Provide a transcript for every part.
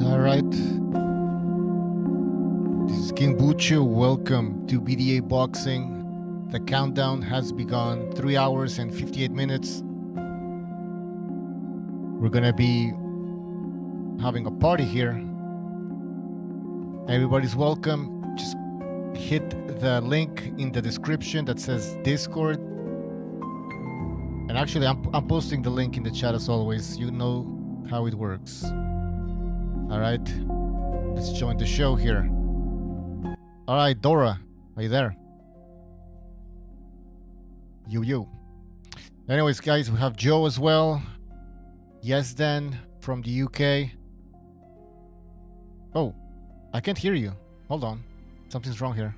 All right. This is King Bucho. Welcome to BDA Boxing. The countdown has begun. 3 hours and 58 minutes. We're going to be having a party here. Everybody's welcome. Just hit the link in the description that says Discord. And actually, I'm posting the link in the chat as always. You know how it works. All right, let's join the show here. All right, Dora, are you there? You. Anyways, guys, we have Joe as well. Yes, Dan from the UK. Oh, I can't hear you. Hold on, something's wrong here.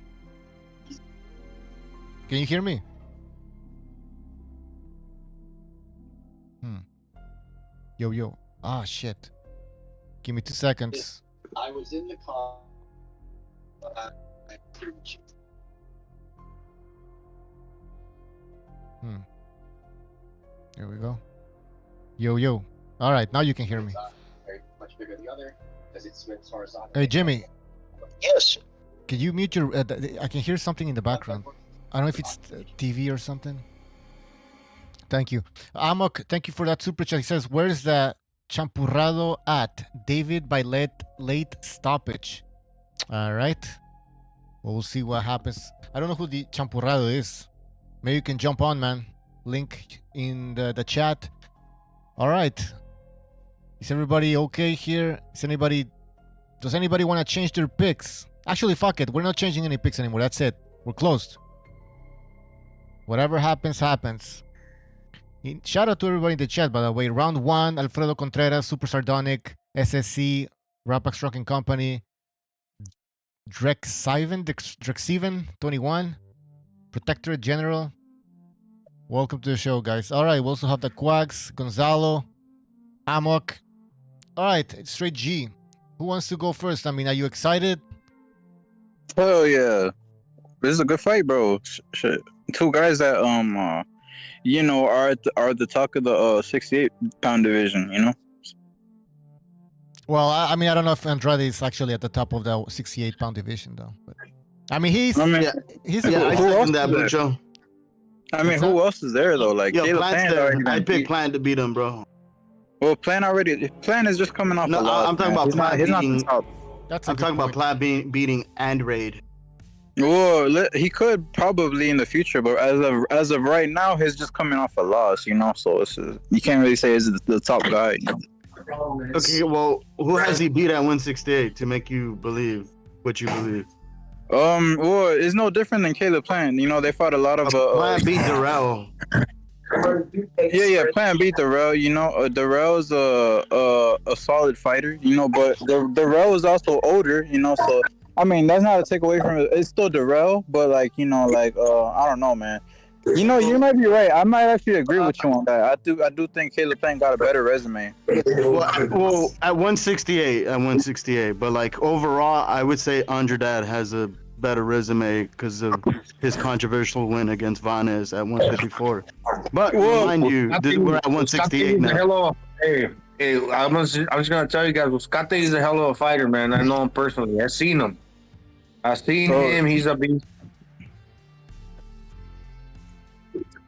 Can you hear me? Yo. Ah, shit. Give me 2 seconds. I was in the car. Here we go. Yo. All right, now you can hear me. Much bigger than the other because it's horizontal. Hey, Jimmy. Yes. Can you mute your... I can hear something in the background. I don't know if it's TV or something. Thank you. Amok, thank you for that super chat. He says, where's the champurrado at? David by late stoppage. All right. Well, we'll see what happens. I don't know who the champurrado is. Maybe you can jump on, man. Link in the chat. All right. Is everybody okay here? Does anybody want to change their picks? Actually, fuck it. We're not changing any picks anymore. That's it. We're closed. Whatever happens, happens. Shout out to everybody in the chat, by the way. Round 1, Alfredo Contreras, Super Sardonic, SSC, Rapax Trucking Company, Drexiven 21, Protectorate General. Welcome to the show, guys. All right, we also have the Quags, Gonzalo, Amok. All right, it's straight G. Who wants to go first? I mean, are you excited? Hell yeah. This is a good fight, bro. Shit. Two guys that, you know, are at the top of the 68-pound division, you know? Well, I mean, I don't know if Andrade is actually at the top of the 68-pound division, though. But I mean, he's I second that, Bucho. I mean, who else is there, though? Like, Yo, Plant's there. I picked Plant to beat him, bro. Well, Plant is just coming off a loss. I'm talking about Plant beating... I'm talking about Plant beating Andrade. Well, he could probably in the future, but as of right now, he's just coming off a loss, you know. So you can't really say he's the top guy. You know? Okay, well, who has he beat at 168 to make you believe what you believe? Well, it's no different than Caleb Plant. You know, they fought a lot of. Plant beat Darrell. Yeah, Plant beat Darrell. You know, Darrell's a solid fighter. You know, but Darrell is also older. You know, so. I mean, that's not a takeaway from it. It's still Darrell, but like, you know, like I don't know, man. You know, you might be right. I might actually agree with you on that. I do think Caleb Plant got a better resume. Well, at 168, but like overall, I would say Andrade has a better resume because of his controversial win against Vanez at 154. But mind you, we're at 168 now. Hello, hey, I'm just gonna tell you guys, Scott is a hell of a fighter, man. I know him personally. I've seen him. Him. He's a beast.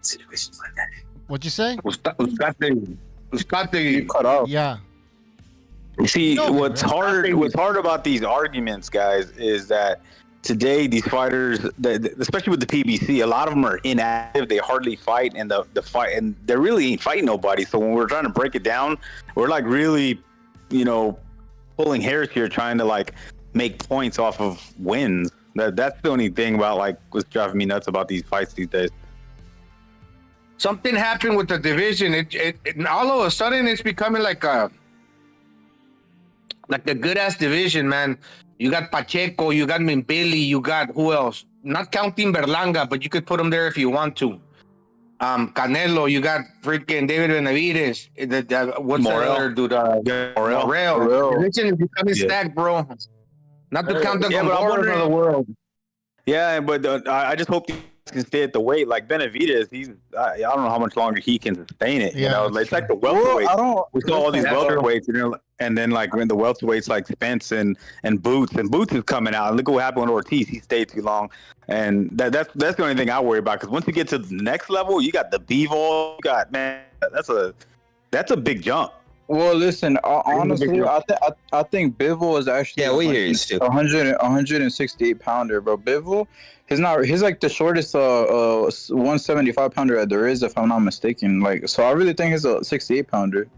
Situations like that. What'd you say? Scotty. Cut off. Yeah. See, No, what's hard about these arguments, guys, is that today these fighters, especially with the PBC, a lot of them are inactive. They hardly fight, and the fight, and they really ain't fighting nobody. So when we're trying to break it down, we're like really, you know, pulling hairs here, trying to like make points off of wins. That's the only thing about like what's driving me nuts about these fights these days. Something happened with the division. It all of a sudden it's becoming like a good ass division, man. You got Pacheco, you got Mimbili, you got who else? Not counting Berlanga, but you could put him there if you want to. Canelo, you got freaking David Benavidez. What's Morel. that other dude? Morel. Morel. Listen, is becoming stacked, bro. Not to count the Gomorrah of the world. Yeah, but I just hope he can stay at the weight. Like Benavidez, I don't know how much longer he can sustain it. Yeah, you know, it's like the welterweights. We saw all these welterweights, and then like when the welterweights like Spence and Boots is coming out. And look at what happened with Ortiz. He stayed too long, and that's the only thing I worry about. Because once you get to the next level, you got the Bivol. You got that's a big jump. Well, listen. Honestly, I think Bivol is actually we hear you, Stu. 168 pounder, bro. Bivol, he's like the shortest 175 pounder that there is, if I'm not mistaken. Like, so I really think he's a 68 pounder.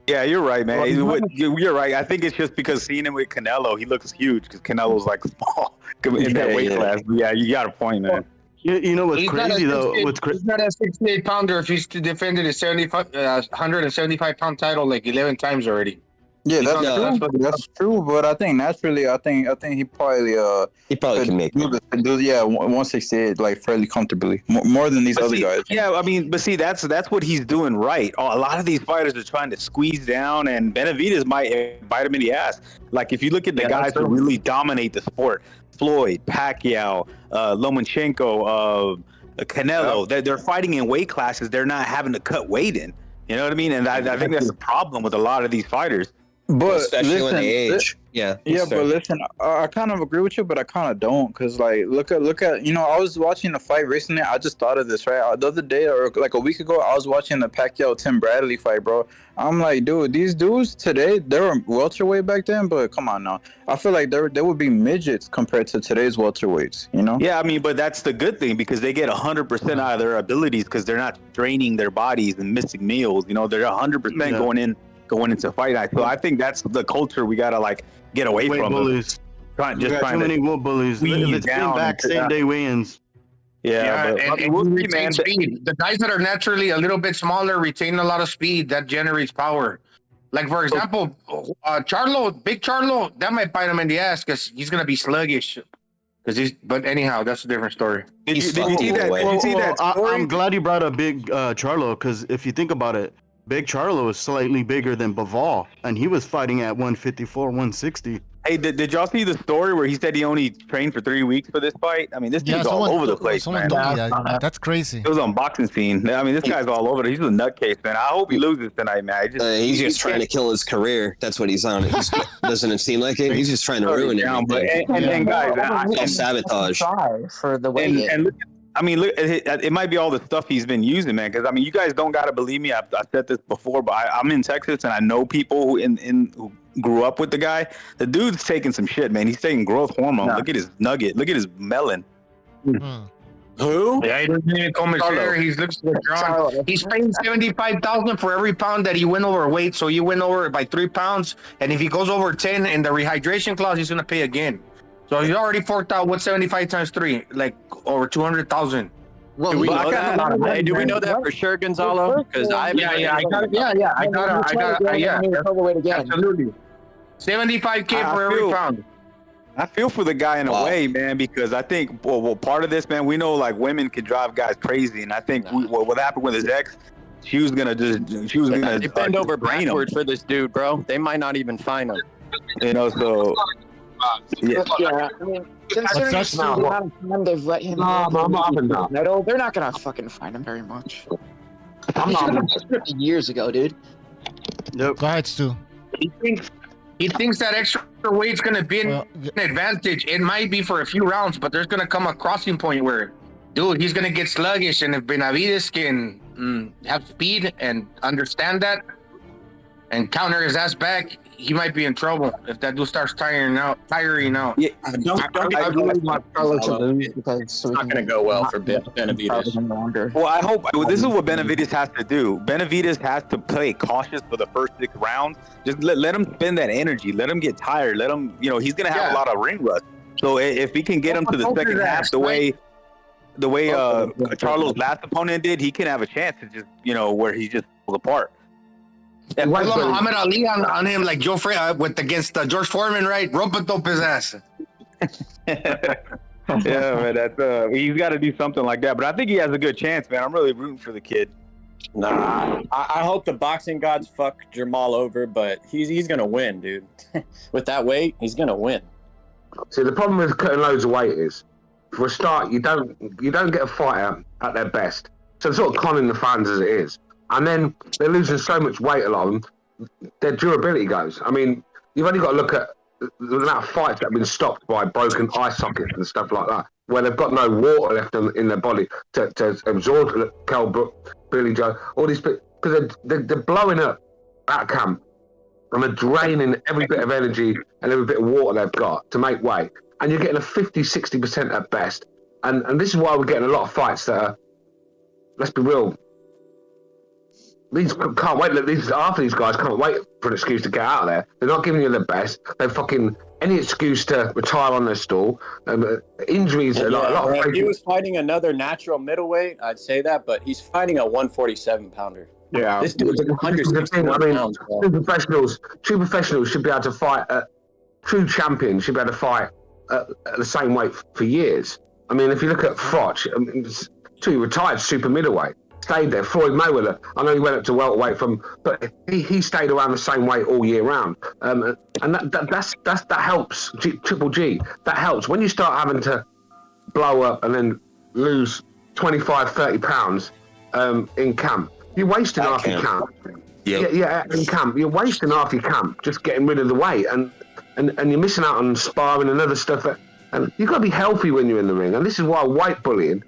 Yeah, you're right, man. You're right. I think it's just because seeing him with Canelo, he looks huge because Canelo's like small in that weight class. But yeah, you got a point, man. You know what's crazy though? He's not a 68 pounder if he's defended his 175 pound title like 11 times already. Yeah, that's true. But I think naturally, I think he probably can make it. 168 like fairly comfortably, more than these other guys. Yeah, I mean, but see, that's what he's doing right. A lot of these fighters are trying to squeeze down, and Benavidez might bite him in the ass. Like if you look at the guys who really dominate the sport, Floyd, Pacquiao, Lomachenko, Canelo, they're fighting in weight classes they're not having to cut weight in. You know what I mean? And I think that's the problem with a lot of these fighters. But especially when they age. But listen, I kind of agree with you, but I kind of don't, because like look at I was watching a fight recently. I just thought of this right the other day or like a week ago. I was watching the Pacquiao Tim Bradley fight, bro. I'm like, dude, these dudes today, they were welterweight back then, but come on now. I feel like they would be midgets compared to today's welterweights, you know? Yeah, I mean, but that's the good thing because they get 100% out of their abilities because they're not draining their bodies and missing meals. You know, they're 100% going into fight night. So I think that's the culture we gotta like get away from. Bullies. Trying too many bullies. If it's been back same day wins. Yeah, and we'll retain speed. The guys that are naturally a little bit smaller retain a lot of speed. That generates power. Like for example, Big Charlo, that might bite him in the ass because he's gonna be sluggish. But anyhow, that's a different story. Did you see that? I'm glad you brought up Big Charlo because if you think about it, Big Charlo is slightly bigger than Bivol, and he was fighting at 154, 160. Hey, did y'all see the story where he said he only trained for 3 weeks for this fight? I mean, this dude's all over the place, man. That's crazy. It was on boxing scene. I mean, this guy's all over. He's a nutcase, man. I hope he loses tonight, man. He's just trying to kill his career. That's what he's on. Doesn't it seem like it? He's just trying to ruin it. And guys, sabotage for the way. And look, I mean, look, it might be all the stuff he's been using, man. Because I mean, you guys don't gotta believe me. I've said this before, but I'm in Texas and I know people who grew up with the guy. The dude's taking some shit, man. He's taking growth hormone. Yeah. Look at his nugget. Look at his melon. Who? Yeah, he doesn't even comb his hair. He looks like John. He's paying $75,000 for every pound that he went over weight. So you went over by 3 pounds, and if he goes over 10 in the rehydration clause, he's gonna pay again. So he's already forked out 75 times 3, like over 200,000. Well, do we know that? Do we know that for sure, Gonzalo? Because I got it. Absolutely. 75K for every pound. I feel for the guy in a way, man, because I think well, part of this, man, we know like women can drive guys crazy, and I think what happened with his ex, she was gonna bend over backward for this dude, bro. They might not even find him. You know, so. Yeah, I mean, considering the amount of time they've let him medal, they're not gonna fucking find him very much. He should have been stripped years ago, dude. Nope. Go ahead, Stu. He thinks that extra weight's gonna be an advantage. It might be for a few rounds, but there's gonna come a crossing point where, dude, he's gonna get sluggish, and if Benavidez can have speed and understand that and counter his ass back, he might be in trouble if that dude starts tiring out. Yeah, don't get Carlos to lose because it's not going to go well for Benavidez. Well, I hope this is what Benavidez has to do. Benavidez has to play cautious for the first 6 rounds. Just let him spend that energy. Let him get tired. Let him, he's going to have a lot of ring rust. So if he can get him to the second half the way Charlo's last opponent did, he can have a chance to just, where he just falls apart. Muhammad Ali on him like Joe against George Foreman, right? Rope-a-dope his ass. Yeah, man, that's he's got to do something like that. But I think he has a good chance, man. I'm really rooting for the kid. Nah, I hope the boxing gods fuck Jamal over, but he's gonna win, dude. With that weight, he's gonna win. See, the problem with cutting loads of weight is, for a start, you don't get a fighter at their best. So it's sort of conning the fans as it is, and then they're losing so much weight. A lot of them, their durability goes. I mean, you've only got to look at the amount of fights that have been stopped by broken eye sockets and stuff like that, where they've got no water left in their body to absorb Kell Brook, Billy Joe, all these, because they're blowing up at camp and they're draining every bit of energy and every bit of water they've got to make weight. And you're getting a 50-60% at best. And this is why we're getting a lot of fights that are, let's be real, these can't wait. Half of these guys can't wait for an excuse to get out of there. They're not giving you the best. They're fucking any excuse to retire on their stall. Injuries are a lot of. If he was fighting another natural middleweight, I'd say that, but he's fighting a 147-pounder. Yeah, this dude's 160 pounds. True professionals should be able to fight. True champions should be able to fight at the same weight for years. I mean, if you look at Froch, he retired super middleweight. Stayed there. Floyd Mayweather, I know he went up to welterweight but he stayed around the same weight all year round, and that helps. Triple G, that helps when you start having to blow up and then lose 25-30 pounds in camp. You're wasting half your camp. Yeah, in camp you're wasting half your camp just getting rid of the weight, and you're missing out on sparring and other stuff. And you've got to be healthy when you're in the ring, and this is why weight bullying.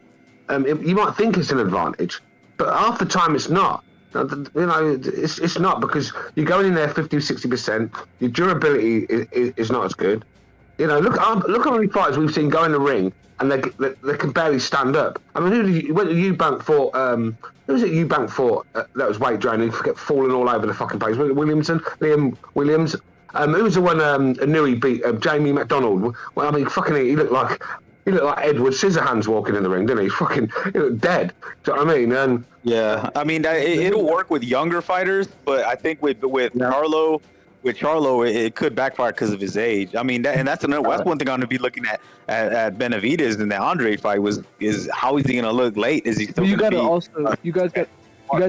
You might think it's an advantage, but half the time it's not. You know, it's not, because you're going in there 50-60%. Your durability is not as good. You know, look how many fighters we've seen go in the ring and they can barely stand up. I mean, who did Eubank fought? Who was it Eubank fought that was weight draining? He kept falling all over the fucking place. Liam Williams. Who was the one Newey beat? Jamie McDonald. Well, I mean, fucking, he looked like Edward Scissorhands walking in the ring, didn't he? He looked dead. Do you know what I mean? Yeah, I mean, it'll work with younger fighters, but I think with Charlo, it could backfire because of his age. I mean, that's one thing I'm going to be looking at Benavidez in the Andrade fight is how is he going to look late? Is he still? You guys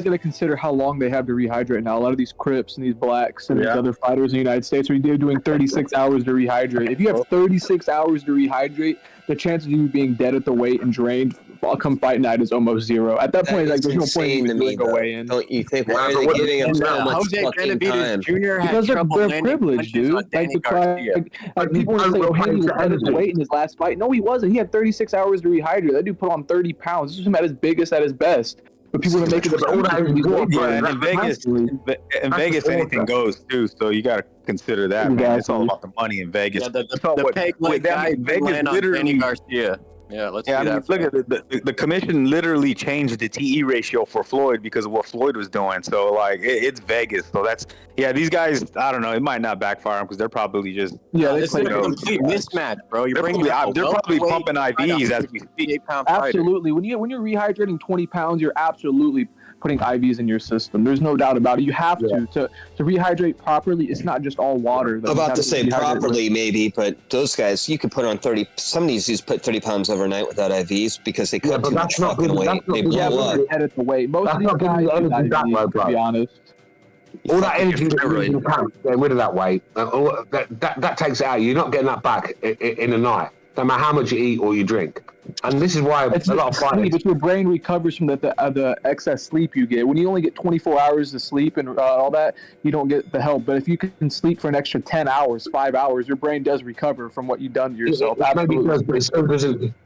got to consider how long they have to rehydrate now. A lot of these Crips and these Blacks and these other fighters in the United States are doing 36 hours to rehydrate. If you have 36 hours to rehydrate, the chances of you being dead at the weight and drained come fight night is almost zero. At that point, like, there's no point in doing a weigh-in. Don't you think? Why are they giving him so much fucking time? Because they're privileged, dude. Like people want to say, oh, he was at his weight in his last fight. No, he wasn't. He had 36 hours to rehydrate. That dude put on 30 pounds. This was him at his biggest, at his best. But people are making in Vegas, anything goes too. So you got to consider that. Man. It's all about the money in Vegas. Yeah, the peg leg guy Vegas literally Danny Garcia. Yeah, let's see that. Look at the commission literally changed the TE ratio for Floyd because of what Floyd was doing. So like it's Vegas. So these guys. I don't know. It might not backfire them because they're probably just this is a complete mismatch, bro. They're probably pumping IVs as we speak. Absolutely. When you're rehydrating 20 pounds, you're absolutely putting IVs in your system. There's no doubt about it. You have to rehydrate properly. It's not just all water. About to say properly, maybe, but those guys, you could put on 30. Some of these put 30 pounds overnight without IVs because they cut too much fucking weight. They blow up. Edit the weight. Most of these guys IVs, to be honest. All that energy that you're in camp, getting rid of that weight, that takes it out. You're not getting that back in a night. No matter how much you eat or you drink. And this is why a lot of fighters... But your brain recovers from the excess sleep you get. When you only get 24 hours of sleep and all that, you don't get the help. But if you can sleep for an extra 10 hours, 5 hours, your brain does recover from what you've done to yourself. Maybe it does, but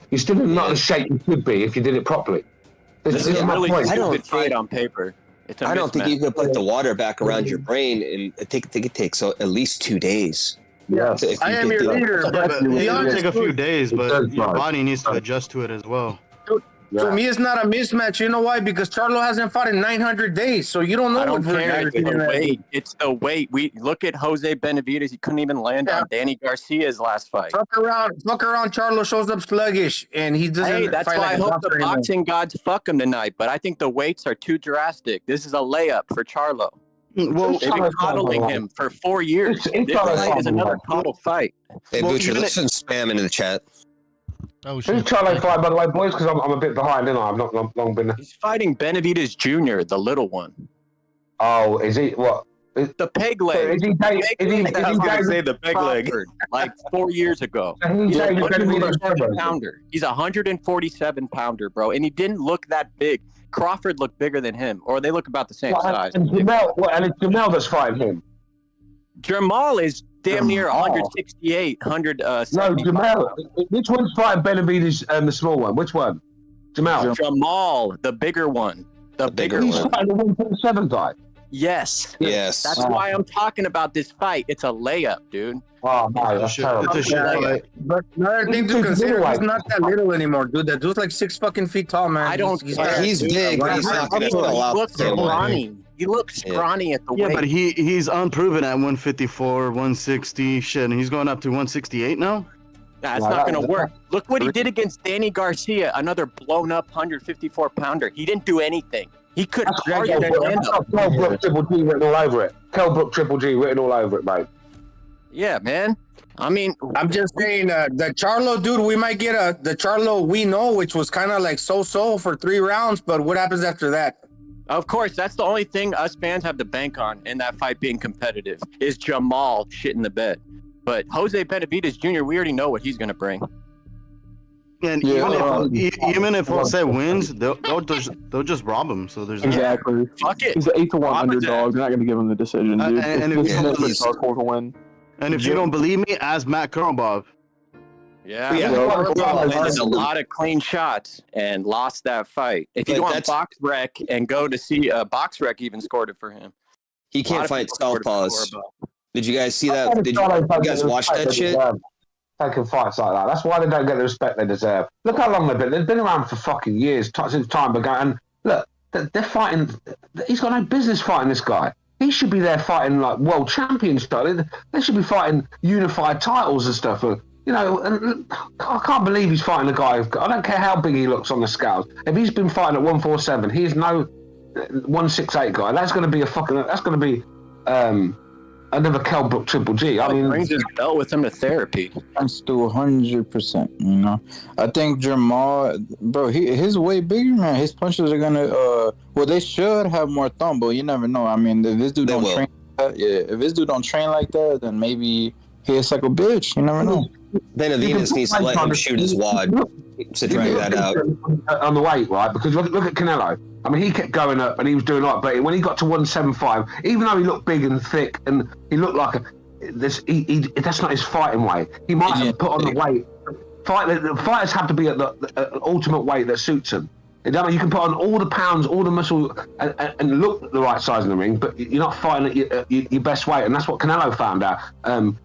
you're still in not the shape you could be if you did it properly. This is really stupid fight on paper. I don't think you could put the water back around your brain, and I think it takes at least 2 days. Yeah, I am your leader, but it'll take a few days, but your body needs to adjust to it as well. For me, it's not a mismatch. You know why? Because Charlo hasn't fought in 900 days, so you don't know. I don't care. It's the weight. We look at Jose Benavidez. He couldn't even land on Danny Garcia's last fight. Fuck around. Charlo shows up sluggish, and he doesn't. Hey, that's why I hope the boxing gods fuck him tonight. But I think the weights are too drastic. This is a layup for Charlo. Well, They've been coddling him for 4 years. This fight is another coddle fight. Hey, Butcher, let's send spam into the chat. Oh shit. Who's Charlo fight, by the way, boys? Because I'm a bit behind, and I've not long been. He's fighting Benavidez Jr., the little one. Oh, is he what? The peg leg. Is he say the peg leg like 4 years ago. He's a 147 pounder. He's a 147 pounder, bro, and he didn't look that big. Crawford looked bigger than him, or they look about the same size. And it's Jamal that's fighting him. Jamal is damn near 168, 170. No, Jamal. Which one's fighting Benavidez and the small one? Which one? Jamal. Jamal, the bigger one. The bigger He's one. fighting the 147 guy. Yes. Yes. That's why I'm talking about this fight. It's a layup, dude. Oh, no, that's terrible. But another thing to consider, he's not that little anymore, dude. That dude's like 6 fucking feet tall, man. I don't. He's big, but he's not going to fill out. He looks scrawny. He looks scrawny at the weight. Yeah, but he's unproven at 154, 160, shit, and he's going up to 168 now? That's not going to work. Look what he did against Danny Garcia, another blown-up 154-pounder. He didn't do anything. He couldn't target him. Kell Brook Triple G written all over it. Kell Brook Triple G written all over it, mate. Yeah, man. I mean, I'm just saying, the Charlo dude, we might get the Charlo we know, which was kind of like so-so for 3 rounds, but what happens after that? Of course, that's the only thing us fans have to bank on in that fight being competitive, is Jamal shitting the bed. But Jose Benavidez Jr., we already know what he's going to bring. And even if Jose wins, they'll just rob him. So there's exactly. Fuck it. He's an 8-1 underdog. They're not going to give him the decision, dude. And if you don't believe me, ask Matt Kurlbob. Yeah. There's a lot of clean shots and lost that fight. If you go on Box Rec and go to see Box Rec even scored it for him. He can't fight southpaws. Did you guys see that? Did you guys watch that shit? Taking fights like that. That's why they don't get the respect they deserve. Look how long they've been. They've been around for fucking years, since time began. And look, they're fighting. He's got no business fighting this guy. He should be there fighting like world champion style. They should be fighting unified titles and stuff. You know, and I can't believe he's fighting a guy. I don't care how big he looks on the scales. If he's been fighting at 147, he's no 168 guy. That's going to be That's going to be another Kell Brook Triple G. I mean, brings his belt with him to therapy. I'm still 100%. You know, I think Jamal, bro, his way bigger, man. His punches are gonna. Well, they should have more thumb, but you never know. I mean, if this dude don't train, if this dude don't train like that, then maybe he is like a bitch. You never know. Benavidez needs to let him shoot his wad to drag that out. On the weight, right? Because look at Canelo. I mean, he kept going up and he was doing all right, but when he got to 175, even though he looked big and thick and he looked like that's not his fighting weight. He might have put on the weight. Fighters have to be at the ultimate weight that suits them. You can put on all the pounds, all the muscle, and look the right size in the ring, but you're not fighting at your best weight, and that's what Canelo found out. And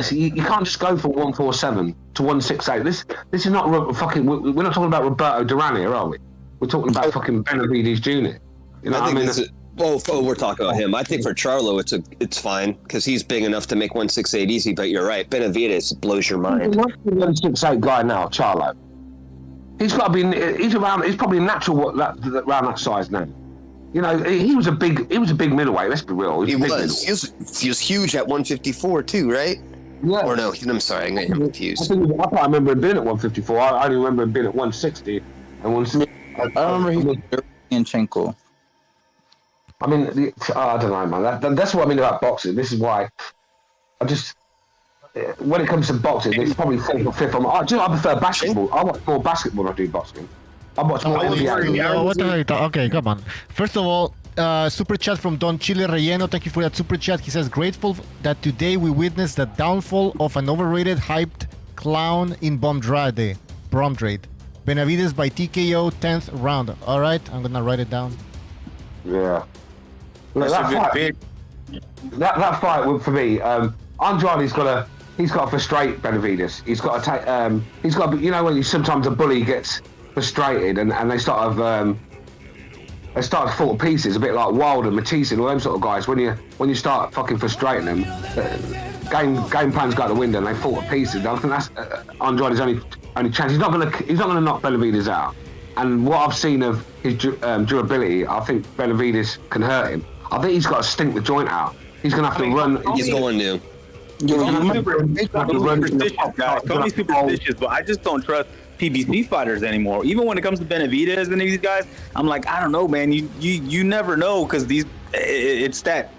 so you can't just go for 147 to 168. This is not fucking. We're not talking about Roberto Duran here, are we? We're talking about fucking Benavidez Jr. You know what I mean? We're talking about him. I think for Charlo, it's fine because he's big enough to make 168 easy. But you're right, Benavidez blows your mind. He's a 168 guy now, Charlo. He's got to be. He's around. He's probably natural around that size now. You know, he was a big middleweight. Let's be real. He was huge at 154 too, right? Yeah. Or no, I'm sorry, I'm getting confused. I can't remember him being at 154. I only remember him being at 160 and 160. I remember he was Yanchenko. I mean, I don't know, man. That's what I mean about boxing. This is why I just, when it comes to boxing, it's probably 4th or 5th. I prefer basketball. I watch more basketball than I do boxing. I watch more NBA. What the hell are you talking? Okay, come on. First of all, super chat from Don Chile Relleno. Thank you for that super chat. He says, grateful that today we witnessed the downfall of an overrated, hyped clown in Andrade. Benavidez by TKO 10th round. All right, I'm gonna write it down. Yeah. That fight for me, Andrade's he's got to frustrate Benavidez. He's got to take. He's got. You know when sometimes a bully gets frustrated and they start to fall to pieces, a bit like Wilder, Matisse, and all them sort of guys. When you start fucking frustrating them, game plans go out the window and they fall to pieces. I think that's Andrade's only chance. He's not gonna knock Benavidez out. And what I've seen of his durability, I think Benavidez can hurt him. I think he's got to stink the joint out. He's going to have to run. He's going to. Call me superstitious, but I just don't trust PBC fighters anymore. Even when it comes to Benavidez and these guys, I'm like, I don't know, man. You never know, because it's that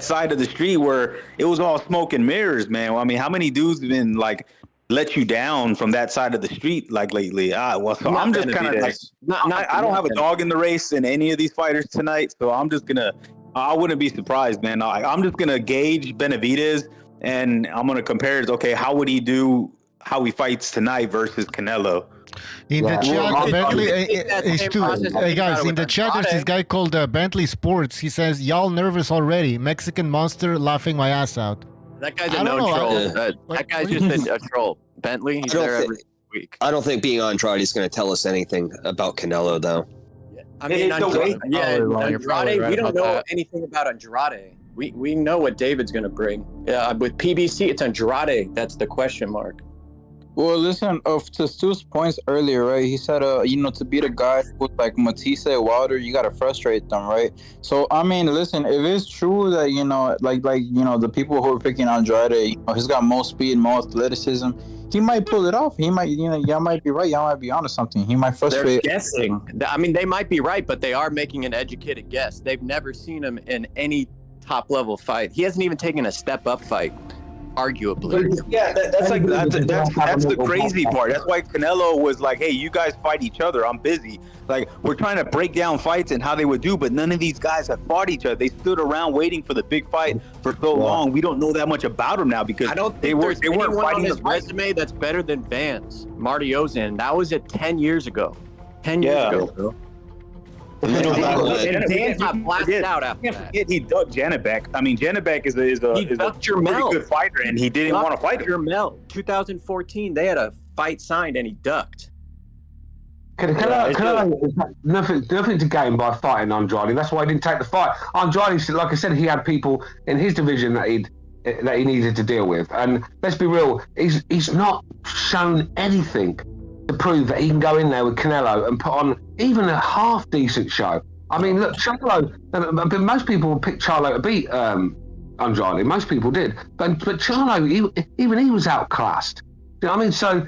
side of the street where it was all smoke and mirrors, man. Well, I mean, how many dudes have been like let you down from that side of the street like lately? So I'm just kind of like, I don't have a dog in the race in any of these fighters tonight, so I'm just gonna. I wouldn't be surprised, man. I'm just gonna gauge Benavidez, and I'm gonna compare it. Okay, how would he do? How he fights tonight versus Canelo? In the chat, Bentley, hey guys, in the chat, there's this guy called Bentley Sports. He says, "Y'all nervous already? Mexican monster laughing my ass out." That guy's a known troll. That guy's just a troll. Bentley, he's there every week. I don't think being Andrade is going to tell us anything about Canelo, though. I mean, Andrade, we don't know anything about Andrade. We know what David's going to bring. With PBC, it's Andrade. That's the question mark. Well, listen, to Stu's points earlier, right? He said, to beat a guy with like Matisse, Wilder, you gotta frustrate them, right? So, I mean, listen, if it's true that the people who are picking Andrade, he's got more speed, more athleticism, he might pull it off. He might, y'all might be right. Y'all might be onto something. He might frustrate. They're guessing. I mean, they might be right, but they are making an educated guess. They've never seen him in any top level fight. He hasn't even taken a step up fight. Arguably, yeah, that's the crazy part. That's why Canelo was like, "Hey, you guys fight each other. I'm busy." Like, we're trying to break down fights and how they would do, but none of these guys have fought each other. They stood around waiting for the big fight for so long. We don't know that much about them now because I don't think they weren't fighting on his resume that's better than Vance, Marty Ozan. That was it 10 years ago. 10 years ago, bro. And Dan got blasted out after that. He ducked Janibek. I mean, Janibek is a pretty good fighter, and he didn't want to fight him. Jermell, 2014, they had a fight signed, and he ducked. Nothing to gain by fighting Andrade. That's why he didn't take the fight. Andrade, like I said, he had people in his division that he needed to deal with. And let's be real, he's not shown anything to prove that he can go in there with Canelo and put on even a half decent show. I mean, look, Charlo. Most people picked Charlo to beat Andrade. Most people did, but Charlo, even he was outclassed. You know what I mean? So,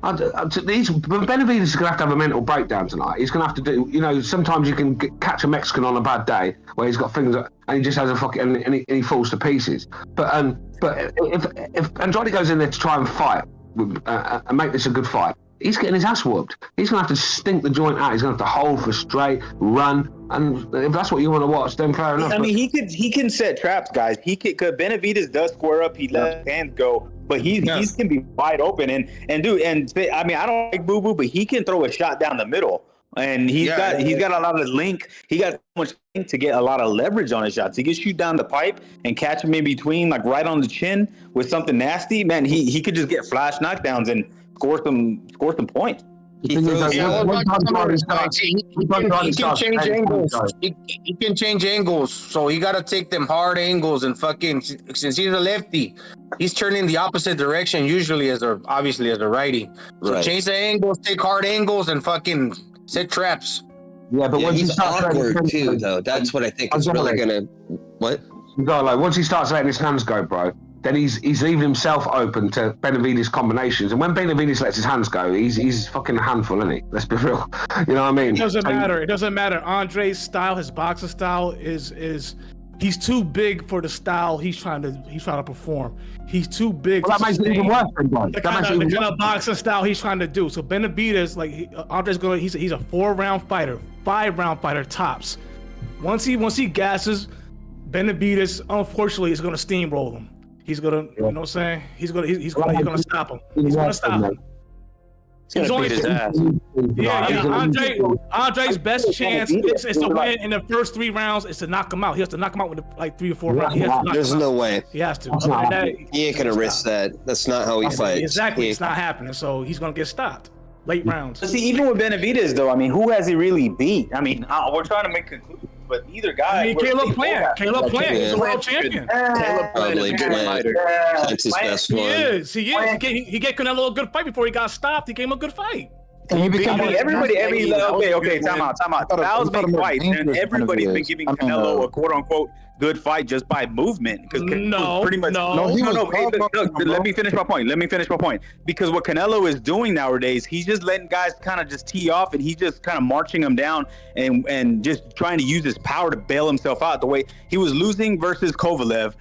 Benavidez is going to have a mental breakdown tonight. He's going to have to do. Sometimes you can catch a Mexican on a bad day where he's got things and he just has a fucking and he falls to pieces. But if Andrade goes in there to try and fight. And make this a good fight, he's getting his ass whooped. He's going to have to stink the joint out. He's going to have to hold for straight, run, and if that's what you want to watch, then fair enough. I mean, he can set traps, guys. Because Benavidez does square up. He lets hands go, but he can be wide open and I mean, I don't like Boo Boo, but he can throw a shot down the middle. And he's got a lot of link. He got so much link to get a lot of leverage on his shots. He can shoot down the pipe and catch him in between, like right on the chin with something nasty. Man, he could just get flash knockdowns and score some points. He can change angles. He can change angles. So he got to take them hard angles and fucking. Since he's a lefty, he's turning the opposite direction usually as a righty. So change the angles, take hard angles, and fucking set traps. Yeah, but once he's awkward too, though. That's what I think is really gonna. What? Once he starts letting his hands go, bro, then he's leaving himself open to Benavidez combinations. And when Benavidez lets his hands go, he's fucking a handful, isn't he? Let's be real. You know what I mean? It doesn't matter. It doesn't matter. Andre's style, his boxing style is he's too big for the style he's trying to perform. He's too big. Well, that makes it even worse. The kind of boxing style he's trying to do. So Benavidez, Andre's going. He's a 4-round fighter, 5-round fighter tops. Once he gasses, Benavidez unfortunately is going to steamroll him. He's gonna, you know what I'm saying? He's gonna stop him. He's gonna stop him. He's gonna beat his ass. Andre's best chance is to win in the first 3 rounds. Is to knock him out. He has to knock him out with 3 or 4 rounds. There's no way. He has to. He ain't gonna risk that. That's not how he fights. Exactly. It's not happening. So he's gonna get stopped. Late rounds. See, even with Benavidez, though, I mean, who has he really beat? I mean, we're trying to make conclusions, but either guy. I mean, Caleb Plant. He's a world champion. Caleb Plant is a good fighter. That's his best one. He is. He get Canelo a good fight before he got stopped. He gave him a good fight. Okay, time out. That was big fight, and everybody's been giving Canelo a quote unquote good fight just by movement because pretty much let me finish my point. Because what Canelo is doing nowadays, he's just letting guys kind of just tee off, and he's just kind of marching them down and just trying to use his power to bail himself out. The way he was losing versus Kovalev,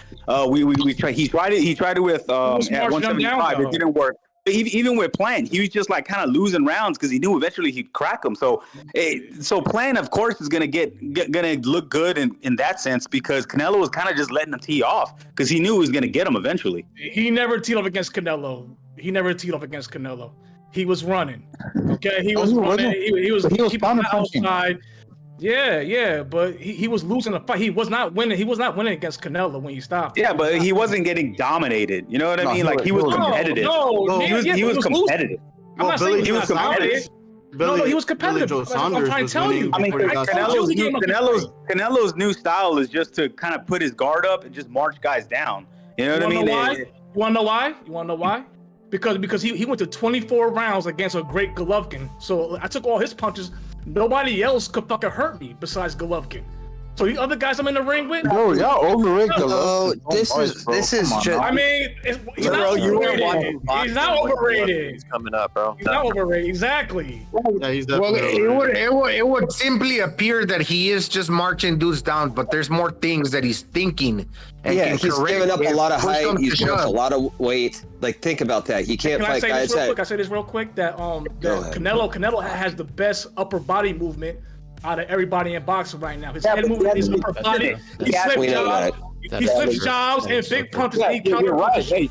he tried it with at 175, it didn't work. Even with Plant, he was just like kind of losing rounds because he knew eventually he'd crack him. So Plant, of course, is gonna look good in that sense because Canelo was kind of just letting him tee off because he knew he was gonna get him eventually. He never teed off against Canelo. He was running. Okay, he was running. He was keeping the outside. Yeah, but he was losing the fight. He was not winning. He was not winning against Canelo when he stopped. Yeah, but he wasn't getting dominated. You know what I mean? Like he was competitive. He was competitive. I'm not saying he was competitive. No, he was competitive. I'm trying to tell you. I mean, Canelo's new style is just to kind of put his guard up and just march guys down. You know what I mean? You want to know why? Because he went to 24 rounds against a great Golovkin. So I took all his punches. Nobody else could fucking hurt me besides Golovkin. So the other guys I'm in the ring with, bro, y'all overrate Golovkin. This is just. I mean, he's not overrated. He's not overrated. He's coming up, bro. He's not overrated. Exactly. Yeah, he's definitely it would simply appear that he is just marching dudes down, but there's more things that he's thinking. And he's giving up a lot of height. He's giving up a lot of weight. Like, think about that. He can't fight guys that. I say this real quick. That Canelo has the best upper body movement out of everybody in boxing right now. His head movement, his upper body. He flips jobs and big punches. He counter punches.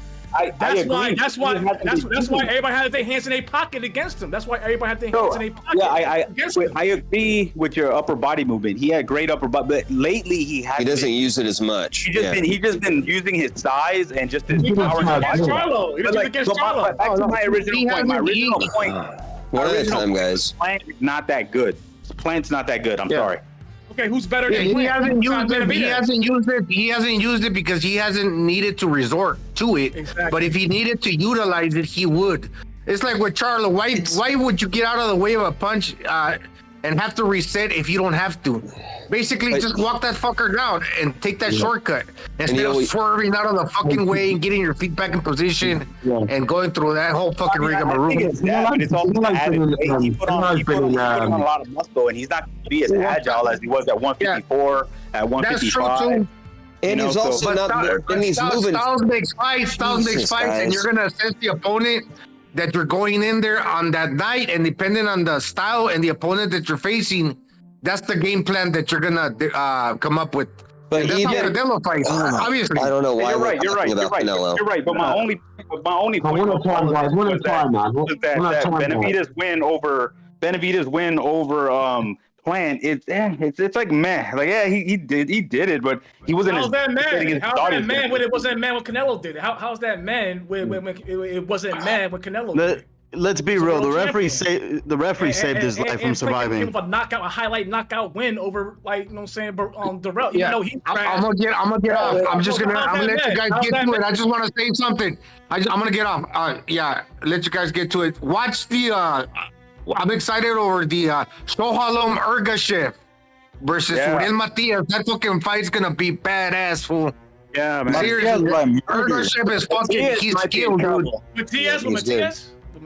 That's why everybody had their hands in their pocket against him. That's why everybody had their hands in their pocket. Yeah, I agree with your upper body movement. He had great upper body, but lately he doesn't use it as much. He just been using his size and just his power. Back to my original point. One at a time, guys. Plant is not that good. Plant's not that good. I'm sorry. Okay, who's better than he hasn't used it. He hasn't used it because he hasn't needed to resort to it. Exactly. But if he needed to utilize it, he would. It's like with Charlo. Why would you get out of the way of a punch and have to reset if you don't have to? Basically, just walk that fucker down and take that shortcut instead of swerving out of the fucking way and getting your feet back in position and going through that whole fucking rigmarole. It's all added. He put on a lot of muscle, and he's not going to be as agile as he was at 154, at 155. That's true too. And he's also not. And he's moving. Styles makes fights, and you're going to assess the opponent that you're going in there on that night, and depending on the style and the opponent that you're facing, that's the game plan that you're gonna come up with. But that's even Canelo fights, obviously. I don't know why. You're right. You're right. But my only point was that Benavidez win over Plant. It's like meh. Like he did it, but he wasn't. How's that man? How's that man when it wasn't man when Canelo did it? How's that man when it wasn't man when Canelo did it? Let's be real. The referee saved his life from surviving. A highlight knockout win over, like, you know what I'm saying, Darrell. Yeah, I'm gonna get off. I'm gonna let you guys get to it. I just want to say something. I'm gonna get off. Let you guys get to it. Watch the. I'm excited over the Shohalom Ergashev versus Uriel Matias. That fucking fight's gonna be badass, fool. Yeah, man. Seriously, Ergashev is fucking. He's skilled, dude.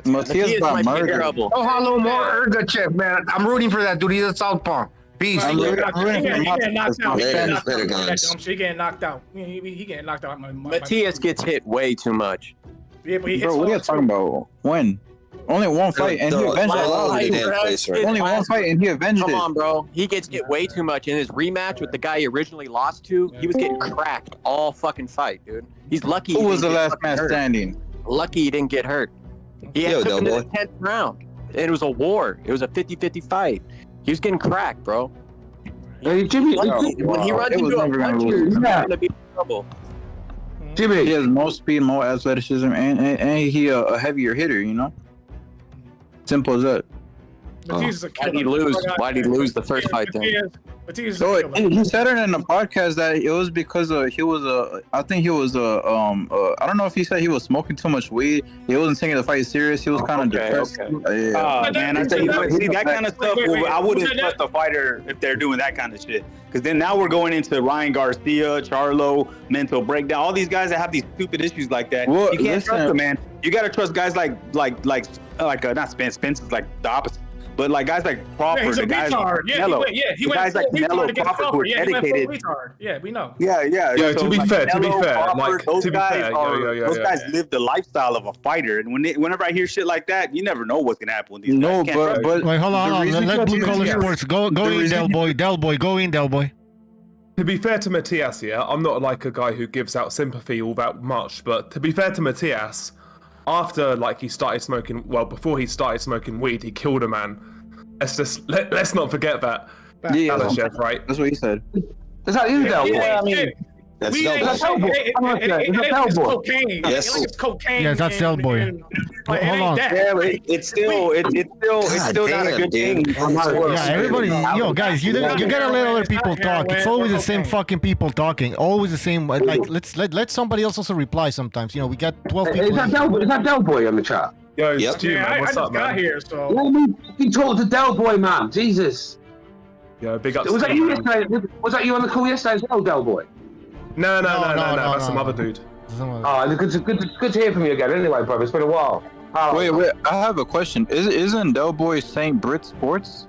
Matias got murdered. Oh, hello, more Ergachev, man. I'm rooting for that dude. He's a southpaw. Peace. He getting knocked out. He getting knocked out. Matias gets hit way too much. Yeah, but he hits. Bro, what are you talking about? When? Only one fight, and he avenged it. Only one fight, and he avenged it. Come on, bro. He gets hit way too much. In his rematch with the guy he originally lost to, he was getting cracked all fucking fight, dude. He's lucky. Who was the last man standing? Lucky he didn't get hurt. He took him to the 10th round. And it was a war. It was a 50-50 fight. He was getting cracked, bro. Hey, Jimmy, when he runs into a puncher, he's gonna be in trouble. Jimmy, he has more speed, more athleticism, and he a heavier hitter. You know, simple as that. Why'd he lose the first fight then? Matias. So he said it in the podcast that it was because he was I think he was I don't know if he said he was smoking too much weed. He wasn't taking the fight serious. He was kind of depressed. Oh man, I tell you what, see that kind of stuff. I wouldn't trust a fighter if they're doing that kind of shit. Because then now we're going into Ryan Garcia, Charlo, mental breakdown. All these guys that have these stupid issues like that. Well, you can't trust them, man. You gotta trust guys like not Spence. Spence is like the opposite. But like guys like Crawford, he's a the guys retard. like Canelo, He went guys like Canelo, Crawford, who are dedicated. Yeah, we know. Yeah. Yo, so, to be like, fair, Crawford, like those to be guys fair, those guys live the lifestyle of a fighter, and whenever I hear shit like that, you never know what's gonna happen with these guys. but wait, hold on. Let Blue Collar Sports go in, Del Boy. Go in, Del Boy. To be fair to Matias, I'm not like a guy who gives out sympathy all that much, but to be fair to Matias, after like before he started smoking weed, he killed a man. Let's not forget that. Yeah, Chef, right? That's what he said. Is that you, Del Boy? I mean, that's Del Boy. It's cocaine. Yes. It's cocaine. Yeah, that's Del Boy. Hold on. Yeah, it's still not a good thing. Yeah, everybody, guys, you gotta let other people talk. It's always the same fucking people talking. Always the same. Like, let somebody else also reply sometimes. We got 12 people. Is that Del Boy in the chat? Yo, it's Stu, man. What's up, man? I just got here, so. Let me fucking talk to Del Boy, man. Jesus. Yeah, big up. Was that you yesterday? Was that you on the call yesterday as well, Del Boy? No. That's some other dude. Oh, good to hear from you again. Anyway, brother, it's been a while. Wait, I have a question. Isn't Del Boy St. Brit Sports?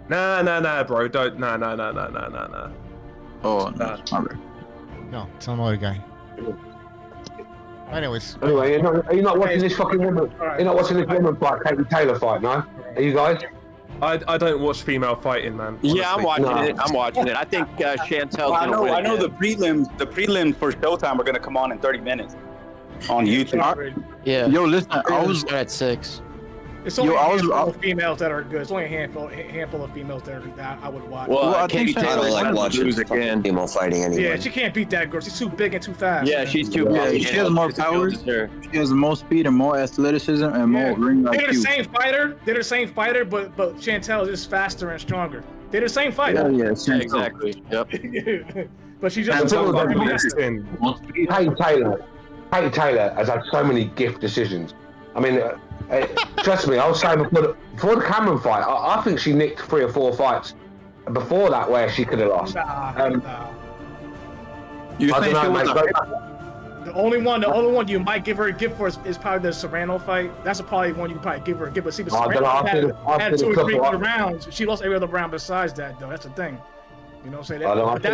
Nah, bro. Don't. Nah. Oh, No, some other guy. Anyways. Anyway, are you not watching this fucking woman? You're not watching this woman fight, Katie Taylor fight, no? Are you guys? I don't watch female fighting, man. Yeah, I'm watching it. I think Chantel's gonna win. I know the prelims for Showtime are gonna come on in 30 minutes on YouTube. Yeah. Yo, listen, I was at 6. It's only a handful of females that are good. It's only a handful of females that I would watch. Well, I don't like watching female fighting anyway. Yeah, she can't beat that girl. She's too big and too fast. Yeah, she's too big. She has more power. She has more speed and more athleticism and more ring IQ. They're the same fighter. but Chantel is just faster and stronger. They're the same fighter. Yeah, exactly. Yep. But she just Katie Taylor has had so many gift decisions. I mean, trust me, I was saying before the Cameron fight, I think she nicked 3 or 4 fights before that where she could have lost. You think it was the only one you might give her a gift for is probably the Serrano fight. That's probably one you could probably give her a gift. But see, the Serrano had 2 or 3 good rounds. She lost every other round besides that, though. That's the thing. You know what I'm saying?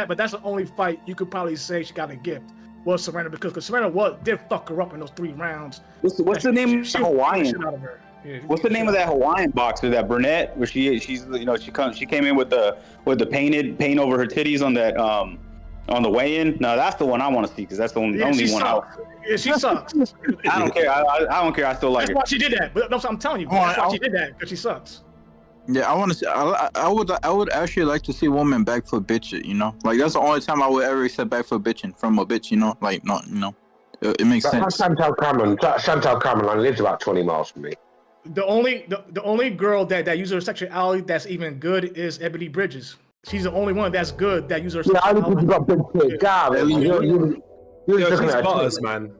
But that's the only fight you could probably say she got a gift. Was Serrano because Serrano did fuck her up in those 3 rounds. What's the name of the Hawaiian? What's the name of that Hawaiian boxer, that brunette, where she came in with the paint over her titties on that on the weigh-in? No, that's the one I want to see because that's the only one. Yeah, she sucks. I don't care. I don't care. I still like her. That's why she did that. But I'm telling you, that's why she did that because she sucks. Yeah, I want to see. I would actually like to see women back for bitch it. Like that's the only time I would ever accept back for bitching from a bitch. Like not. It makes sense. Chantel Cameron lives about 20 miles from me. The only girl that uses her sexuality that's even good is Ebony Bridges. She's the only one that's good that uses her sexuality. Yeah, I think got big tits. God, you're looking at butters, man.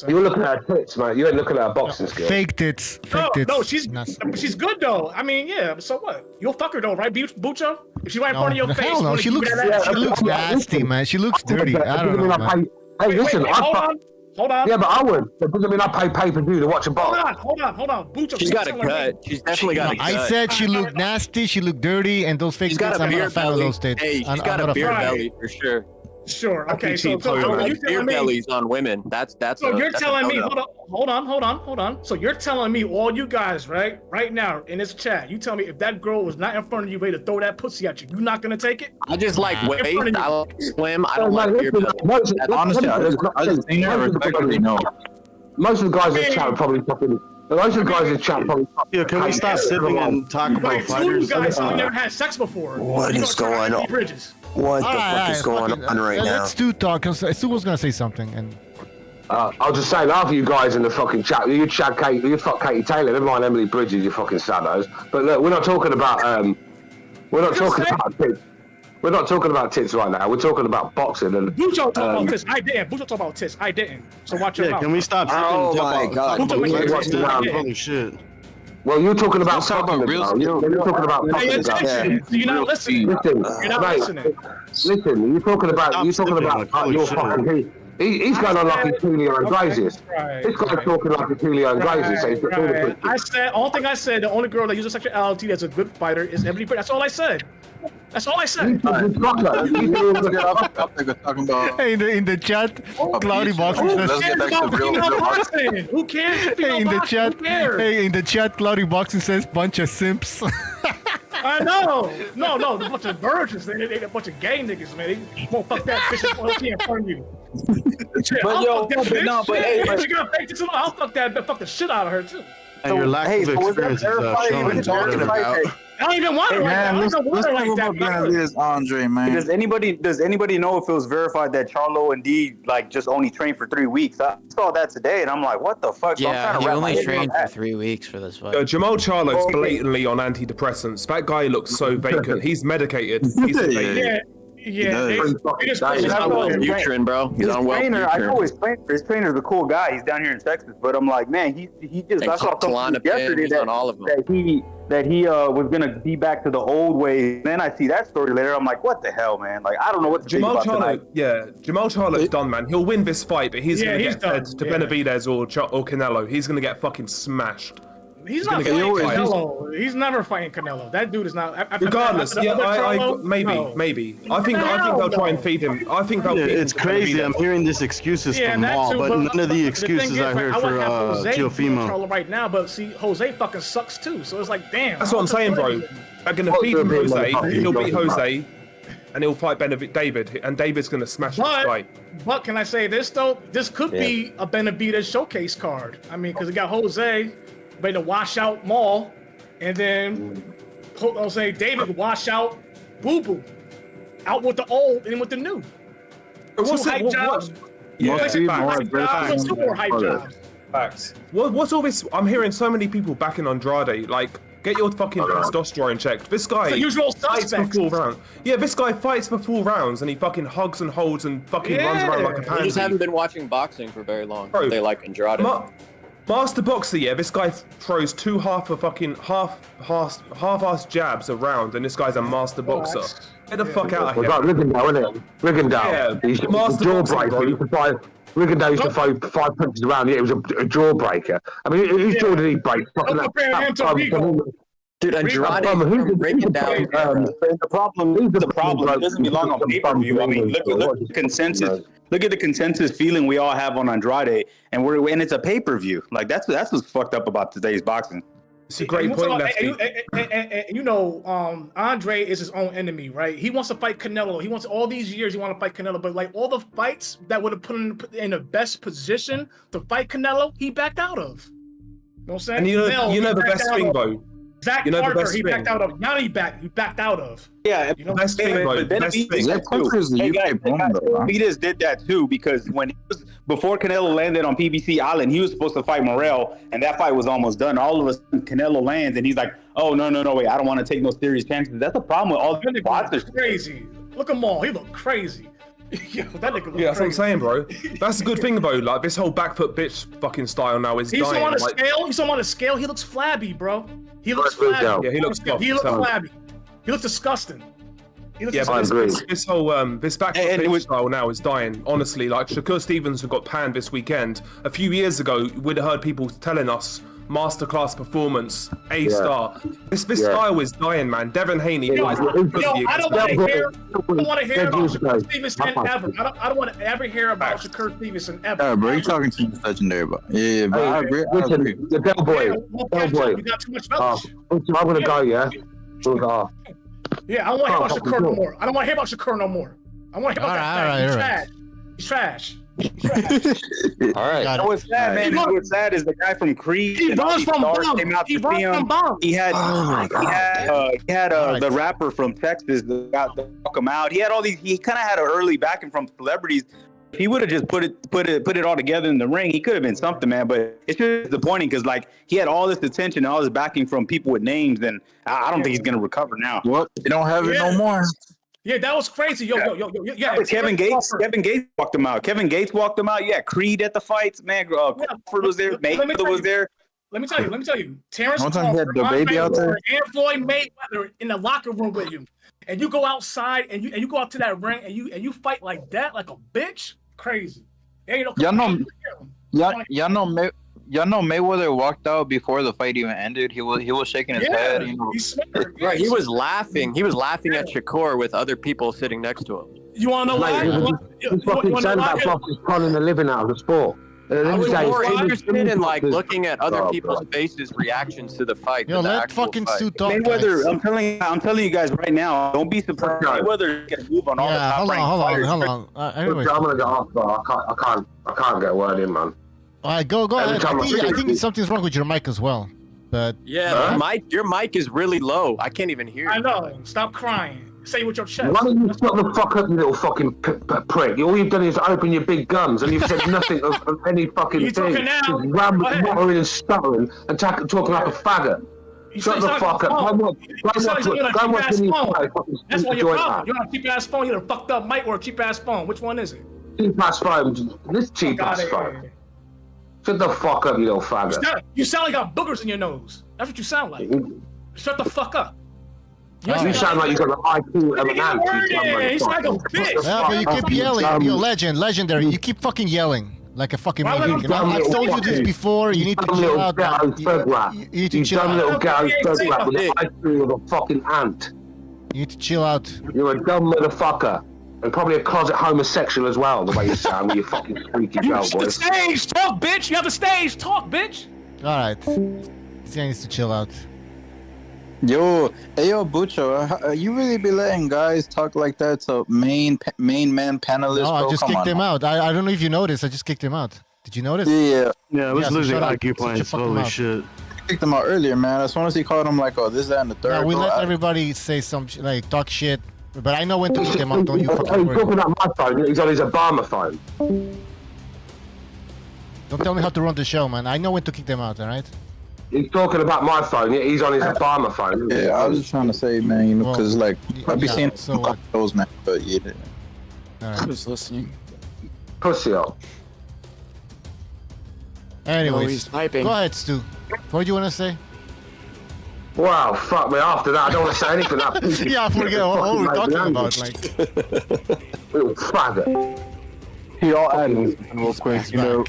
You were looking at her tits, man. You ain't looking at her boxing skills. Fake tits. No, she's good though. I mean, yeah. So what? You'll fuck her though, right, Bucho? If she right in front of your face, hell no. She looks nasty, man. She looks dirty. I don't know, man. Hey, listen, hold on. Yeah, but I would. That doesn't mean I pay pay-per-view to watch a box. Hold on. Bucho, she's got a cut. She's definitely got a cut. I said she looked nasty. She looked dirty, and those fake tits. I'm not a fan of those tits. Hey, she's got a beer belly for sure. Sure. Okay. So beer bellies on women. That's. So you're telling me? Hold on. So you're telling me, all you guys, right now in this chat, you tell me if that girl was not in front of you, ready to throw that pussy at you, you're not gonna take it? I just like waist. I like slim. I don't like beer belly. Honestly, I just think I respectfully know. Most of the guys in the chat probably fucking. Most of the guys in the chat probably. Yeah, can we stop sitting and talk about fighters? You guys have never had sex before. What is going on? What the fuck is going on right now? Let's do talk. Stu was gonna say something, and I'll just say, half of you guys in the fucking chat, you fuck Katie Taylor, never mind Emily Bridges, you fucking saddos. But look, we're not talking about tits. We're not talking about tits right now. We're talking about boxing. And Bucho talked about tits. I didn't. Bucho talked about tits. I didn't. So watch your mouth. Can we stop? Oh my god! Holy shit! Well, you're talking about fucking real. You're talking about fucking. You're not listening. Listen, You're not listening. Listen, you're talking about your fucking. He's going on like he's Julio Iglesias. This guy's talking like he's Julio Iglesias. So he's got all the I said, all thing I said, the only girl that uses sexuality that's a good fighter is Emily Bridges. That's all I said. That's all I said. Hey, in the chat, Cloudy Boxing says. Who cares? Hey, in the chat, Cloudy Boxing says bunch of simps. I know. No, a bunch of virgins. They a bunch of gay niggas, man. They won't fuck that bitch in front of you. I'll fuck that. Fuck the shit out of her too. And your lack of experience is showing. I don't even want her like that. I don't want her like that. Benavidez, Andre, man. Does anybody know if it was verified that Charlo indeed like just only trained for 3 weeks? I saw that today, and I'm like, what the fuck? Yeah, he only trained for 3 weeks for this fight. Jamal Charlo's blatantly on antidepressants. That guy looks so vacant. He's medicated. He's sedated. Yeah. He's on Wellbutrin, bro. He's on Wellbutrin. I know his trainer's a cool guy. He's down here in Texas, but I'm like, man, he just. I saw something yesterday that he was gonna be back to the old way. Then I see that story later. I'm like, what the hell, man? Like, I don't know what to think about tonight. Jamal Charlo's done, man. He'll win this fight, but he's gonna get fed to Benavidez or Canelo. He's gonna get fucking smashed. He's not fighting Canelo. He's never fighting Canelo. That dude is not. Regardless, maybe. I think they'll try and feed him. I think they'll. It's crazy. I'm hearing these excuses from Maul, but none of the excuses I heard for Teofimo right now. But see, Jose fucking sucks too. So it's like, damn. That's what I'm saying, bro. They're gonna feed him Jose. He'll beat Jose, and he'll fight David, and David's gonna smash this fight. But can I say this though? This could be a Benavidez showcase card. I mean, because it got Jose ready to wash out Maul, and then I'll say David wash out Boo Boo, out with the old and with the new. What's two hype jobs. Two more hype jobs. Facts. What's all this? I'm hearing so many people backing Andrade. Like, get your fucking testosterone checked. This guy fights for 4 rounds. Yeah, this guy fights for 4 rounds, and he fucking hugs and holds and fucking runs around like a pansy. They just haven't been watching boxing for very long. Bro, they like Andrade. Master boxer, yeah. This guy throws 2 half-ass jabs around, and this guy's a master boxer. Get the fuck out of here. Rigondeaux, isn't it? Rigondeaux. Yeah, he's a jawbreaker. Rigondeaux used to throw 5 punches around. Yeah, it was a jawbreaker. I mean, whose jaw did he break? Dude, Andrade from breaking down. The problem. It doesn't belong on pay-per-view. I mean, look at the consensus. Look at the consensus feeling we all have on Andrade, and it's a pay-per-view. Like that's what's fucked up about today's boxing. It's a great point, Lefty. And you know, Andre is his own enemy, right? He wants to fight Canelo. He wants all these years. He wants to fight Canelo, but like all the fights that would have put him in the best position to fight Canelo, he backed out of. You know what I'm saying? And you know the best thing, though. Zach Parker, he backed out of. Now he backed out of. Yeah, you know, best thing, bro. Benavidez did that too because when before Canelo landed on PBC Island, he was supposed to fight Morrell, and that fight was almost done. All of a sudden, Canelo lands, and he's like, "Oh no, wait, I don't want to take no serious chances." That's the problem with all the boxers. Crazy. Look at Maul. He looked crazy. Yo, that nigga looked that's what I'm saying, bro. That's a good thing, though. Like this whole back foot bitch fucking style now is dying. You saw on a scale. He looks flabby, bro. He looks flabby. Yeah, he looks soft. He looks flabby. He looks disgusting. But this whole this back foot style now is dying. Honestly, like Shakur Stevenson got panned this weekend. A few years ago, we'd have heard people telling us masterclass performance, A-star. This style is dying, man. Devin Haney. I don't want to hear about Shakur Stevenson ever. I don't want to ever hear about Shakur Stevenson ever. Yeah, bro, you're talking to the legendary, bro. Yeah, but I agree. The Bellboy. You got too much knowledge. I'm gonna go, yeah. Yeah, I don't want to hear about Shakur no more. I don't want to hear about Shakur no more. I want to hear about that. He's trash. All right. What's sad, man? What's sad is the guy from Creed. He runs from bombs. He had the rapper from Texas that got to walk him out. He had all these. He kind of had an early backing from celebrities, If he would have just put it all together in the ring, he could have been something, man. But it's just disappointing because like he had all this attention and all this backing from people with names, and I don't think he's gonna recover now. What? They don't have it no more. Yeah, that was crazy. Yo. Yeah, Kevin Gates walked him out. Kevin Gates walked him out. Yeah, Creed at the fights, man. Crawford was there. Mayweather was there. Let me tell you. Terrence One time he had Crawford, the baby out there, and Floyd Mayweather in the locker room with you, and you go outside and you go out to that ring and you fight like that, like a bitch. Crazy. Y'all know Mayweather walked out before the fight even ended. He was shaking his head. You know. Right, he was laughing. He was laughing at Shakur with other people sitting next to him. You want to know why? He's fucking saying about Bob's calling the living out of the sport. I was more interested in like looking at other people's faces, reactions to the fight. Yo, let fucking Stu talk. Mayweather, I'm telling you guys right now, don't be surprised. Mayweather is gonna move on all the top hold on. Anyways. I'm gonna get off, bro. I can't get a word in, man. All right, go ahead. I think something's wrong with your mic as well. But yeah, your mic is really low. I can't even hear you. I know. Stop crying. Say it with your chest. Why don't you shut the fuck up, you little fucking prick? All you've done is open your big guns and you've said nothing of any fucking you thing. Just rambling and stuttering and talking like a faggot. Shut the fuck up. Go watch any fight. That's why you're on a cheap ass phone. You're a fucked up mic or a cheap ass phone. Which one is it? Cheap ass phone. This cheap ass phone. Shut the fuck up, you little faggot. You sound like you got boogers in your nose. That's what you sound like. Shut the fuck up. You sound like you got an IQ of an ant. You sound like a bitch. Yeah, but you keep yelling. You're legendary. You keep fucking yelling like a fucking maniac. I've told you this before. You need to chill out. You need to chill out. You dumb little Gary Thug with the IQ of a fucking ant. You need to chill out. You're a dumb motherfucker. And probably a closet homosexual as well, the way you sound with your fucking squeaky bell, boy. The stage, talk, bitch. You have the stage, talk, bitch. All right. This guy needs to chill out. Yo, Bucho, you really be letting guys talk like that to main man panelists? No, I just kicked him out. I don't know if you noticed. I just kicked him out. Did you notice? Yeah, I was losing IQ points. Holy shit. I kicked him out earlier, man. As soon as he called him like, oh, this, that, and the third. Yeah, we let everybody say some, like, talk shit. But I know when to kick him out. Don't you fucking worry. He's talking about my phone. He's on his Obama phone. Don't tell me how to run the show, man. I know when to kick them out, all right? He's talking about my phone. He's on his Obama phone. Yeah, I was just trying to say, man, you know, because like I be seeing so those, man. But yeah, right. I was listening. Pussy up. Anyways, go ahead, Stu. What do you want to say? Wow, fuck me. After that, I don't want to say anything. Yeah, I forget what we're talking about. Like, little faggot. He all added real quick, you know.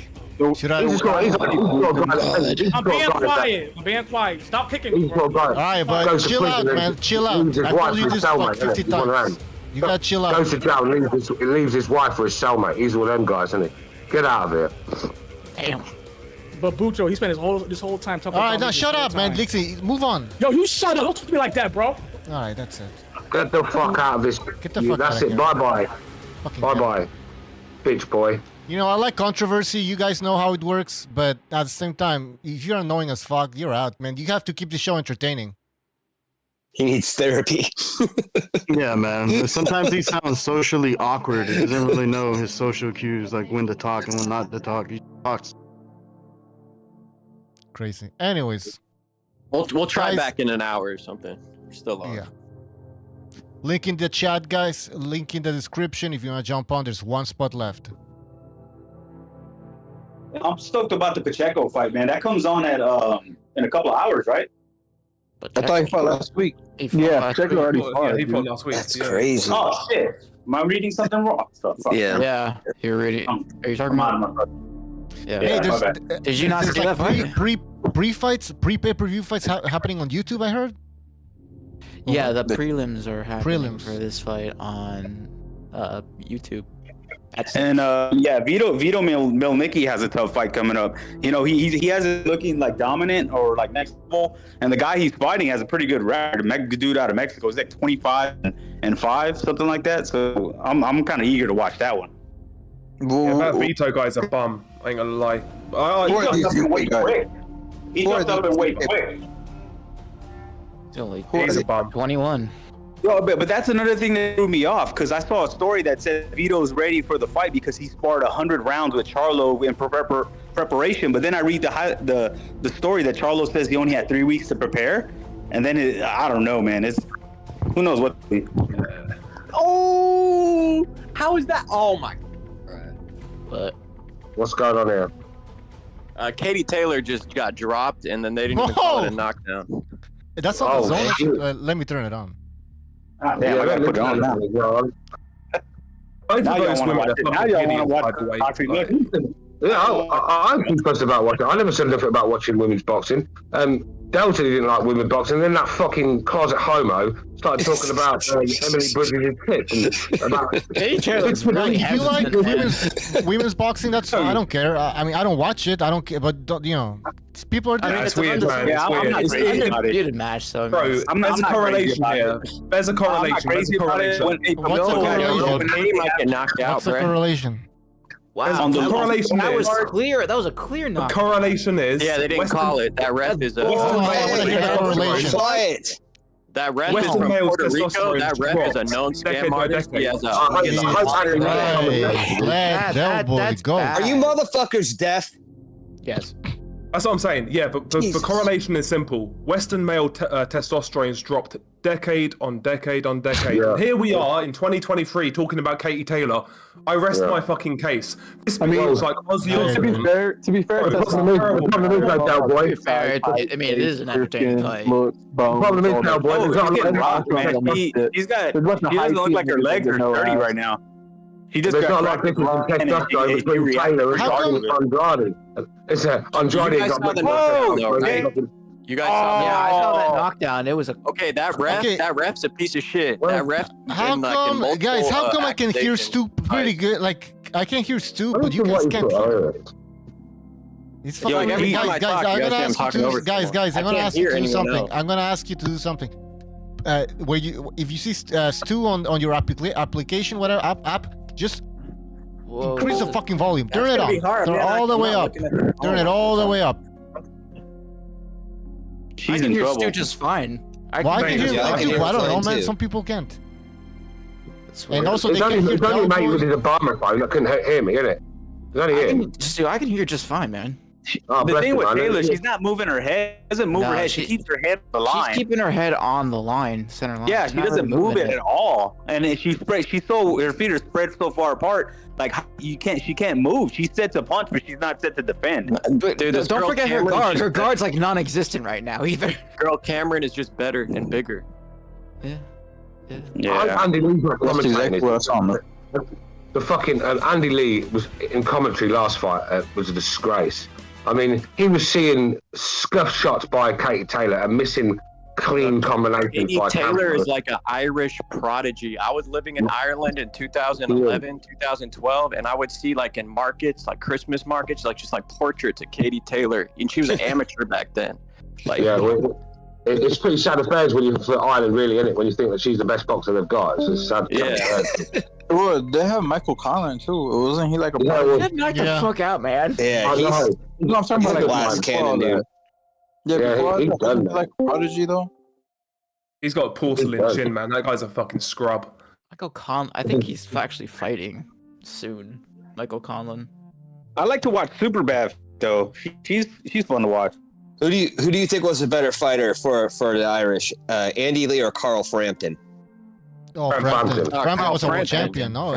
Should I? I'm being quiet. Stop kicking me, bro. All right, but chill out, man. Chill out. I told you this like 50 times. You gotta chill out. Goes to jail and leaves his wife for his cellmate. He's one of them guys, isn't he? Get out of here. Damn. But Bucho, he spent this whole time talking. All right, now shut up, man. Lixie, move on. Yo, you shut up. Don't talk to me like that, bro. All right, that's it. Get the fuck out of this. Get the fuck out of here. That's it. Bye-bye. Bye-bye. Bitch boy. You know, I like controversy. You guys know how it works. But at the same time, if you're annoying as fuck, you're out, man. You have to keep the show entertaining. He needs therapy. Yeah, man. Sometimes he sounds socially awkward. He doesn't really know his social cues, like when to talk and when not to talk. He talks. Crazy. Anyways, we'll try back in an hour or something. We're still on. Yeah. Link in the chat, guys. Link in the description. If you want to jump on, there's one spot left. I'm stoked about the Pacheco fight, man. That comes on at in a couple of hours, right? I thought he fought last week. Yeah, Pacheco already fought. Yeah, he fought last week. That's crazy. Oh shit! Am I reading something wrong? Yeah, you're reading. Are you talking about? Yeah. Hey, did you not see that fight? Pre-fights, pre-pay-per-view fights happening on YouTube, I heard? Yeah, the prelims are happening for this fight on YouTube. And yeah, Vito Milnicki has a tough fight coming up. You know, he has it looking like dominant or like next level, and the guy he's fighting has a pretty good record. The dude out of Mexico is like 25-5, something like that. So I'm kind of eager to watch that one. Yeah, that Vito guy's a bum. I ain't gonna lie. He jumped up and way quick. He jumped up and way quick. He's only He's a bum. 21. Yo, but that's another thing that threw me off because I saw a story that said Vito's ready for the fight because he sparred 100 rounds with Charlo in preparation. But then I read the story that Charlo says he only had 3 weeks to prepare, and then I don't know, man. It's who knows what. Oh, how is that? Oh my. But what's going on here? Katie Taylor just got dropped, and then they didn't even call it a knockdown. That's on the zone. Let me turn it on. Damn, I gotta put it on now. Now y'all want to watch it. Yeah, I'm impressed about watching. I never said nothing about watching women's boxing. Delta didn't like women's boxing. Then that fucking closet homo started talking about Emily Bridges' tits and about. If you like women's boxing, that's I don't care. I mean, I don't watch it. I don't care, but you know, people are. I mean, it's weird, man. It's an undisputed match, so. Bro, there's a correlation here. There's a correlation. What's the correlation? Might get knocked out. What's the correlation? Wow, the correlation that was is clear. That was a clear knock. the correlation is they didn't call it. That ref is a. Correlation. That ref is from Puerto Rico. That ref is a known scam artist. He has Are you motherfuckers deaf? Yes. That's what I'm saying. Yeah, but the correlation is simple. Western male testosterone's dropped decade on decade on decade. Yeah. And here we are in 2023 talking about Katie Taylor. I rest my fucking case. This feels like Ozzy Osbourne. To be fair, that's the problem is like that, boy. I mean, it is an entertaining fight. The problem is now, boy. He doesn't look like her legs are dirty right now. He just got not like this was testosterone between Taylor and Andrade. It's Andrade. You guys saw the knockdown. You guys saw? Yeah, I saw that knockdown. It was a okay. That ref's a piece of shit. That ref. How come, guys? How come I can hear Stu pretty good? Like I can hear Stu, but you guys can't. It's fucking guys. I'm gonna ask you to do something. I'm gonna ask you to do something. Where you, if you see Stu on your application, whatever app, just increase the fucking volume. Turn it on. Turn it all the way up. Turn it all the way up. I can hear Stu just fine. I can hear too. I don't know, man. Some people can't. And also, they can't hear. It's only mate with his Obama phone that couldn't hear me, isn't it? It's only him. Stu, I can hear just fine, man. The thing with Taylor, she's not moving her head. She doesn't move her head. She keeps her head on the line. She's keeping her head on the line, center line. Yeah, she doesn't move it at all. And her feet are spread so far apart. Like she can't move. She's set to punch, but she's not set to defend. But dude, don't forget her guard. Her guard's like non-existent right now, either. Girl Cameron is just better and bigger. Yeah. Andy Lee the fucking Andy Lee was in commentary last fight. Was a disgrace. I mean, he was seeing scuff shots by Katie Taylor and missing clean combinations. Katie Taylor is like an Irish prodigy. I was living in Ireland in 2011, 2012, and I would see like in markets, like Christmas markets, like just like portraits of Katie Taylor, and she was an amateur back then. Like, it's pretty sad affairs when you're for Ireland, really, isn't it? When you think that she's the best boxer they've got, it's sad. Well, they have Michael Conlan too. Wasn't he like a? Knock the fuck out, man. Yeah, I'm talking about like glass cannon, dude. Yeah, he's done like prodigy though. He's got a porcelain chin, man. That guy's a fucking scrub. Michael Conlan. I think he's actually fighting soon. Michael Conlan. I like to watch Superbad though. She's fun to watch. Who do you think was a better fighter for the Irish? Andy Lee or Carl Frampton? Oh, Frampton. Frampton was a world champion. No,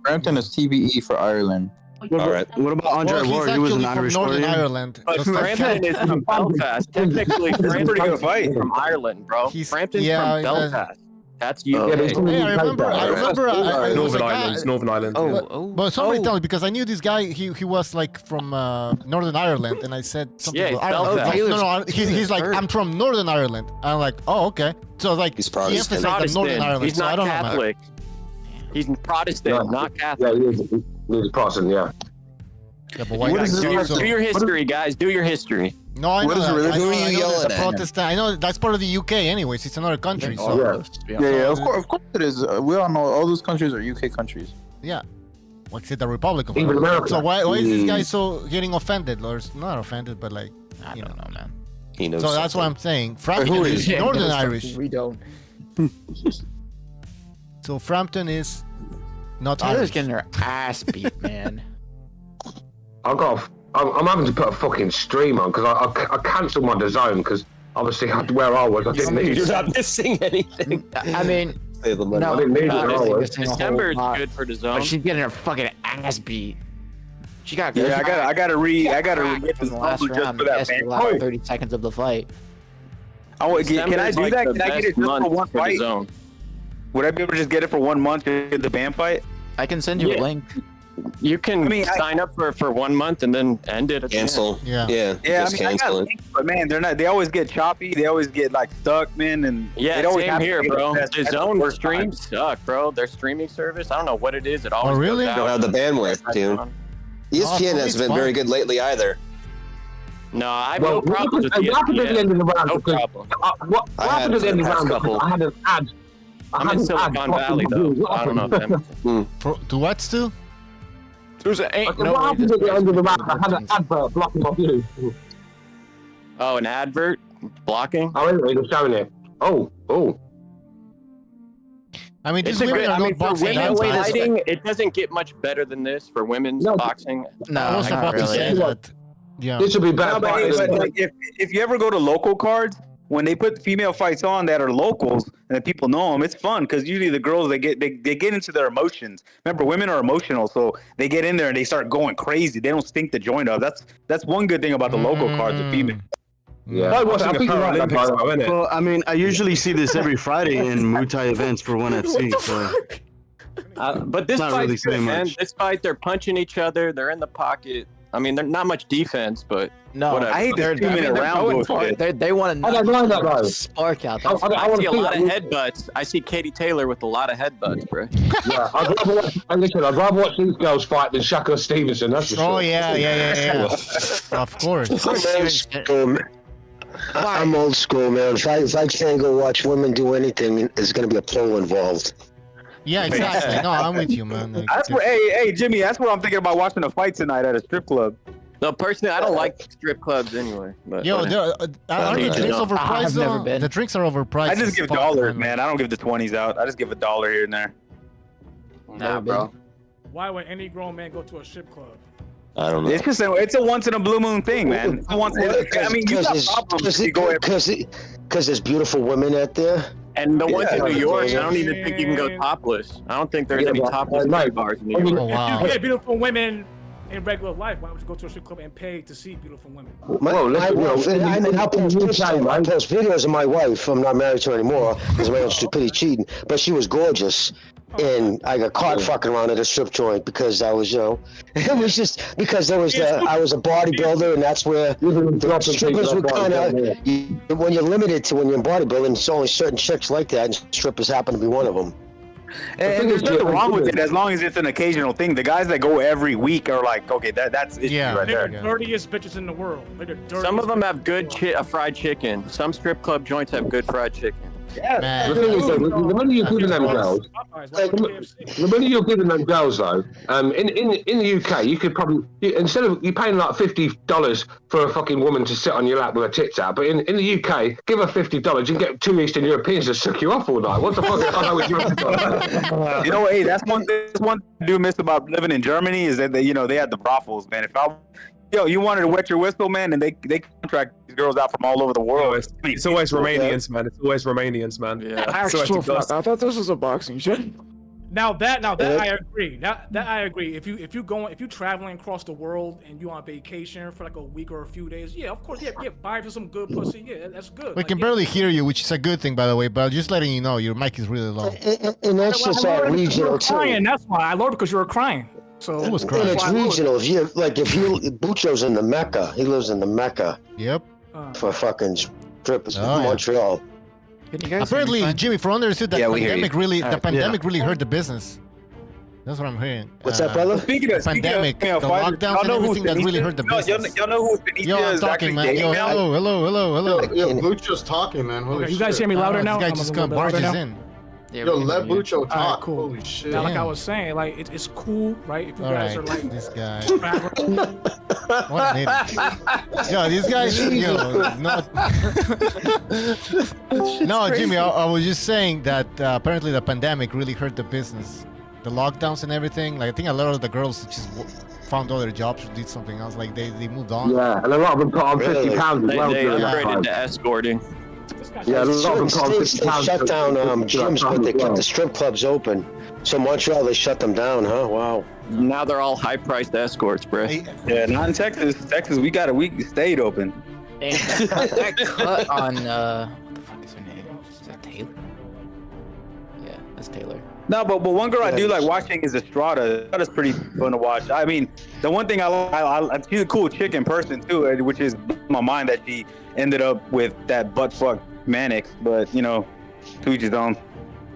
Frampton is TBE for Ireland. All right. What about Andre Ward? He was an Irish Northern Ireland. But Frampton is from Belfast. Technically, Frampton's from Ireland, bro. Frampton's from Belfast. That's you. I remember. Northern Ireland. But somebody tell me, because I knew this guy. He was like from Northern Ireland, and I said something. Yeah, no. He's like, I'm from Northern Ireland. I'm like, oh, okay. So like, he's Protestant. He emphasized Northern Ireland. He's not Catholic. He's Protestant, not Catholic. Yeah, he's Protestant. Yeah. Yeah, but why do your history, guys. Do your history. No, I know. Who are you yelling at? Protestant. I know that's part of the UK, anyways. It's another country. So. Yeah. Of course it is. We all know all those countries are UK countries. Yeah. What's it? The Republic of Ireland. So why is this guy so getting offended, or not offended, but like I don't know, man. He knows. So that's what I'm saying. Frampton is Northern Irish. We don't. So Frampton is not Taylor's Irish. getting her ass beat, man. I'm having to put a fucking stream on because I cancelled my DAZN because obviously where I was I didn't need You're it. not missing anything. I mean, Save the money. no, I didn't need it. not I was. missing a whole December is lot, good for the but zone. she's getting her fucking ass beat. She got Yeah, I gotta get cracked the in the last zone just round. for that Yes, the ban. last 30 seconds of the fight. Can I December's do like that? the Can I get it best just for month one for the fight? zone. Would I be able to just get it for 1 month to get the ban fight? I can send you a Yeah. link. You can sign up for 1 month and then end it. At the end. Cancel. Yeah. Yeah. Yeah, Just I got cancel it. links, but man, they're not. They always get choppy. They always get like stuck, man. And Yeah, it always same happens here, to be bro. best- The that's zone worst time. streams suck, bro. Their streaming service, I don't know what it is. It always really? goes Don't out. have the bandwidth, dude. ESPN Oh, hasn't it's been very fine. good lately either. No, I have Well, no problems with what happened at the end of the round? No because- problem. What I happened had at the end of for the the round? past Because couple. I had an ad. I'm in Silicon Valley, though. So I don't know them. To what, Stu? There's an ain't no What way happened this at the end of the place round? I had an advert blocking my view. Oh, an advert blocking? Oh, anyway, they're showing it. Oh. I mean, It's these a women good. are I mean, not for boxing women that bad. fighting, it doesn't get much better than this for women's No. boxing. No, I was not about to really. say that. Yeah. This would be better. No, but, hey, fighters. but like, if you ever go to local cards, when they put female fights on that are locals and that people know them, it's fun because usually the girls they get into their emotions. Remember, women are emotional, so they get in there and they start going crazy. They don't stink the joint up. That's one good thing about the local cards with female. Yeah. Like watching I a think you're right, Paralympics, that's though, isn't it? Well, I mean, I usually see this every Friday in Muay Thai events for 1FC. So But this Not fight's really good, saying man. much. This fight, they're punching each other. They're in the pocket. I mean, they're not much defense, but No, whatever. I hate they're, this 2-minute they're round going for bullshit. it. They want to I don't mind that, though. spark out. I That's I wanna see a see lot of that. headbutts. I see Katie Taylor with a lot of headbutts, bro. Yeah, I'd rather watch these girls fight than Shaka Stevenson. That's for sure. Oh yeah. Of course. I'm old school, man. If I can't go watch women do anything, there's going to be a pole involved. Yeah, exactly. No, I'm with you, man. Like, That's what. Hey, Jimmy. That's what I'm thinking about watching a fight tonight at a strip club. No, personally, I don't like strip clubs anyway. But Yo, whatever. aren't the Each his drinks own. overpriced? I've never though? been. The drinks are overpriced. I just as give fuck, dollars, man. I don't give the 20s out. I just give $1 here and there. Nah, bro. Why would any grown man go to a strip club? I don't know. It's just it's a once in a blue moon thing, man. It's a once. I mean, you got problems. You go every- Because there's beautiful women out there. And the ones in New York, I yeah. don't even think you can go topless. I don't think there's Yeah, any but- topless right. bars in New I mean, York. Oh, wow. If you get beautiful women in regular life, why would you go to a strip club and pay to see beautiful women? My wife, I mean, I post videos of my wife. I'm not married to her anymore because my own stupidity cheating. But she was gorgeous. And I got caught fucking around at a strip joint because I was, it was just because I was a bodybuilder, and that's where the strippers were kind of, when you're limited to when you're in bodybuilding, it's only certain chicks like that, and strippers happen to be one of them. And there's nothing wrong with it as long as it's an occasional thing. The guys that go every week are like, okay, that's issue right They're there. the dirtiest bitches in the world. They're the dirtiest. Some of them have good fried chicken. Some strip club joints have good fried chicken. The thing is, the money you're giving them girls, the money you're giving them girls though, in the UK, you could probably instead of you paying like $50 for a fucking woman to sit on your lap with her tits out, but in the UK, give her $50, you can get 2 Eastern Europeans to suck you off all night. What the fuck? I know what You know, hey, that's one thing I do miss about living in Germany is that they had the brothels, man. You wanted to wet your whistle, man, and they contract these girls out from all over the world. It's always Romanians, man. It's always Romanians, man. Yeah. I thought this was a boxing show. Now that I agree. That I agree. If you traveling across the world and you on vacation for like a week or a few days, yeah, of course, yeah, buy for some good pussy. Yeah, that's good. We can barely hear you, which is a good thing, by the way. But just letting you know, your mic is really low. And that's just all regional too. Crying, that's why I lowered it because you were crying. So Who was And crying? it's regional. Bucho's in the Mecca. He lives in the Mecca Yep. for fucking strippers. Oh, yeah. Montreal. Apparently, Jimmy, for understood that Yeah, we hear pandemic you. really, All the right. pandemic really hurt the business. That's what I'm hearing. What's that, brother? Speaking of pandemic, female the fighters, lockdowns and everything that really hurt the business. Y'all know who Benicia Yo, I'm is talking, actually man. dating Yo, now? hello. Yo, Bucho's talking, man. Holy Okay, you guys shit. hear me louder now? This guy I'm a just little bit louder barges now? in. Yeah, Yo, we can let hear you. Bucho talk. Alright, cool. Holy shit. Now, like I was saying, like it's cool, right? If you guys are like this guy. What an idiot. Yo, this guy should, no, Jimmy, I was just saying that apparently the pandemic really hurt the business. The lockdowns and everything. Like, I think a lot of the girls just found other jobs or did something else. Like, they moved on. Yeah, and a lot of them put on 50 pounds as well. They during that upgraded time. to escorting. Yeah, a lot of them Certain put on states 50 they pounds. shut down gyms, but they as well. kept the strip clubs open. So Montreal, they shut them down, huh? Wow. Now they're all high-priced escorts, bro. Yeah, not in Texas. Texas, we stayed open. And that cut on what the fuck is her name? Is that Taylor? Yeah, that's Tayller. No, but one girl I do like watching is Estrada. Estrada's pretty fun to watch. I mean, the one thing I she's a cool chick in person too, which is my mind that she ended up with that butt fuck Mannix. But to each his own.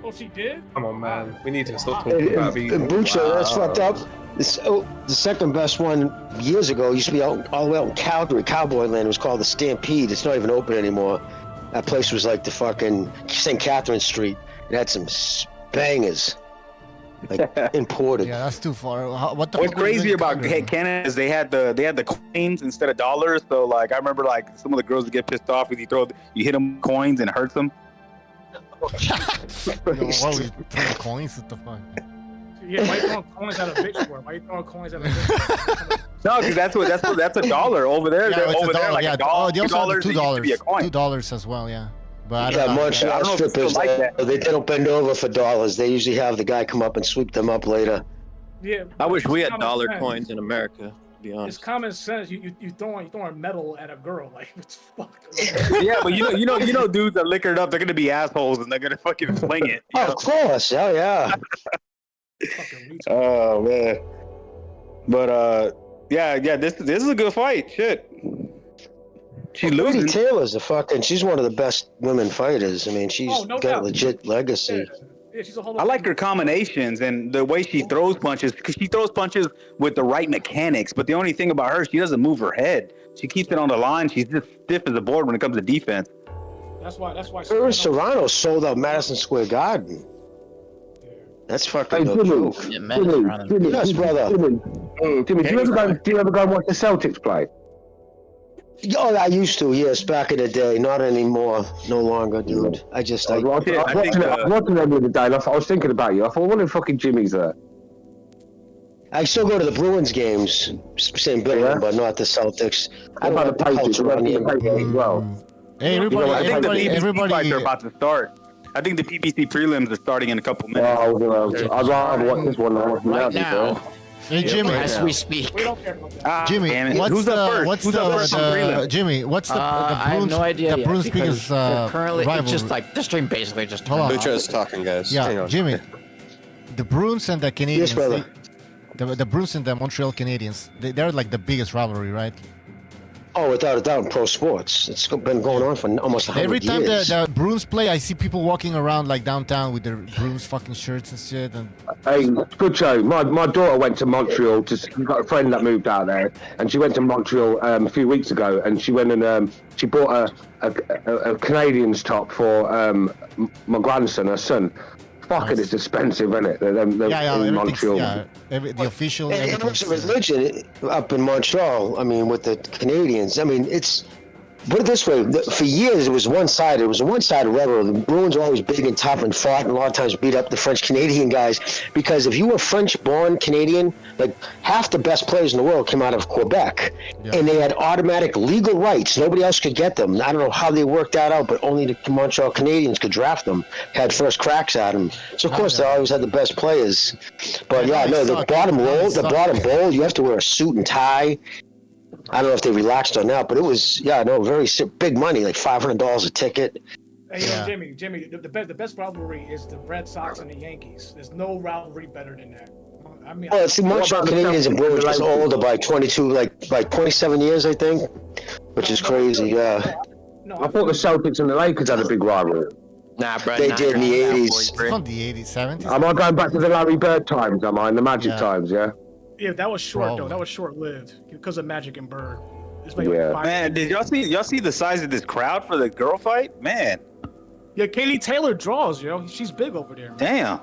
Oh, she did? Come on, man. We need to stop talking about being. Bucho, that's fucked up. The second best one years ago used to be all the way out in Calgary, Cowboy Land. It was called the Stampede. It's not even open anymore. That place was like the fucking St. Catherine Street. It had some bangers, like imported. Yeah, that's too far. What the What's fuck were you crazy doing about in Calgary? Canada is they had the coins instead of dollars. So like I remember like some of the girls would get pissed off if you hit them coins and it hurts them. Yo, what were you throwing coins? What the fuck? Yeah, why you throwing coins at a bitch for? Why you throwing coins at a bitch? No, because that's a dollar over there. Yeah, it's over a there, dollar, like yeah. a dollar. They also have $2 used to be a coin. $2 as well, yeah. But I Yeah, don't know. Montreal strippers, like that. they don't bend over for dollars. They usually have the guy come up and sweep them up later. Yeah. I wish we had common dollar sense. coins in America, to be It's honest. common sense. You throwing metal at a girl, like it's fucked. Yeah, but you know, dudes that liquor it up, they're gonna be assholes and they're gonna fucking fling it. Oh, of course, hell yeah. Oh man. But yeah, this is a good fight. Shit. She's Brady losing. Taylor's she's one of the best women fighters. I mean, she's no got doubt. legit legacy. Yeah, she's a whole. I like her combinations and the way she throws punches because she throws punches with the right mechanics. But the only thing about her, she doesn't move her head. She keeps it on the line. She's just stiff as a board when it comes to defense. That's why. Aaron Serrano sold out Madison Square Garden. That's fucking no Jimmy, joke. Jimmy, Yes, brother. Jimmy, do you ever go and watch the Celtics play? Oh, I used to, yes, back in the day. Not anymore. No longer, dude. I was watching them the other day, and I was thinking about you. I thought, what if fucking Jimmy's there? I still go to the Bruins games, same building, but not the Celtics. I What don't about the have the Patriots? culture around here. As well. Hey, I think the PBC everybody. fights are about to start. I think the PBC prelims are starting in a couple minutes. I'd rather watch this one Right now. Hey, Jimmy. As we speak. Jimmy, damn it. what's Who's the up first? what's Who's up first on prelim? Jimmy? What's the I have Bruins? no idea The yet Bruins because biggest they're currently rivalry. it's just like the stream basically just. Hold on. Bucho's talking, guys. Hang Yeah, on. Jimmy. The Bruins and the Canadiens. Yes, brother. The Bruins and the Montreal Canadiens. They're like the biggest rivalry, right? Oh, without a doubt, in pro sports. It's been going on for almost 100 Every time years. the Bruins play, I see people walking around like downtown with their Bruins fucking shirts and shit. And Hey, good show. My daughter went to Montreal. She's got a friend that moved out there, and she went to Montreal a few weeks ago, and she went and she bought a Canadians top for my grandson, her son. Fucking, it's expensive, isn't it? They're in Montreal. Yeah, the official. And it was a religion up in Montreal. I mean, with the Canadians. I mean, it's put it this way: for years it was one-sided. It was a one-sided rivalry. The Bruins were always big and tough and fought, and a lot of times beat up the French Canadian guys. Because if you were French-born Canadian, like half the best players in the world came out of Quebec, and they had automatic legal rights. Nobody else could get them. I don't know how they worked that out, but only the Montreal Canadiens could draft them. Had first cracks at them. So of course they always had the best players. But yeah, no, the bottom bowl, you have to wear a suit and tie. I don't know if they relaxed on that, but it was, very big money, like $500 a ticket. Hey, Jimmy, the best rivalry is the Red Sox and the Yankees. There's no rivalry better than that. I mean, Well, see, Montreal Canadiens and Bruins just older by 22, like 27 years, I think, which is crazy, yeah. I thought the Celtics and the Lakers had a big rivalry. Nah, bro. They did in the 80s. From the 80s, 70s. Am I going back to the Larry Bird times, am I? And the Magic times, yeah? Yeah, that was short though. That was short-lived because of Magic and Bird. It's like Yeah. Man, did y'all see the size of this crowd for the girl fight? Man. Yeah, Katie Taylor draws, yo. She's big over there. Man. Damn.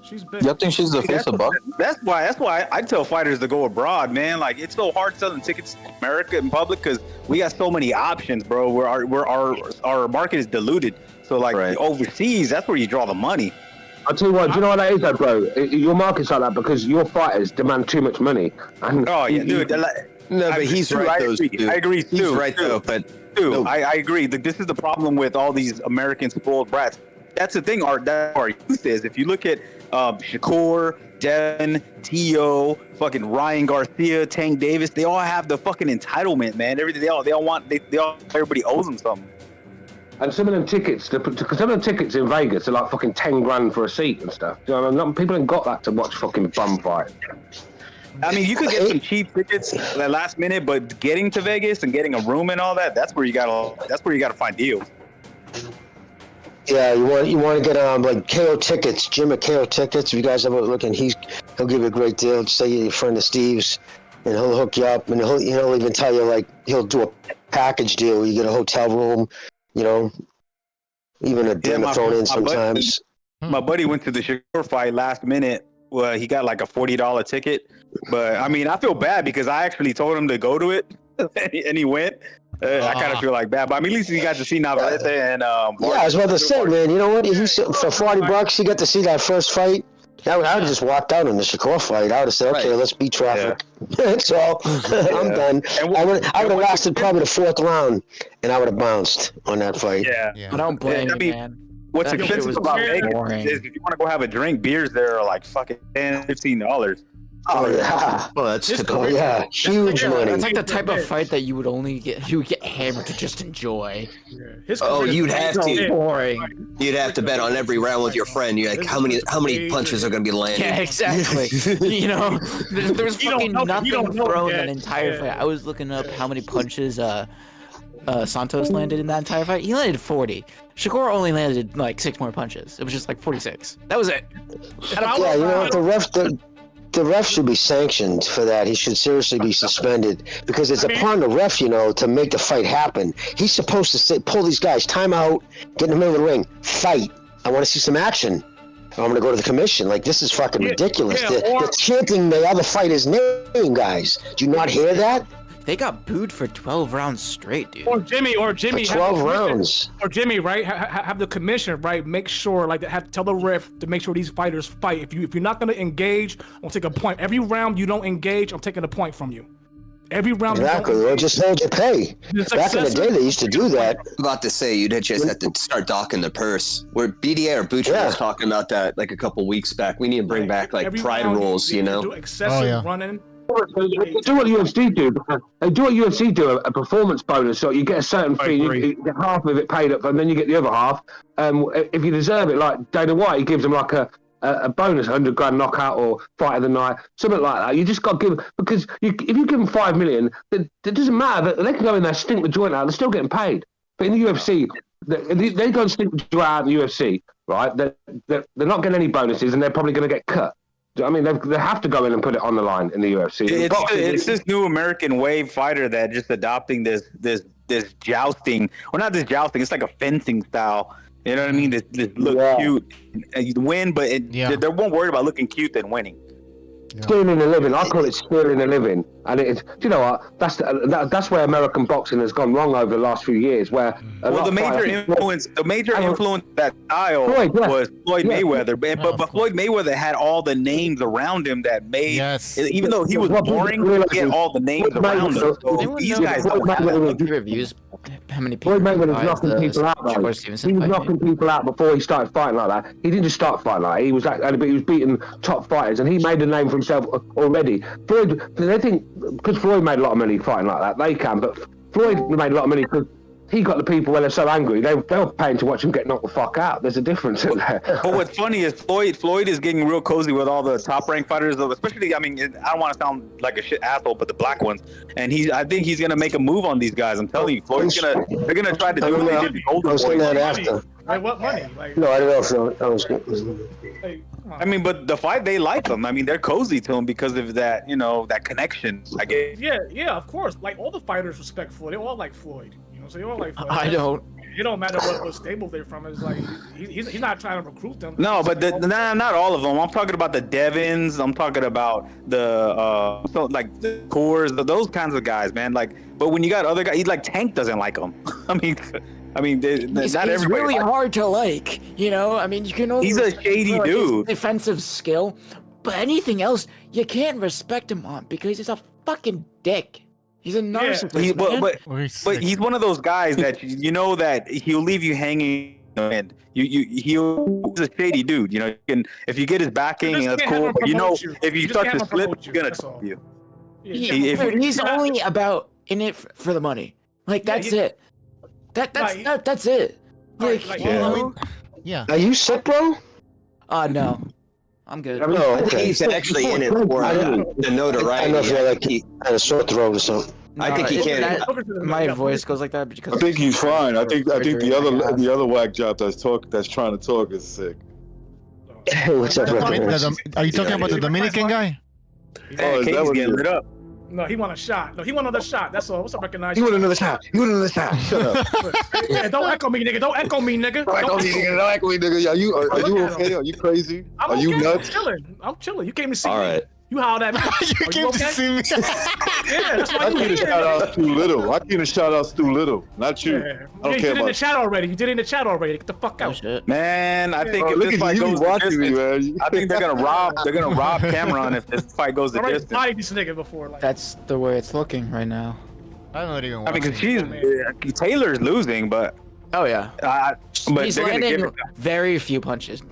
She's big. Y'all think she's the face of boxing? That's why I tell fighters to go abroad, man. Like it's so hard selling tickets in America in public because we got so many options, bro. Where our market is diluted. So like overseas, that's where you draw the money. I'll tell you what, do you know what that is though, bro? Your market's like that because your fighters demand too much money. And oh yeah, dude. No, but he's right. I agree. He's right though, but no. I agree. Like, this is the problem with all these American spoiled brats. That's the thing. Our youth is. If you look at Shakur, Devin, T.O., fucking Ryan Garcia, Tank Davis, they all have the fucking entitlement, man. Everything they all want. Everybody owes them something. And some of them tickets, in Vegas are like fucking 10 grand for a seat and stuff. You know, not, people ain't got that to watch fucking bum fight. I mean, you could get some cheap tickets at the last minute, but getting to Vegas and getting a room and all that, that's where you gotta find deals. Yeah, you want to get like KO tickets, Jim at KO tickets. If you guys ever looking, he'll give you a great deal. Just say you're a friend of Steve's, and he'll hook you up, and he'll even tell you like he'll do a package deal where you get a hotel room, you know, even a dinner thrown in sometimes. My buddy went to the Shakur fight last minute. Well, he got like a $40 ticket, but I mean, I feel bad because I actually told him to go to it, and he went. I kind of feel like bad, but I mean, at least he got to see Navarrete and yeah, I was about to say, man. You know what? For $40, you get to see that first fight. I would have just walked out on the Shakur fight. I would have said, okay, let's beat traffic. Yeah. That's all. I'm done. I would have lasted probably the fourth round, and I would have bounced on that fight. Yeah. I don't blame you, man. What's expensive about Vegas is if you want to go have a drink, beers there are like fucking $10, $15. Oh yeah, well that's typical. Oh yeah, huge money. It's like the type of fight that you would get hammered to just enjoy. You'd have to. Boring. You'd have to bet on every round with your friend. You're like, how many punches are going to be landing? Yeah, exactly. You know, there's fucking nothing thrown that entire fight. I was looking up how many punches Santos landed in that entire fight. He landed 40. Shakur only landed like 6 more punches. It was just like 46. That was it. Yeah, you know what, the ref should be sanctioned for that. He should seriously be suspended because it's upon the ref, you know, to make the fight happen. He's supposed to pull these guys, time out, get in the middle of the ring, fight. I want to see some action. I'm going to go to the commission. Like, this is fucking ridiculous. They're chanting the other fighter's name, guys. Do you not hear that? They got booed for 12 rounds straight, dude. Or Jimmy. For 12 rounds. Or Jimmy, right? Have the commissioner, right? Make sure, like, tell the ref to make sure these fighters fight. If you're not gonna engage, I'll take a point. Every round you don't engage, I'm taking a point from you. Every round. Exactly. Or just hold your pay. Back in the day, they used to do that. I'm about to say you'd just have to start docking the purse. Where BDA or Butcher was talking about that like a couple weeks back. We need to bring back like pride rules, you know? Excessive running. They do what UFC do. They do what UFC do, a performance bonus. So you get a certain fee, you get half of it paid up, and then you get the other half. If you deserve it, like Dana White, he gives them like a bonus, 100 grand knockout or fight of the night, something like that. You just got to give, because if you give them 5 million, it doesn't matter. They can go in there, stink the joint out, they're still getting paid. But in the UFC, they go and stink the joint out in the UFC, right? They're not getting any bonuses, and they're probably going to get cut. I mean, they have to go in and put it on the line in the UFC. It's this new American wave fighter that just adopting this jousting, or not this jousting. It's like a fencing style. You know what I mean? This look cute, you win, but they're more worried about looking cute than winning. Stealing a living. I call it stealing a living, and it's. Do you know what? That's where American boxing has gone wrong over the last few years. Where the major influence that style was Floyd Mayweather, but Floyd Mayweather had all the names around him that made. Even though he was boring, he had all the names around him. So these guys reviews. How many people? Floyd Mayweather was knocking people out. He was knocking people out before he started fighting like that. He didn't just start fighting like that. He was beating top fighters, and he made a name for himself already. Floyd, they think because Floyd made a lot of money fighting like that, they can. But Floyd made a lot of money because he got the people when they're so angry. They were paying to watch him get knocked the fuck out. There's a difference in there. But what's funny is Floyd is getting real cozy with all the top ranked fighters, especially. I mean, I don't want to sound like a shit asshole, but the black ones. And I think he's gonna make a move on these guys. I'm telling you, they're gonna try to do what they did to Golden Boy. Like what money? Like, no, I don't know. So I mean, but the fight, they like him. I mean, they're cozy to him because of that, that connection. I guess. Yeah, of course. Like all the fighters respect Floyd. They all like Floyd. So they all like Floyd. I don't. It don't matter what stable they're from. It's like he's not trying to recruit them. No, but not all of them. I'm talking about the Devins. I'm talking about the the Coors, those kinds of guys, man. Like, but when you got other guys, like Tank doesn't like them. I mean, He's not everybody. really hard to like, you know. I mean, you can only. He's a shady dude. Defensive skill, but anything else you can't respect him on because he's a fucking dick. He's a narcissist. But he's one of those guys that you know that he'll leave you hanging. And he's a shady dude. You know, if you get his backing, that's cool. But you know, if you start to slip, he's gonna tell you. He's only about in it for the money. Like that's it. That's it. Like, you know? Yeah. Are you sick, bro? No. I'm good. Oh, okay. I think he's actually in it for the notoriety. I don't know if you're like he had a sore throat or something. I think he can. My voice goes like that because I think he's fine. I think the other whack job that's trying to talk is sick. What's up, bro? Are you talking about the Dominican guy? Oh, is that what getting lit up? No, he want a shot. No, he want another shot. That's all. What's up, recognize? You want another shot? You want another shot? Shut up. Yeah, don't echo me, nigga. Don't echo me, nigga. Don't echo me, nigga. Don't echo me, nigga. Are you okay? Are you crazy? Are you nuts? I'm chilling. You came to see me. All right. You hollered at me. You came to see me. Yeah, that's why you here. Shout out Stu Little. I can't shout out Stu Little, not you. Yeah. I don't You care did it in about the chat already. You did it in the chat already. Get the fuck out. Man, I think if look this at fight you, goes you the watching me, distance, man. I think they're gonna rob Cameron if this fight goes the I already distance. bodied this nigga before. Like, that's the way it's looking right now. I'm not even. I mean, because Taylor's losing, but oh yeah, but he's they're gonna landing give it. very few punches.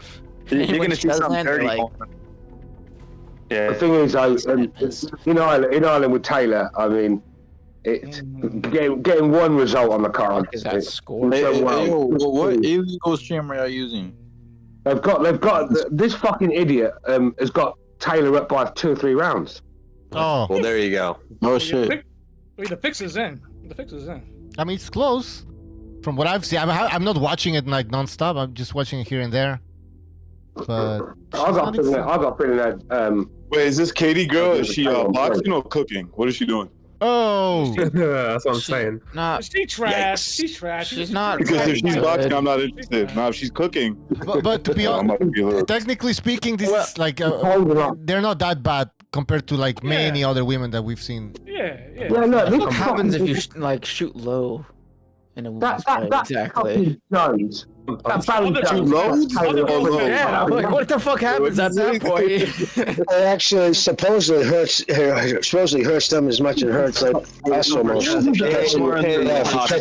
You're When gonna he see does something land, dirty. like, The thing is, in Ireland with Taylor, I mean, it's getting one result on the card. Is that score? What illegal stream are you using? They've got this fucking idiot has got Taylor up by 2 or 3 rounds. Oh, well, there you go. Oh shit! The fix is in. The fix is in. I mean, it's close. From what I've seen, I'm not watching it like nonstop. I'm just watching it here and there. But I got a feeling that. Wait, is this Katie girl? Is she boxing or cooking? What is she doing? Oh, that's what I'm saying. Nah, she's trash. She's trash. She's not. Because if she's boxing, I'm not interested. Now, if she's cooking, but to be honest, technically speaking, this is like they're not that bad compared to like many other women that we've seen. Yeah. What happens if you like shoot low in a woman's fight? Exactly. too low. Yeah, like, what the fuck happens at that point? It actually supposedly hurts them as much as it hurts like us almost. Yeah, if you catch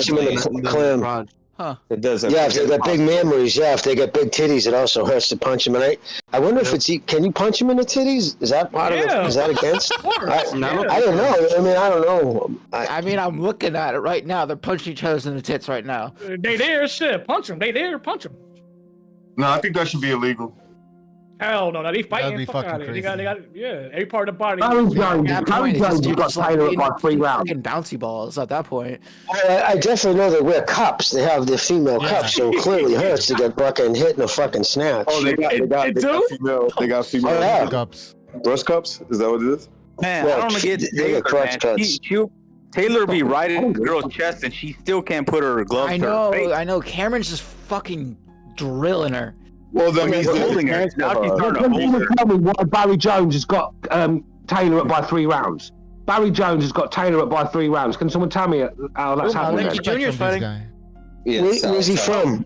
them in the clam. Huh. It does. Yeah, if they got big memories, if they got big titties, it also hurts to punch them. And I wonder if can you punch them in the titties? Is that part of it? Is that against? I don't know. I mean, I don't know. I mean, I'm looking at it right now. They're punching each other in the tits right now. They there, shit. Punch them. They there, punch them. No, I think that should be illegal. Hell no, they fighting. That'd be Fuck out of fucking here. They got, every part of the body. Harry Jones got Taylor up by 3 rounds. Fucking bouncy balls at that point. I definitely know they wear cups. They have their female cups, so it clearly hurts to get fucking hit in a fucking snatch. Oh, they got female cups. Breast cups? Is that what it is? Man, I don't get Taylor, man. Taylor be right in the girl's chest, and she still can't put her gloves. I know. Cameron's just fucking drilling her. Well, then he's holding her. Now she's trying to tell me why Barry Jones has got Taylor up by 3 rounds. Barry Jones has got Taylor up by 3 rounds. Can someone tell me how that's happening? Junior's fighting. Where's he from?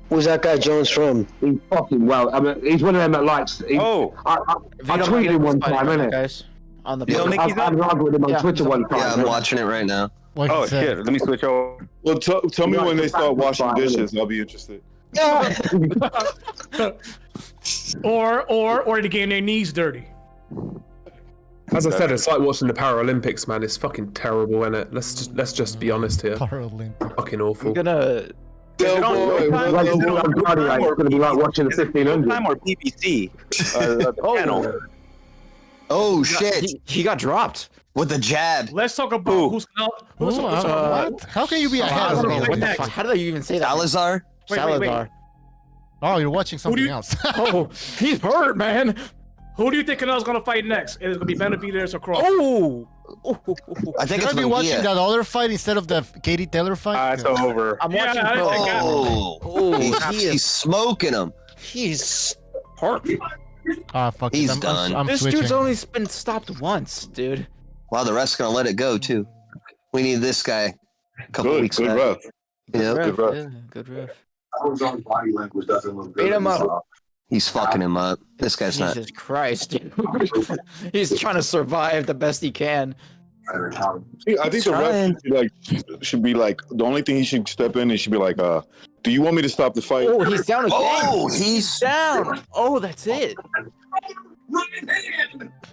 Where's that guy Jones from? He's fucking well. I mean, he's one of them that likes. I tweeted him one time, innit? Guys, on the I've argued with him on Twitter one time. Yeah, I'm watching it right now. Oh shit! Let me switch over. Well, tell me when they start washing dishes. I'll be interested. or to getting their knees dirty. As I said, it's like watching the Paralympics, man. It's fucking terrible, isn't it? Let's just be honest here. Paralympics. Fucking awful. I'm gonna. It's gonna be like watching the 1500. Time or BBC channel. Oh shit! He got dropped with the jab. Let's talk about who's what? How can you be ahead of me? What the fuck? How did you even say that? Salazar. Salazar. Oh, you're watching something else. Oh, he's hurt, man. Who do you think Canelo's gonna fight next? Is it gonna be Benavidez or Crawford? Oh, I think Should it's I be watching Mejia. that other fight instead of the Katie Taylor fight? It's over. I'm watching both. He's smoking him. He's perfect. Ah, fuck. He's I'm done. This switching. dude's only been stopped once, dude. Wow, the ref's gonna let it go too. We need this guy a couple weeks Good back. ref. Yeah, Good ref. Yeah, good ref. Body language doesn't look good. Beat him up. He's fucking him up. This guy's not. Jesus Christ, dude. He's trying to survive the best he can. I think the ref should be like the only thing he should step in and should be like, do you want me to stop the fight? Oh, he's down again. Oh, he's down. Oh, that's it.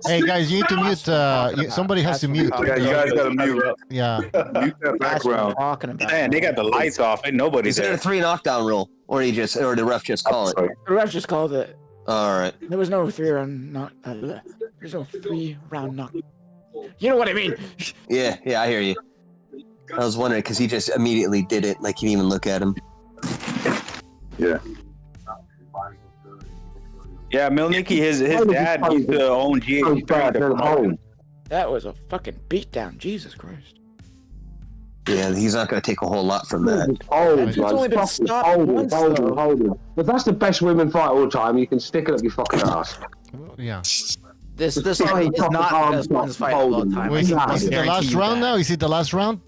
Hey guys, you need to mute. Somebody has to mute. Yeah, you guys gotta mute. Yeah. Mute that background. Talking about. Man, they got the lights off and nobody's Is there there. a 3 knockdown rule, or the ref just call it? The ref just called it. All right. There was no 3-round knock. There's no 3-round knock. You know what I mean? Yeah, I hear you. I was wondering because he just immediately did it, like he didn't even look at him. Yeah. Yeah, Milnicki, his dad used to own GH3. That was a fucking beatdown. Jesus Christ. Yeah, he's not going to take a whole lot from that. It's only been stopped once, though. If that's the best women fight of all time, you can stick it up your fucking ass. Yeah. This fight is not the best women's fight of all time. Wait, is it I the guarantee last you round that. now? Is it the last round?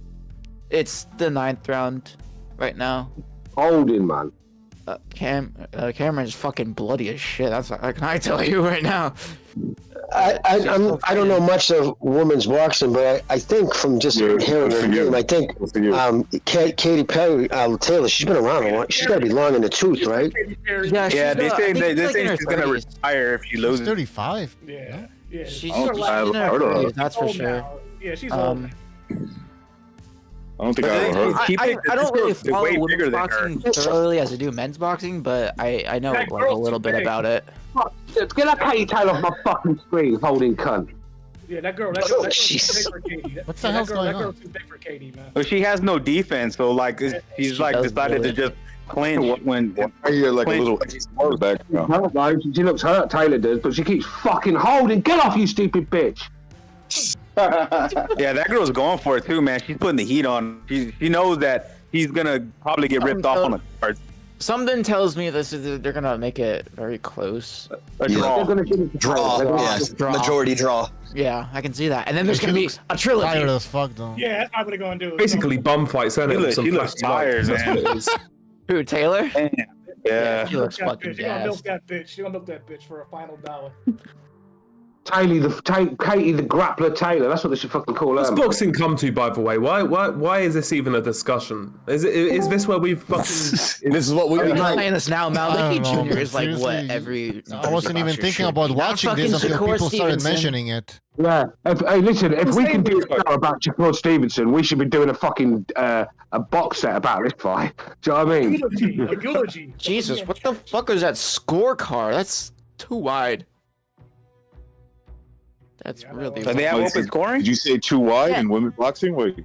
It's the 9th round right now. Holding, man. Cameron's fucking bloody as shit. That's what can I tell you right now. I don't know much of women's boxing, but I think from just hearing her name, I think Katie Perry Taylor, she's been around a lot. She's got to be long in the tooth, right? Yeah, they say she's gonna retire if she loses. 35. Yeah. She's I don't think I've heard of her. that's for sure. Yeah, she's old. I don't think I ever heard. I don't really follow way bigger women's than boxing thoroughly as I do men's boxing, but I know like a little bit about it. Get that Katie Taylor off my fucking screen, holding cunt. Yeah, that girl too big Jesus. for Katie. What the hell's going That on? girl's too big for Katie, man. But she has no defense, so like she's like decided to just clinch when I hear like a little background. She looks hurt, Taylor does, but she keeps fucking holding. Get off, you stupid bitch. Yeah, that girl's going for it too, man. She's putting the heat on. She knows that he's gonna probably get ripped off on the cards. Something tells me they're gonna make it very close. A draw. Draw. Yes. Majority draw. Yeah, I can see that. And then there's gonna be a trilogy. Tired as fuck though. Yeah, that's probably what they're gonna do. Basically, bum fights, isn't it? She looks tired, That's man. what it is. Who, Taylor? Yeah. She looks That fucking bitch. She gonna milk gassed. that bitch. She gonna milk that bitch for a final $1. Katie the grappler Taylor. That's what they should fucking call her. What's boxing come to, by the way? Why is this even a discussion? Is this where we've fucking? This is what we've Are been we playing. playing this now? I Maliki don't know, Jr. is like what seriously, every. I wasn't even thinking about watching this until people started mentioning it. Yeah. Hey, listen. If we can do a show about Shakur Stevenson, we should be doing a fucking a box set about this fight. Do you know what I mean? A eulogy. Jesus, what the fuck is that scorecard? That's too wide. That's really. So they have open scoring? Did you say too wide Yeah. in women's boxing? Wait.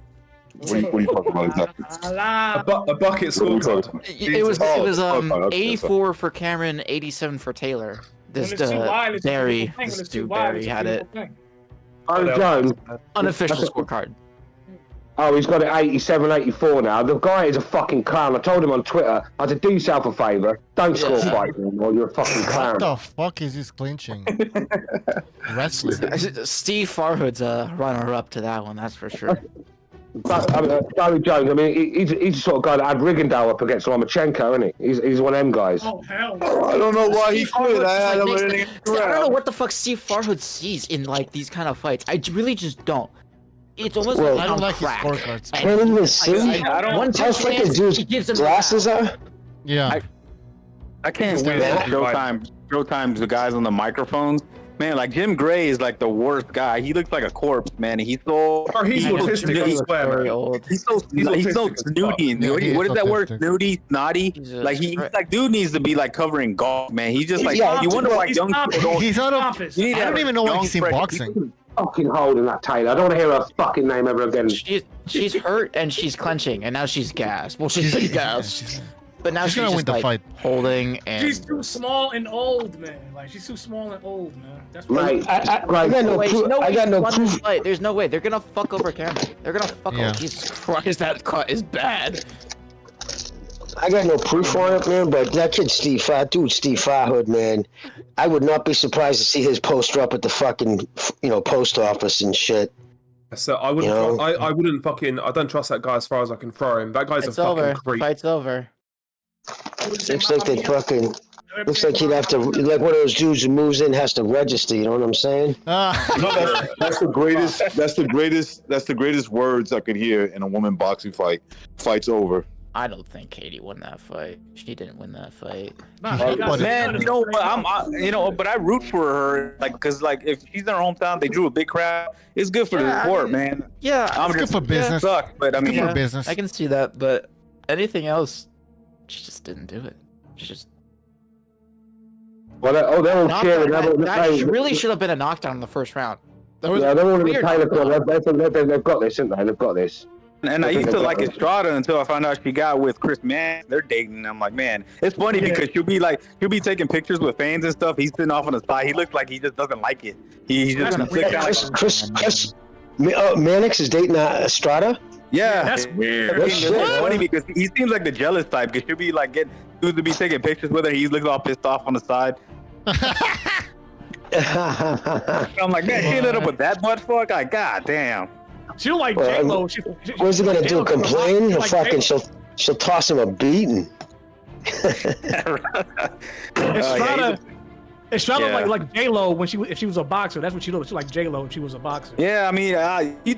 What are you talking about exactly? A bucket scorecard. It was okay, 84 for Cameron, 87 for Taylor. This Barry had it. Oh, Jones. Unofficial scorecard. Oh, he's got it 87, 84 now. The guy is a fucking clown. I told him on Twitter, I said, do yourself a favour. Don't score fights anymore. You're a fucking clown. What the fuck is this clinching? Wrestling. Steve Farhood's runner-up to that one, that's for sure. But, Barry Jones, I mean, he's the sort of guy that had Rigondeaux up against Lomachenko, isn't he? He's one of them guys. Oh, hell no. I don't know why he quit. I don't know what the fuck Steve Farhood sees in like these kind of fights. I really just don't. It's almost Well, like I don't like his crack. scorecards. Can't even see. One How thick his dude's glasses are? Yeah. I can't wait at Showtime's the guys on the microphones. Man, like Jim Gray is like the worst guy. He looks like a corpse, man. He's so He's autistic, I swear, very man. old. He's so snooty. Yeah, What is that word? autistic. Snooty, snotty. Like he's like dude needs to be like covering golf, man. He's just like you wonder why young people don't. He's out of. Pompous. I don't even know why he's in fresh boxing. Fucking holding that Taylor. I don't want to hear her fucking name ever again. She's hurt and she's clenching and now she's gassed. Well, she's gassed. But now she's gonna just win the like fight. holding and She's too small and old, man. Like she's too small and old, man. That's Right. I got no Wait, proof. no I way got she no won proof. this fight. There's no way. They're gonna fuck over camera. They're gonna fuck Yeah. over. Jesus Christ, that cut is bad. I got no proof on it, man. But that kid Steve Farhood, man. I would not be surprised to see his poster up at the fucking, post office and shit. So I wouldn't. I wouldn't fucking. I don't trust that guy as far as I can throw him. That guy's It's a fucking over. creep. Fight's over. Looks like they fucking. Looks like he'd have to, like one of those dudes who moves in has to register. You know what I'm saying? That's the greatest. That's the greatest. That's the greatest words I could hear in a woman boxing fight. Fight's over. I don't think Katie won that fight. She didn't win that fight. Man, you know what? But I root for her, like, cause like if she's in her hometown, they drew a big crowd. It's good for the sport, man. Yeah, I'm It's good for business. Sucks, but I mean, Good for business. I can see that, but anything else, she just didn't do it. She just. Well, they're all cheering. That really should have been a knockdown in the first round. They're all in the weird Taylor knockdown. They've got this, haven't they? They've got this. And I used to like Estrada until I found out she got with Chris Mann. They're dating. And I'm like, man, it's funny because she'll be taking pictures with fans and stuff. He's sitting off on the side. He looks like he just doesn't like it. He's just gonna sit down. Chris Mannix is dating Estrada. Yeah, that's weird. It's funny because he seems like the jealous type. Because she'll be like getting dudes to be taking pictures with her. He's looking all pissed off on the side. I'm like, man, she ended up with that butt fuck. Like, god damn. She'll like J-Lo. What's he gonna do? Complain? He'll fucking she'll toss him a beating. Estrada like J-Lo when if she was a boxer. That's what she looked. She like J-Lo if she was a boxer. Yeah, I mean,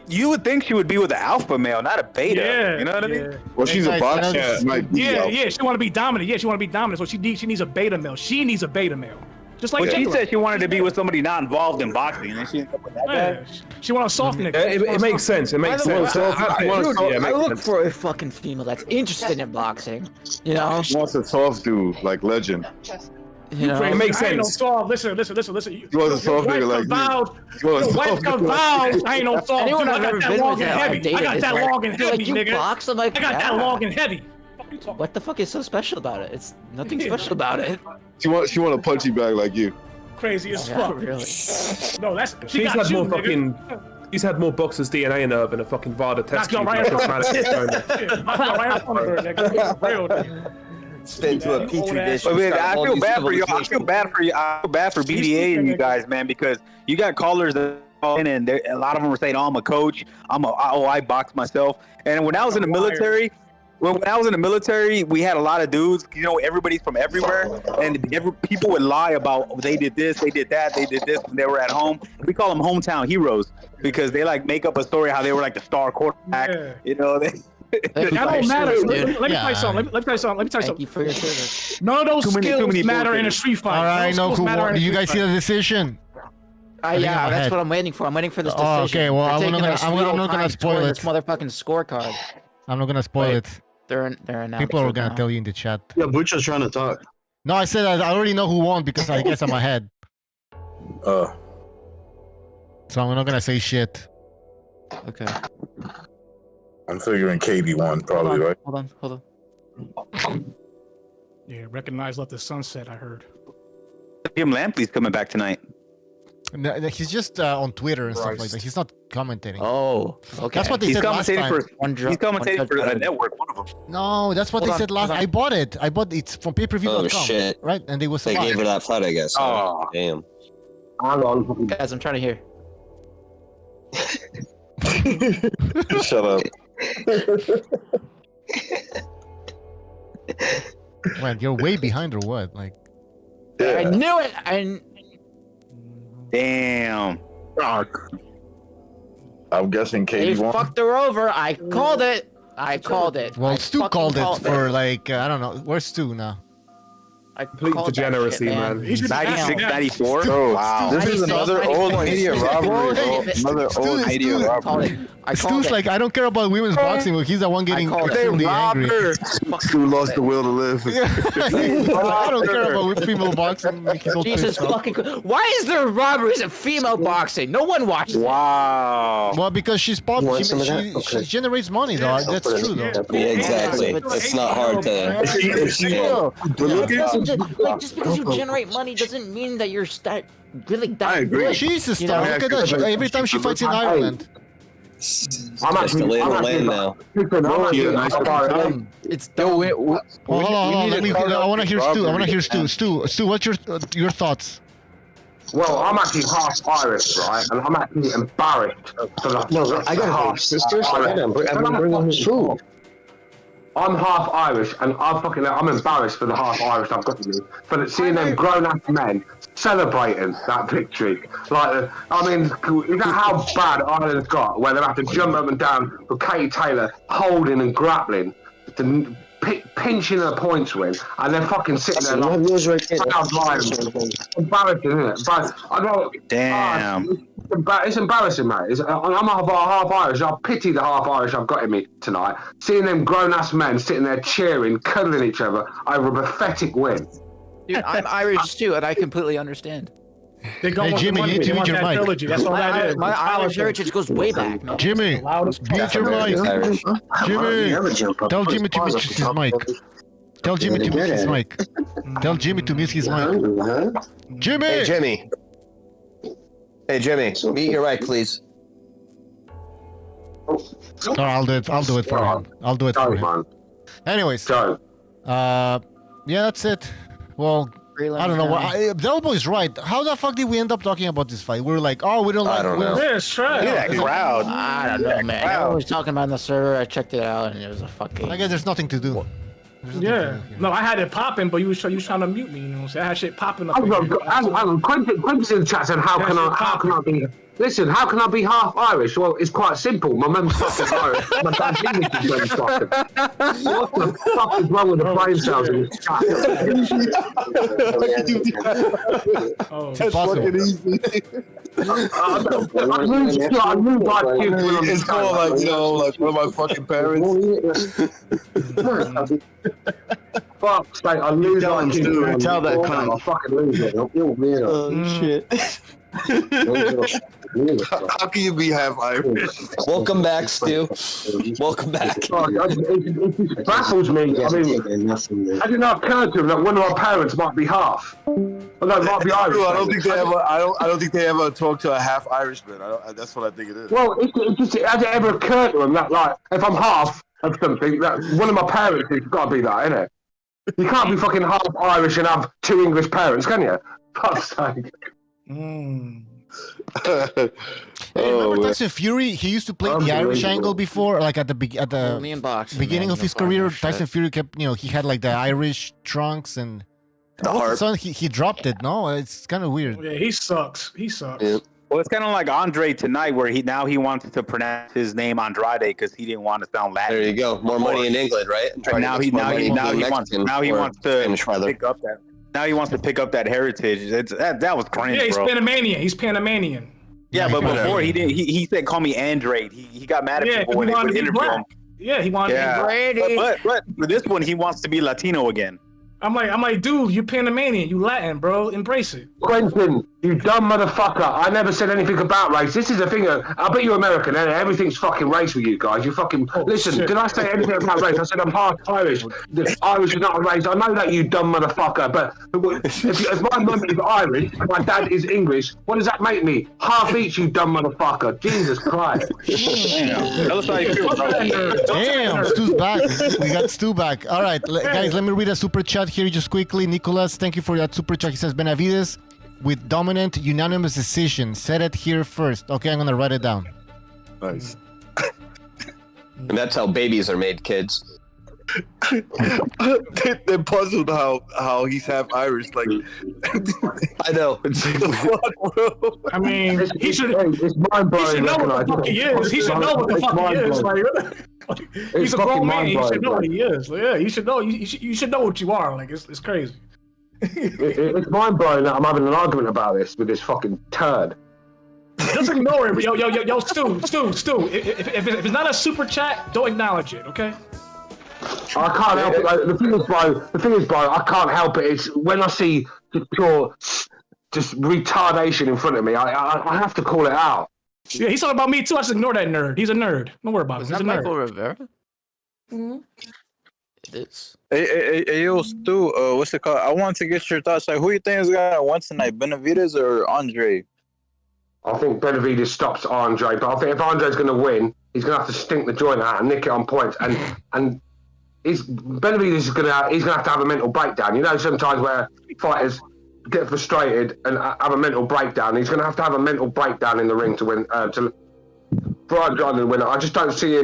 you would think she would be with an alpha male, not a beta. Yeah, you know what I mean? Well, she's a boxer. Yeah. She want to be dominant. Yeah, she want to be dominant. So she needs a beta male. She needs a beta male. Just like she J-Lo. said she wanted to be with somebody not involved in boxing, and then she ended up with that guy. She want a soft nigga. It makes sense. It makes sense. I look for a fucking female that's interested in boxing. You know, She wants a soft dude like Legend. You know, It makes I ain't no sense. soft. Listen. You want a soft nigga like you. Your wife convowed. I ain't no soft. Anyone Dude, I've I ever got that been long with and that I've heavy. I dated got is that like, long and they're heavy, like, you nigga. box? I'm like, I got yeah. that long and heavy. What the fuck is so special about it? It's nothing special about it. She want a punchy bag like you. Crazy as Yeah, fuck. really. No, that's she She's got had you, more nigga. fucking. She's had more boxers' DNA in her than a fucking VADA test Knock you tube. right in front of Like, her. Knock you right in front of her, nigga. Real, nigga. Spit into a petri dish. I mean, It's got I all feel these bad for you. I civilizations. feel bad for you. I feel bad for BDA and you guys, man, because you got callers that call in, and a lot of them were saying, "Oh, I'm a coach. I box myself." And when I was in the military. When I was in the military, we had a lot of dudes. You know, everybody's from everywhere, and people would lie about they did this, they did that, they did this when they were at home. We call them hometown heroes because they like make up a story how they were like the star quarterback. Yeah. You know, That don't matter. Let me tell you something. Let me tell you something. Thank you for your service. None of those Too skills many matter bullshit. in a street fight. All right, Those no, skills cool. matter in a Do you street guys see fight. the decision? Yeah, go that's ahead. what I'm waiting for. I'm waiting for this decision. Oh, okay, well, They're I'm taking not their gonna- sweet I'm old not gonna time spoil toward it. this motherfucking scorecard. I'm not gonna spoil Wait. it. They're announcing People are it gonna now. tell you in the chat. Yeah, Butcher's trying to talk. No, I said I already know who won because I guess I'm ahead. So I'm not gonna say shit. Okay. I'm figuring Katie won probably, right? Hold on. Yeah, recognize Let the Sunset, I heard. Jim Lampley's coming back tonight. No, he's just on Twitter and stuff like that. He's not commentating. Oh, okay. That's what they He's said last commentating time. he's commentating for a network, one of them. No, that's what Hold they on, said last. hold on. I bought it. It's from payperview.com. Oh, shit. Right, and they was They gave her that fight, I guess. Oh. Damn. Hang on. Guys, I'm trying to hear. Shut up. Well, you're way behind or what? Like, I knew it. Damn. I'm guessing They Katie won. fucked her over. I called it. I called it. well, I Stu fucking called it for like I don't know. Where's Stu now? Complete called that degeneracy, shit, man. He should be 96, down. 94. Bro, Wow. this is 96, another old 94. media robbery, bro. Another old media Called robbery. it. Stu's like, I don't care about women's boxing. But he's the one getting extremely angry. Stu lost the will to live. I don't care about female boxing. Jesus fucking. Why is there robberies of female boxing? No one watches. Wow. Well, because she's popular. She generates money, though. That's true, though. Yeah, exactly. It's not hard to. Like, just because you generate money doesn't mean that you're really that I agree. good. She's a star. Look at that. Every time she fights in Ireland. I'm actually the lay of the land now. It's hold on. I want to hear Stu. I want to hear Stu. Stu, what's your thoughts? Well, I'm actually half Irish, right? And I'm actually embarrassed for the. No, I got half sisters. I'm bringing his food. I'm half Irish, and I'm embarrassed for the half Irish I've got to me. For seeing them grown-ass men celebrating that victory. Like, I mean, is that how bad Ireland's got, where they have to jump up and down with Katie Taylor holding and grappling, to pinching her points win, and they're fucking sitting there like, embarrassing, isn't it? But I know. Damn. It's embarrassing, mate. I'm half Irish. I pity the half Irish I've got in me tonight. Seeing them grown-ass men sitting there cheering, cuddling each other over a pathetic win. Dude, I'm Irish too, and I completely understand. Hey, Jimmy, you need to mute your mic. That's all that is. My Irish heritage goes way back, man. Jimmy, mute your mic. Jimmy, tell Jimmy to mute his mic. Tell Jimmy to mute his mic. Tell Jimmy to mute his mic. Jimmy! Hey, Jimmy. Hey, Jimmy, mute your mic, please. No, I'll do it. I'll do it for him. I'll do it for him. Anyways, yeah, that's it. Well, I don't know. Del Boy's right. How the fuck did we end up talking about this fight? We were like, oh, we don't like. I don't know. Yeah, sure. Look at that crowd. I don't know, man. I was talking about the server. I checked it out, and it was a fucking. I guess there's nothing to do. Yeah. No, I had it popping, but you was trying to mute me. You know what I'm saying? I had shit popping up. Quentin's in the chat said, how can I be? Listen, how can I be half Irish? Well, it's quite simple. My mum's fucking Irish. My dad's English is very fucking. What the fuck is wrong with the brain cells in this chat? That's fucking easy. It's called like, you know, like one of my fucking parents. Fuck's sake, I lose like Stu, tell that cunt. I fucking lose it. Oh, shit. How can you be half Irish? Welcome back, Stu. Welcome back. It baffles me. I mean, I did not occur to him that one of our parents might be half. Well, no, might be Irish. I don't think they ever. I don't think they ever talk to a half Irishman. That's what I think it is. Well, has it ever occurred to him that, like, if I'm half of something, that one of my parents has got to be that, innit? You can't be fucking half Irish and have two English parents, can you? Fuck's sake. Hey, remember Tyson Fury? He used to play the Irish angle before, like at the beginning of his career. Tyson Fury kept, he had like the Irish trunks, and all of a sudden he dropped it. No, it's kind of weird. Yeah, he sucks. Yeah. Well, it's kind of like Andrade tonight, where he wants to pronounce his name Andrade because he didn't want to sound Latin. There you go. More money in England, right? And now he wants to pick up that. Now he wants to pick up that heritage. That was cringe, yeah, he's bro. Panamanian. He's Panamanian. Yeah, but before he didn't. He said, "Call me Andrade." He got mad at people when they would interview him. Yeah, he wanted to be Brady. But for this one, he wants to be Latino again. I'm like, dude, you Panamanian, you Latin, bro. Embrace it. Quentin, you dumb motherfucker. I never said anything about race. This is the thing. I bet you're American, and everything's fucking race with you guys. You fucking listen. Shit. Did I say anything about race? I said I'm half Irish. Irish is not a race. I know that, you dumb motherfucker. But if my mum is Irish and my dad is English, what does that make me? Half each, you dumb motherfucker. Jesus Christ. Damn, Stu's back. We got Stu back. All right, guys, let me read a super chat here just quickly. Nicholas, thank you for that super chat. He says, Benavidez with dominant unanimous decision. Said it here first. Okay, I'm going to write it down. Nice. And that's how babies are made, kids. They're puzzled how he's half Irish. Like, I know. I mean, he should know what the fuck he is. He should know what the fuck he is. Like, he's a grown man. He should know what he is. Like, yeah, you should know. You should know what you are. Like, it's crazy. It's mind blowing that I'm having an argument about this with this fucking turd. Just ignore it. Yo, Stu. If it's not a super chat, don't acknowledge it, okay? I can't help it. Like, the thing is, bro, I can't help it. It's when I see pure just retardation in front of me, I have to call it out. Yeah, he's talking about me too. I just ignore that nerd. He's a nerd. Don't worry about it. He's a nerd. Michael Rivera? Mm-hmm. It is. Hey, yo, Stu, what's it called? I want to get your thoughts. Like, who you think is gonna win tonight, Benavidez or Andrade? I think Benavidez stops Andrade, but I think if Andrade's going to win, he's going to have to stink the joint out and nick it on points. And Benavidez is going to have to have a mental breakdown. You know, sometimes where fighters get frustrated and have a mental breakdown. He's going to have a mental breakdown in the ring to win. For Andrade to win. I just don't see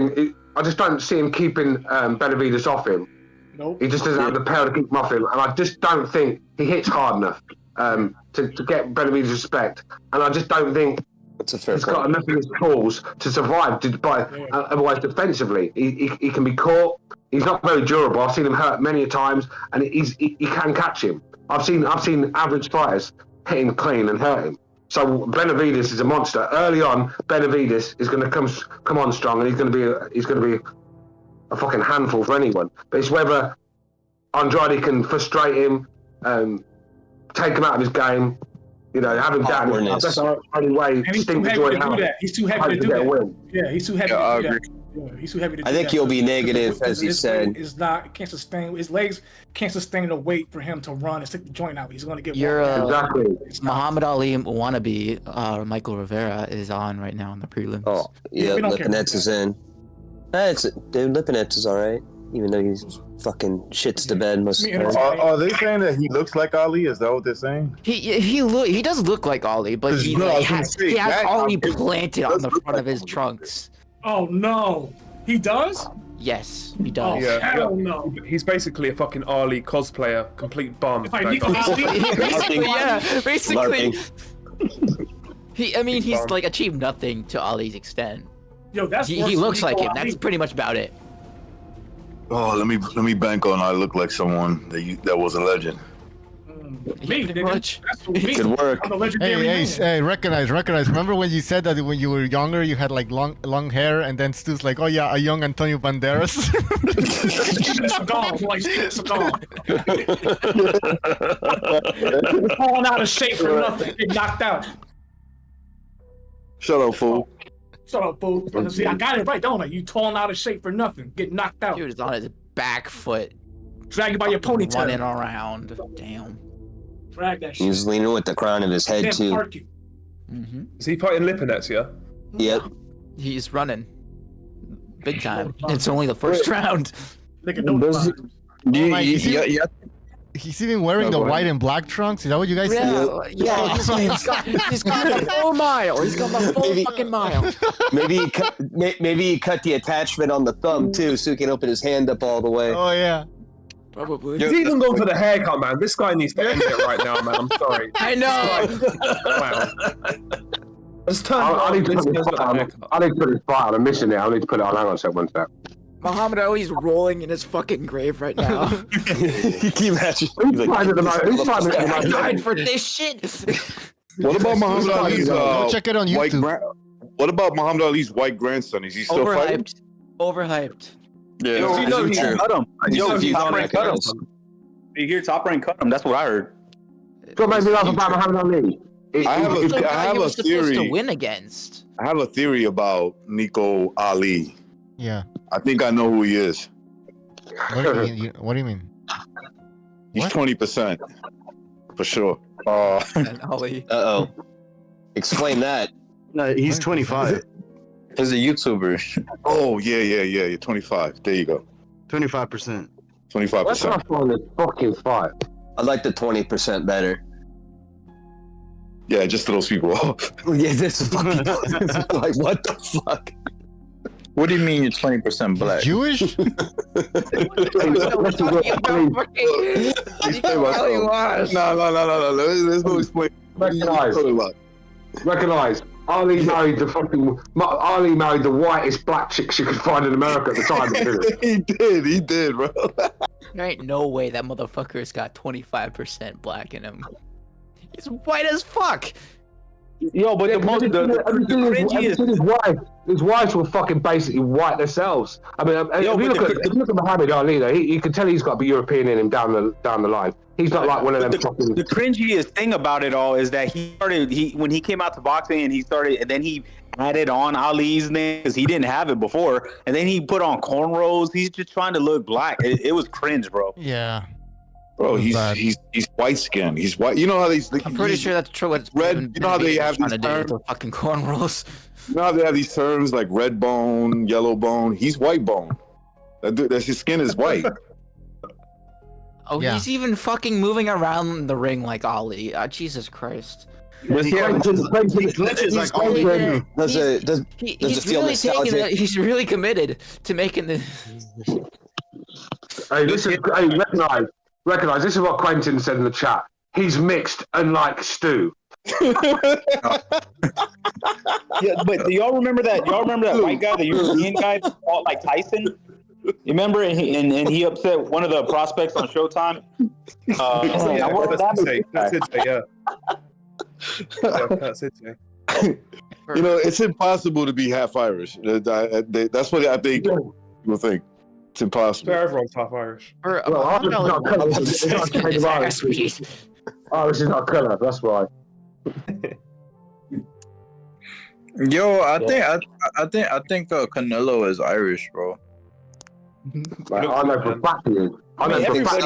him keeping Benavidez off him. Nope. He just doesn't have the power to keep him off him, and I just don't think he hits hard enough to get Benavidez' respect. And I just don't think he's got enough of his tools to survive. Otherwise, defensively, he can be caught. He's not very durable. I've seen him hurt many a times, and he can catch him. I've seen average fighters hit him clean and hurt him. So Benavidez is a monster. Early on, Benavidez is going to come on strong, and he's going to be a fucking handful for anyone. But it's whether Andrade can frustrate him, take him out of his game, have him down. That's the only way. And he's too heavy to do that. He's too heavy to do that. Yeah, he's too heavy to do that. Yeah, he's too heavy to do that. I think he'll be negative, as he said. Can't sustain. His legs can't sustain the weight for him to run and stick the joint out. He's going to get. Your Muhammad Ali wannabe Michael Rivera is on right now in the prelims. Oh yeah, Lipinets is in. Dude, Lipinets is all right, even though he's fucking shits to bed most of the time. Are they saying that he looks like Ali? Is that what they're saying? He does look like Ali, but he has Ali planted on the front of his trunks. Oh no, he does? Yes, he does. Oh, Yeah, hell no. He's basically a fucking Ali cosplayer, complete bum. Basically. He's like achieved nothing to Ali's extent. Yo, that's he looks like him. That's pretty much about it. Oh, let me bank on I look like someone that was a legend. Pretty much. It could work. Hey, recognize. Remember when you said that when you were younger you had like long hair, and then Stu's like, oh yeah, a young Antonio Banderas. Falling out of shape for nothing. Get knocked out. Shut up, fool. See, I got it right, don't I? You falling out of shape for nothing. Get knocked out. Dude is on his back foot. Drag you by your ponytail. Running around. Damn. Drag that shit. He's leaning with the crown of his head too. Mm-hmm. Is he fighting Lipinets, yeah? Yep. He's running. Big time. It's only the first round. He's even wearing the white and black trunks. Is that what you guys said? Yeah. He's got the full mile. He's got the full fucking mile. Maybe he cut the attachment on the thumb too, so he can open his hand up all the way. Oh yeah. Probably. He's even gone for the haircut, man. This guy needs to end it right now, man. I'm sorry. I know. Wow. Let's turn. I need to put this fight on a mission now. I need to put it on. Hang on a second, one sec. Muhammad Ali's rolling in his fucking grave right now. Can you imagine? Who's fighting for this shit? What about Muhammad Ali's check it on YouTube. What about Muhammad Ali's white grandson? Is he still fighting? Overhyped. Yeah, you know he cut him. You hear Top Rank cut him. That's what I heard. What made me laugh about Muhammad Ali? I have a theory. To win against. I have a theory about Nico Ali. Yeah. I think I know who he is. What do you mean? He's 20%. For sure. Ali. Uh-oh. Explain that. No, he's 25. He's a YouTuber. Oh, yeah. You're 25. There you go. 25%. 25%. What's up on this fucking fight? I like the 20% better. Yeah, just throws people off. Yeah, this is fucking like what the fuck? What do you mean you're 20% black? Jewish? No. Let's go explain. Recognize. Ali married the whitest black chick she could find in America at the time. He did, bro. There ain't no way that motherfucker's got 25% black in him. He's white as fuck. Yo, but his wives will fucking basically white themselves. I mean, if you look at Muhammad Ali, though, you can tell he's got to be European in him down the line. He's not like one of them. The cringiest thing about it all is that when he came out to boxing and then he added on Ali's name because he didn't have it before, and then he put on cornrows. He's just trying to look black. It was cringe, bro. Yeah. Bro, he's white skinned. He's white. You know how I'm pretty sure that's true. It's red. You know how they have these terms? The fucking cornrows. You know how they have these terms like red bone, yellow bone. He's white bone. That's his skin is white. Oh, yeah. He's even fucking moving around the ring like Ali. Jesus Christ. Does it feel nostalgic? He's really committed to making this. Hey, recognize. This is what Quentin said in the chat. He's mixed, unlike Stu. Yeah, but do y'all remember that? Y'all remember that white guy, the European guy, that fought like Tyson? You remember? And he upset one of the prospects on Showtime. That's it. You know, it's impossible to be half Irish. That's what I think people think. It's impossible. Everyone's half Irish. Irish is not colour. That's why. Yo, I think Canelo is Irish, bro. I know for a fact he is. Everybody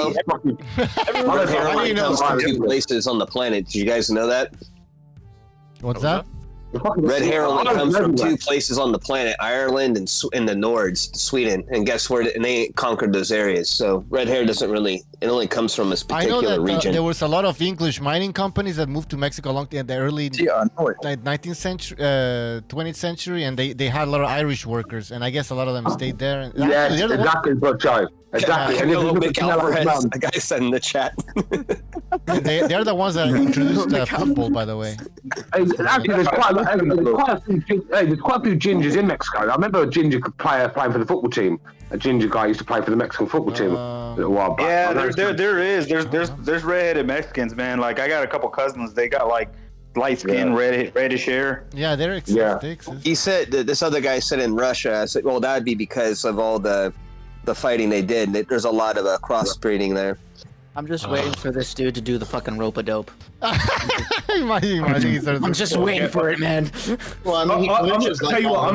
knows from 2 places on the planet. Did you guys know that? What's that? Red hair only comes from 2 places on the planet: Ireland and in the Nords, Sweden. And guess where? And they conquered those areas. So red hair doesn't really. It only comes from this particular I know that region. There was a lot of English mining companies that moved to Mexico along the early 19th century, 20th century, and they had a lot of Irish workers, and I guess a lot of them stayed there. And yeah, exactly, Joe. Exactly. And a little bit Alvarez, the guy said in the chat. They're the ones that introduced football, by the way. Actually, there's quite a few gingers in Mexico. I remember a ginger player playing for the football team. A ginger guy used to play for the Mexican football team a little while back. Yeah, there is. There's redheaded Mexicans, man. Like I got a couple cousins. They got like light skin, reddish hair. Yeah, they're exist. He said this other guy said in Russia. I said, well, that'd be because of all the fighting they did. There's a lot of crossbreeding there. I'm just waiting for this dude to do the fucking rope-a-dope. I'm just waiting for it, man. Well, I mean, tell you what,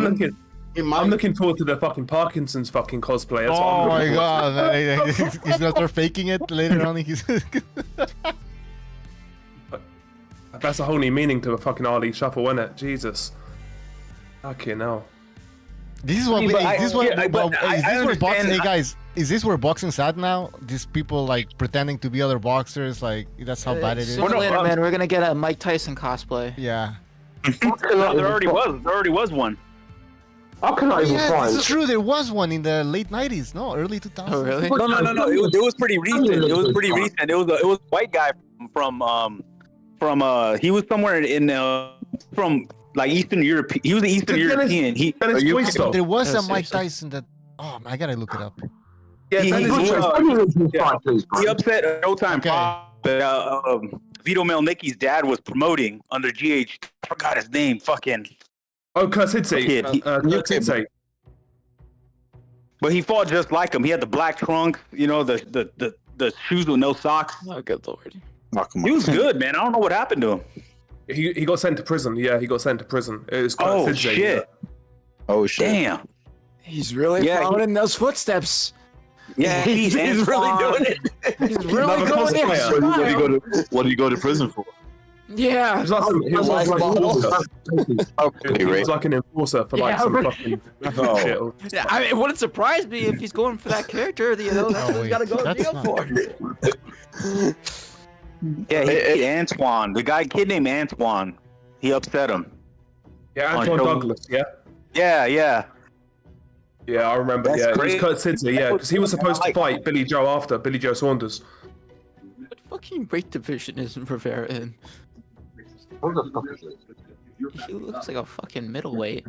I'm looking forward to the fucking Parkinson's fucking cosplay. That's oh my god, man. He's gonna start faking it later on. That's a whole new meaning to a fucking Ali shuffle, isn't it? Jesus. Okay, now. This is what boxing? Hey guys, is this where boxing's at now? These people like pretending to be other boxers, like that's how bad it is. Sooner or later, man, we're gonna get a Mike Tyson cosplay. Yeah. There already was one. How can I even find? It's true. There was one in the late '90s, no, early 2000s. Oh really? No. It was pretty recent. It was a white guy from he was somewhere from like Eastern Europe. He was an Eastern European. There was a Mike Tyson that. Oh, I gotta look it up. Yeah, he upset Showtime. Vito Melnicki's dad was promoting under GH. I forgot his name. Fucking. Oh, Kurt But he fought just like him. He had the black trunks. You know, the shoes with no socks. Oh, good lord. He was good, man. I don't know what happened to him. He got sent to prison. Yeah, he got sent to prison. It was shit. Yeah. Oh shit. Damn. He's really following in those footsteps. Yeah, he's really doing it. He's really going in. What did he go to prison for? Yeah. He was like an enforcer for like some fucking shit. Yeah, it wouldn't surprise me if he's going for that character. You know, that's what he's got to go to jail for. Yeah, he Antoine. The kid named Antoine. He upset him. Yeah, Antoine Douglas. Yeah. Yeah. Yeah, I remember. That's It great. was Kurt Sidsley. Yeah, because he was supposed to fight Billy Joe after Billy Joe Saunders. What fucking weight division is Rivera in? He looks like a fucking middleweight.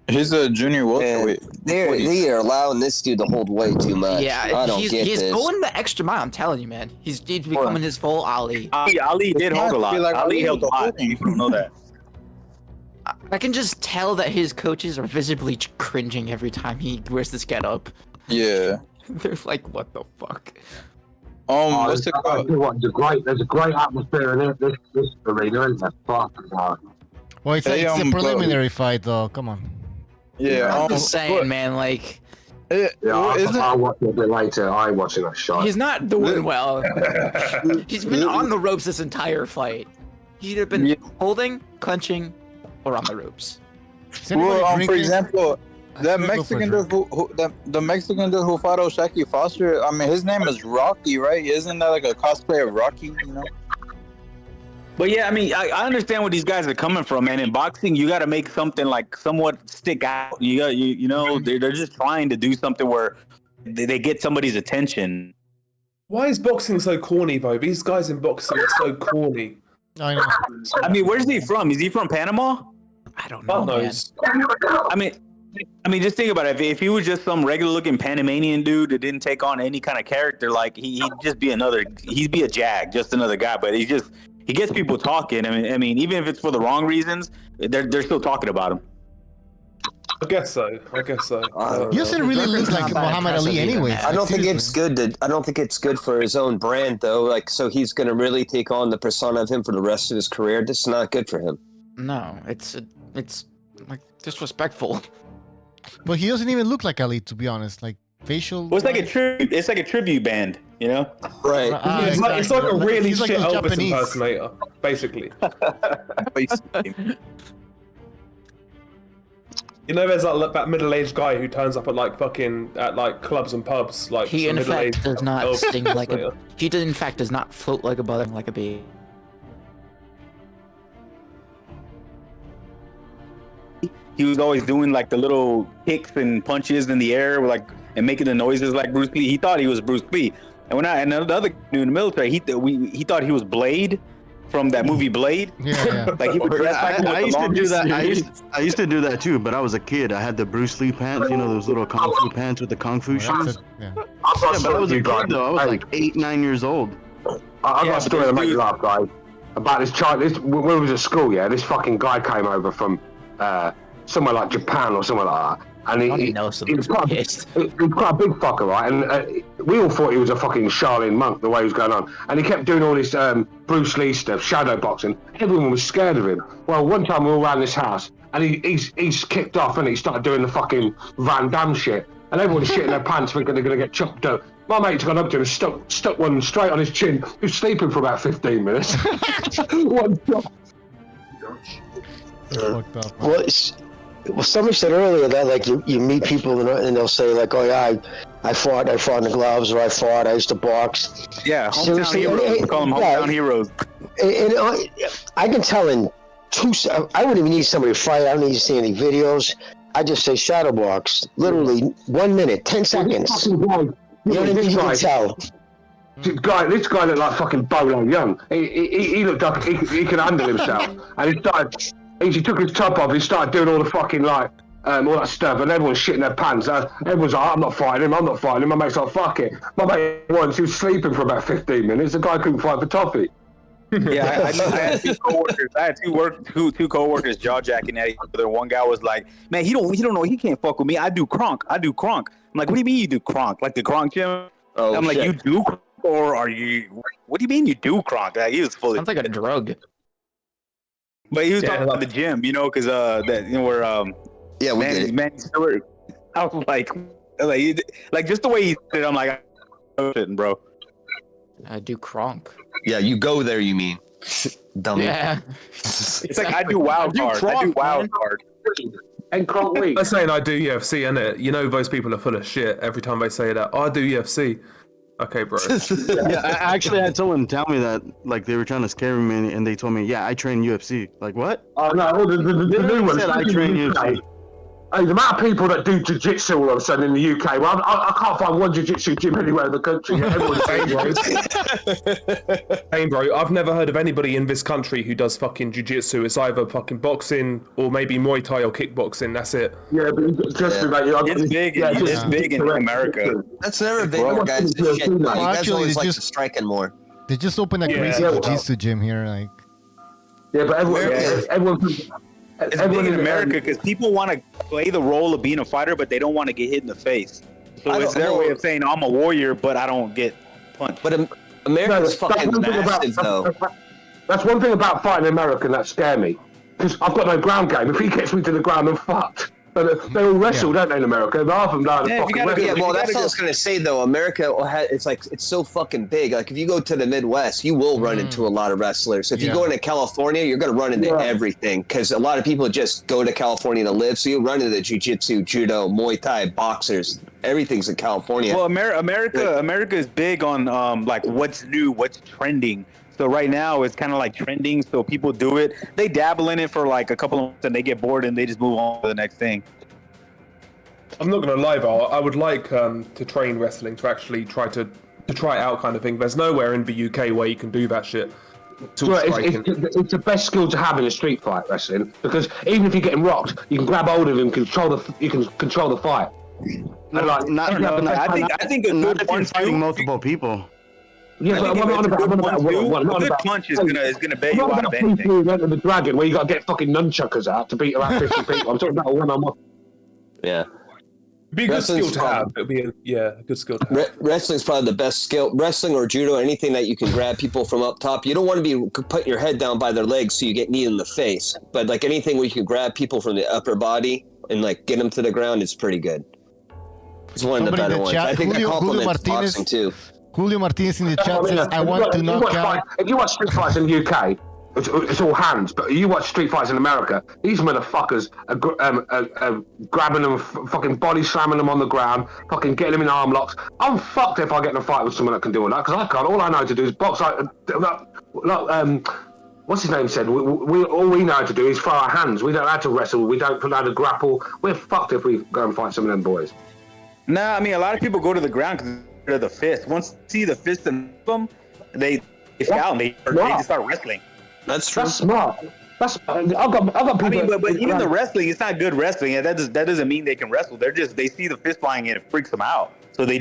He's a junior welterweight. They are allowing this dude to hold way too much. Yeah, he's going the extra mile. I'm telling you, man. He's becoming his full Ali. Ali did hold a lot. Ali held a lot. You don't know that. I can just tell that his coaches are visibly cringing every time he wears this getup. Yeah. They're like, what the fuck? What's it called? There's a great atmosphere in this arena, isn't there? Fucking hell. Well, it's a preliminary fight, though. Come on. Yeah, I'm just saying, man. Like, I'll watch it a bit later. I ain't watching that shot. he's not doing well. He's been on the ropes this entire fight. He's either been holding, clenching, or on the ropes. Well, for example, that Mexican dude the Mexican dude who fought O'Shaquie Foster, I mean, his name is Rocky, right? Isn't that like a cosplay of Rocky, you know? But yeah, I mean, I understand where these guys are coming from, man. In boxing, you got to make something like somewhat stick out. You know, they're just trying to do something where they get somebody's attention. Why is boxing so corny, though? These guys in boxing are so corny. I know. I mean, where's he from? Is he from Panama? I don't know, man. I mean, just think about it. If he was just some regular-looking Panamanian dude that didn't take on any kind of character, like he'd just be he'd be a jag, just another guy. But he gets people talking. I mean, even if it's for the wrong reasons, they're still talking about him. I guess so. He doesn't really look like Muhammad Ali anyway. I don't think it's good. I don't think it's good for his own brand, though. Like, so he's gonna really take on the persona of him for the rest of his career. This is not good for him. No, it's like disrespectful. But he doesn't even look like Ali, to be honest. Like facial. Well, it's like a tribute. It's like a tribute band, you know? Right. It's like a really He's like shit those Elvis Japanese. impersonator, basically. You know, there's that middle-aged guy who turns up at like clubs and pubs, like He in fact does not sting like a. He in fact does not float like a button like a bee. He was always doing like the little kicks and punches in the air, and making the noises like Bruce Lee. He thought he was Bruce Lee, and the other dude in the military, he thought he was Blade from that movie Blade. Yeah. Like he would dress like I used to do that. I used to do that too, but I was a kid. I had the Bruce Lee pants, you know, those little kung fu pants with the kung fu shoes. But I was a kid though. I was like 8, 9 years old. I got a story that makes you laugh, guys. About this child. When we was at school, this fucking guy came over from somewhere like Japan or somewhere like that. And he was quite a big fucker, right? And we all thought he was a fucking Shaolin monk, the way he was going on. And he kept doing all this Bruce Lee stuff, shadow boxing. Everyone was scared of him. Well, one time we were around this house, and he's kicked off, and he started doing the fucking Van Damme shit. And everyone's shitting their pants thinking they're going to get chopped up. My mate's gone up to him and stuck one straight on his chin. He was sleeping for about 15 minutes. One shot. Well, somebody said earlier that like you meet people and they'll say like, oh yeah, I fought in the gloves, or I used to box. Yeah, hometown heroes. We call them hometown heroes. And I can tell in I wouldn't even need somebody to fight. I don't need to see any videos. I just say shadow box, literally 1 minute, 10 seconds. You know what I mean? You can tell. This guy looked like fucking Bolo Young. He looked like he could handle himself, and he started. He took his top off. He started doing all the fucking all that stuff, and everyone's shitting their pants. Everyone's like, "I'm not fighting him." My mate's like, "Fuck it." My mate once he was sleeping for about 15 minutes. The guy couldn't fight for toffee. Yeah, I had two coworkers. I had two coworkers jaw jacking at each other. One guy was like, "Man, he don't know. He can't fuck with me. I do Kronk. I'm like, "What do you mean you do Kronk? Like the Kronk gym?" I'm like, "You do, or are you? What do you mean you do Kronk?" Like, he was fully. Sounds like a drug. But he was talking about the gym, you know, because where Manny Stewart. I was like just the way he said it, I'm like, I'm shitting, bro. I do Kronk. Yeah, you go there. You mean, dummy? Yeah. It's like I do wild card. I do wild card. And Kronk week. I'm saying I do UFC, innit? You know those people are full of shit every time they say that. I do UFC. Okay, bro. Yeah, I actually had someone tell me that, like, they were trying to scare me, and they told me, yeah, I train UFC. Like, what? Oh, no, the new one said I train UFC. Hey, the amount of people that do jiu-jitsu all of a sudden in the UK, well, I can't find one jiu-jitsu gym anywhere in the country. Hey, bro, I've never heard of anybody in this country who does fucking jiu-jitsu. It's either fucking boxing or maybe Muay Thai or kickboxing. That's it. Yeah, but just about it's big. It's big in America. That's never big, guys. Shit, you guys always like to striking more. They just opened a crazy jiu-jitsu gym here, like. Yeah, but everyone It's big in America because people want to play the role of being a fighter, but they don't want to get hit in the face. So it's their way of saying I'm a warrior, but I don't get punched. But America's fucking massive, though. That's one thing about fighting American that scare me. Because I've got no ground game. If he gets me to the ground, I'm fucked. But they all wrestle, don't they, in America? Half of them learn to fucking wrestle. Yeah, well, that's what I was going to say, though. America, it's so fucking big. Like, if you go to the Midwest, you will run into a lot of wrestlers. If you go into California, you're going to run into everything. Because a lot of people just go to California to live. So you run into jiu-jitsu, judo, Muay Thai, boxers. Everything's in California. Well, America is big on, like, what's new, what's trending. So right now it's kind of like trending, so people do it. They dabble in it for like a couple of months and they get bored and they just move on to the next thing. I'm not gonna lie, Val. I would like to train wrestling to actually try it out, kind of thing. There's nowhere in the UK where you can do that shit. It's the best skill to have in a street fight, wrestling, because even if you're getting rocked, you can grab hold of him, you can control the fight. I think a good one fighting multiple people. Yeah, but a good punch is gonna bail you out of anything. The dragon, where you got to get fucking nunchuckers out to beat around 50 people. I'm talking about a one-on-one. Yeah. It'd be a good skill to have. It'd be a good skill to have. Wrestling's probably the best skill. Wrestling or judo, anything that you can grab people from up top. You don't want to be putting your head down by their legs so you get kneed in the face. But like anything where you can grab people from the upper body and like get them to the ground, it's pretty good. It's one of the better ones. I think that complements boxing too. Julio Martinez in the chat says, I want to knock out... If you watch street fights in the UK, it's all hands, but you watch street fights in America, these motherfuckers are grabbing them, fucking body slamming them on the ground, fucking getting them in arm locks. I'm fucked if I get in a fight with someone that can do all that, because I can't. All I know how to do is box. What's his name said? All we know how to do is throw our hands. We don't know how to wrestle. We don't know how to grapple. We're fucked if we go and fight some of them boys. Nah, I mean, a lot of people go to the ground because of the fist. Once you see the fist and them, they out and they just start wrestling. That's true. That's smart. I've got people. I mean, but even the wrestling, it's not good wrestling. That doesn't mean they can wrestle. They see the fist flying and it freaks them out, so they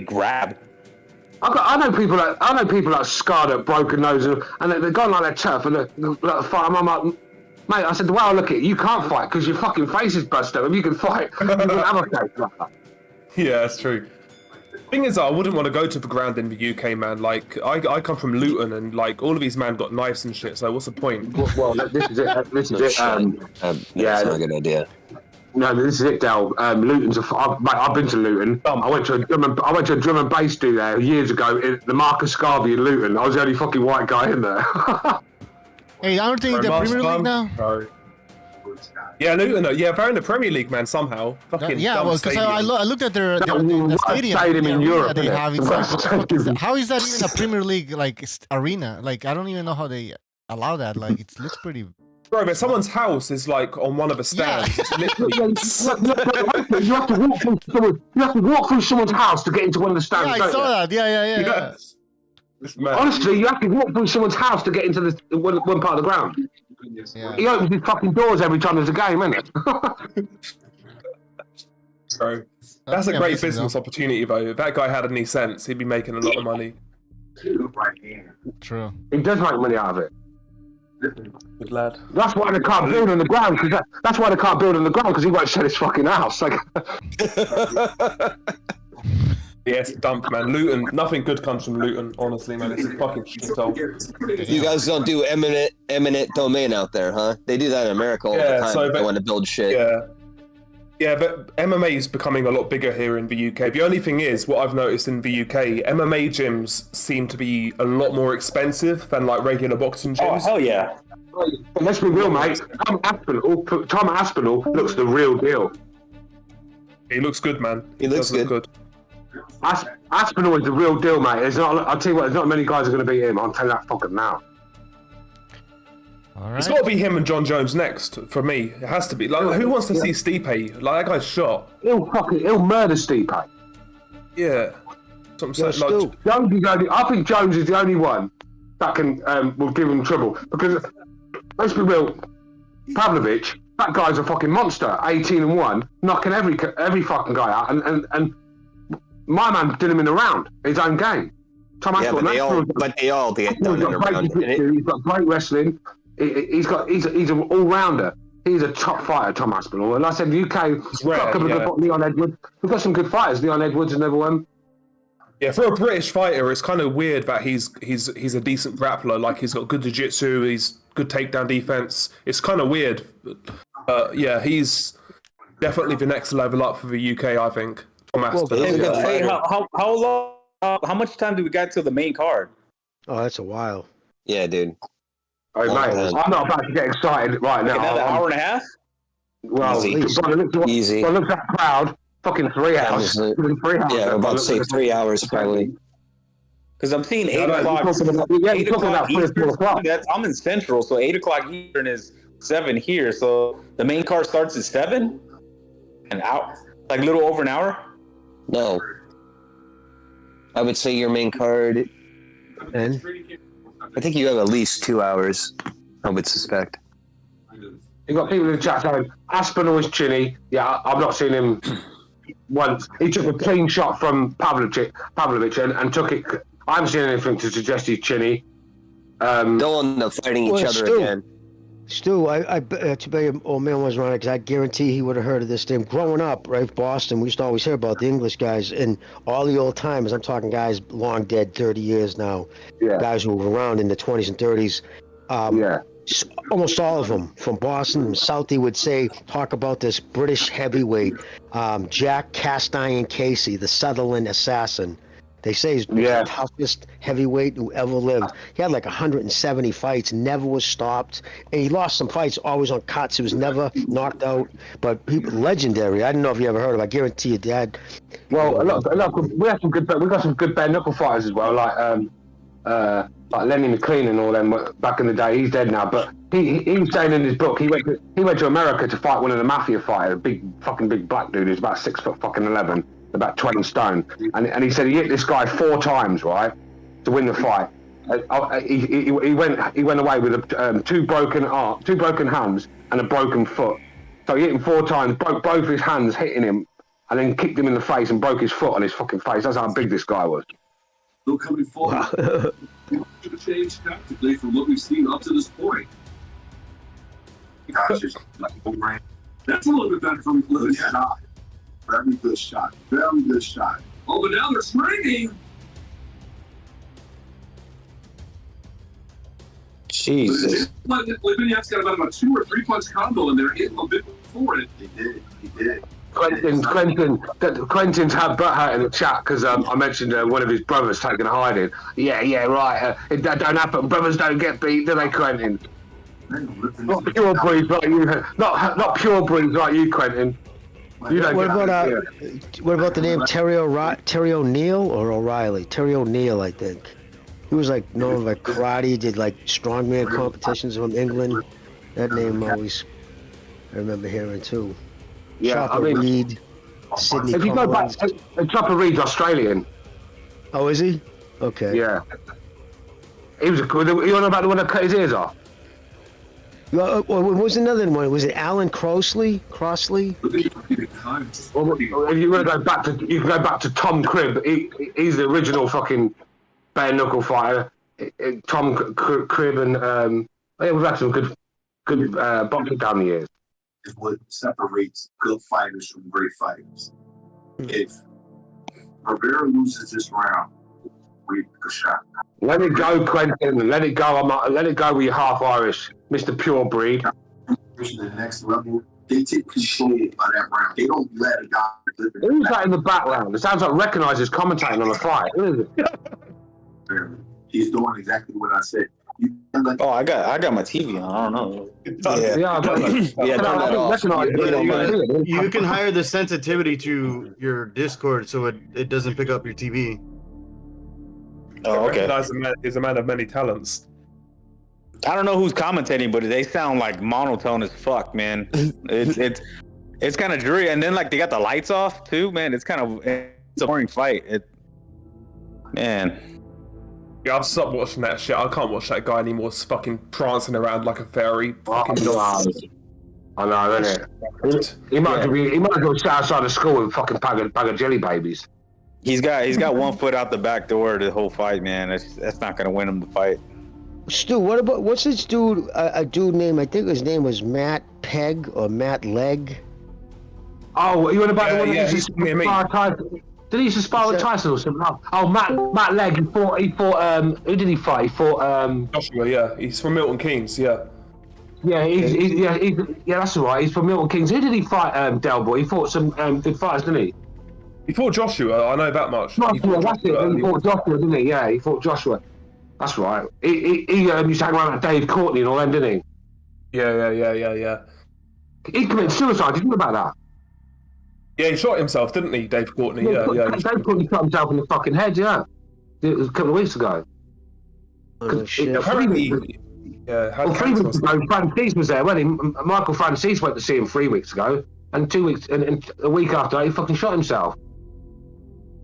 grab. I know people that scarred up, broken noses, and they're going like they're tough and they're fight. I'm like, mate, I said, the way I look at it, you can't fight because your fucking face is busted up. If you can fight, you can have a face like that. Yeah, that's true. Thing is, I wouldn't want to go to the ground in the UK, man. Like, I come from Luton, and like all of these men got knives and shit. So what's the point? Well, this is it. This is it. That's not a good idea. No, this is it, Del. Luton's I've been to Luton. I went to a drum and bass do there years ago in the Marcus Garvey in Luton. I was the only fucking white guy in there. Hey, I don't think the Premier League now. Sorry. Yeah, Luton. Yeah, they're in the Premier League, man. Somehow. Fucking well, because I looked at the stadium in Europe. They have. How is that even a Premier League like arena? Like, I don't even know how they allow that. Like, it looks pretty. Bro, but someone's house is like on one of the stands. Yeah. You have to walk through someone's house to get into one of the stands. Yeah, I saw that. Yeah. Honestly, you have to walk through someone's house to get into the one part of the ground. Yeah. He opens his fucking doors every time there's a game, isn't it? Bro, that's a great business opportunity, though. If that guy had any sense, he'd be making a lot of money. True. He does make money out of it. Good lad. That's why they can't build on the ground. That's why they can't build on the ground, because he won't sell his fucking house. Like. Yeah, it's a dump, man. Luton, nothing good comes from Luton, honestly, man. It's a fucking shithole. You guys don't do eminent domain out there, huh? They do that in America all the time. They want to build shit. Yeah, but MMA is becoming a lot bigger here in the UK. The only thing is, what I've noticed in the UK, MMA gyms seem to be a lot more expensive than like regular boxing gyms. Oh, hell yeah. Let's be real, mate. Tom Aspinall looks the real deal. He looks good, man. He looks good. Aspinall is the real deal, mate. I'll tell you what, there's not many guys are going to beat him. I'll tell you that fucking now. All right. It's got to be him and John Jones next for me. It has to be. Like, who wants to see Stipe? Like, that guy's shot. He'll murder Stipe. Yeah. That's what I'm saying. I think Jones is the only one that can will give him trouble, because let's be real, Pavlovich, that guy's a fucking monster. 18-1, knocking every fucking guy out, and my man did him in the round, his own game. Tom Aspinall, they all get done in a round. He's got great wrestling. He's an all-rounder. He's a top fighter, Tom Aspinall. And like I said, the UK, we've got a couple of good Leon Edwards. We've got some good fighters. Leon Edwards and everyone. Yeah, for a British fighter, it's kind of weird that he's a decent grappler. Like, he's got good jiu-jitsu, he's good takedown defense. It's kind of weird. Yeah, he's definitely the next level up for the UK, I think. Hey, how long? How much time do we got till the main card? Oh, that's a while. Yeah, dude. Oh, mate, I'm not about to get excited right now. Another hour and a half? Well, Easy. Well, look at that crowd. Fucking 3 hours. 3 hours. Yeah, I'm about to say 3 hours probably. Because I'm seeing 8 o'clock. 8 o'clock Eastern. I'm in Central, so 8 o'clock Eastern is 7 here. So the main card starts at 7? An hour? Like a little over an hour? No. I would say your main card. And I think you have at least 2 hours, I would suspect. You got people in the chat saying Aspinall is chinny. Yeah, I've not seen him once. He took a clean shot from Pavlovich and took it. I haven't seen anything to suggest he's chinny. They'll end up fighting each other again. Stu, I to bet your old man wasn't right, because I guarantee he would have heard of this thing. Growing up, right, Boston, we used to always hear about the English guys and all the old timers. I'm talking guys long dead, 30 years now. Yeah. Guys who were around in the 20s and 30s. Almost all of them from Boston and Southie would talk about this British heavyweight, Jack Cast Iron Casey, the Sutherland assassin. They say he's the toughest heavyweight who ever lived. He had like 170 fights, never was stopped. And he lost some fights always on cuts. He was never knocked out. But he was legendary. I don't know if you ever heard of him. I guarantee you, Dad. Well, we got some good bare knuckle fighters as well, like Lenny McLean and all them back in the day. He's dead now, but he was saying in his book he went to America to fight one of the mafia fighters, a big black dude who's about 6'11", about 20 stone, and he said he hit this guy 4 times, right, to win the fight. He went away with two broken hands and a broken foot. So he hit him 4 times, broke both his hands hitting him, and then kicked him in the face and broke his foot on his fucking face. That's how big this guy was. Still coming forward. We want to change tactically from what we've seen up to this point. That's a little bit better from good shot. Very good shot. Very good shot. Oh, but now they're swinging. Jesus. Livinet's got about a 2 or 3 punch combo in there, hitting a bit before it. He did. Quentin's had butt hurt in the chat because I mentioned one of his brothers taking a hiding. Yeah, right. That don't happen. Brothers don't get beat, do they, Quentin? Not pure breeds like you. Not pure breeds like you, Quentin. You don't what about the name Terry O'Neill or O'Reilly? Terry O'Neill, I think. He was like known like karate, did like strongman competitions from England. That name always I remember hearing too. Yeah, Chopper Reed, Sidney. If you go back, Chopper Reed's Australian. Oh, is he? Okay. Yeah. He was. You know about the one that cut his ears off? What was another one? Was it Alan Crossley? Well, if you want to go back to, you can go back to Tom Cribb. He's the original fucking bare knuckle fighter. Tom Cribb, and we've had some good boxing down the years. Is what separates good fighters from great fighters. If Rivera loses this round, we a shot. Let it go, Quentin. Let it go. Let it go with your half Irish, Mr. Pure Breed. To the next level, they take control of that round. They don't let a guy. Who's that in the background? It sounds like Recognize commentating on the fight. Who is it? He's doing exactly what I said. Oh, I got my TV on. I don't know. You can hire the sensitivity to your Discord so it doesn't pick up your TV. Oh, okay. He's a man of many talents. I don't know who's commentating, but they sound like monotone as fuck, man. It's kind of dreary, and then like they got the lights off too, man. It's a boring fight. Man. Yeah, I've stopped watching that shit. I can't watch that guy anymore. It's fucking prancing around like a fairy. Fucking I know, isn't it? He might as well sit outside of school with fucking bag of jelly babies. He's got 1 foot out the back door the whole fight, man. That's not gonna win him the fight. Stu, what's this dude? A dude named, I think his name was Matt Peg or Matt Leg. Oh, you want about the one that he's used to spar Tyson? Did he used to spar with Tyson or something? Oh, Matt Leg. He fought. Who did he fight? He fought. Joshua. Yeah, he's from Milton Keynes. Yeah. Yeah, that's all right. He's from Milton Keynes. Who did he fight? Del Boy. He fought some good fighters, didn't he? He fought Joshua. I know that much. Joshua, that's it. He fought Joshua, didn't he? Yeah, he fought Joshua. That's right. He used to hang around with Dave Courtney and all them, didn't he? Yeah. He committed suicide. Did you know about that? Yeah, he shot himself, didn't he, Dave Courtney? Yeah. Dave Courtney shot himself in the fucking head. Yeah, it was a couple of weeks ago. Apparently, yeah. Well, 3 weeks ago, Francis was there, wasn't he? Michael Francis went to see him 3 weeks ago, and 2 weeks, and a week after that, he fucking shot himself.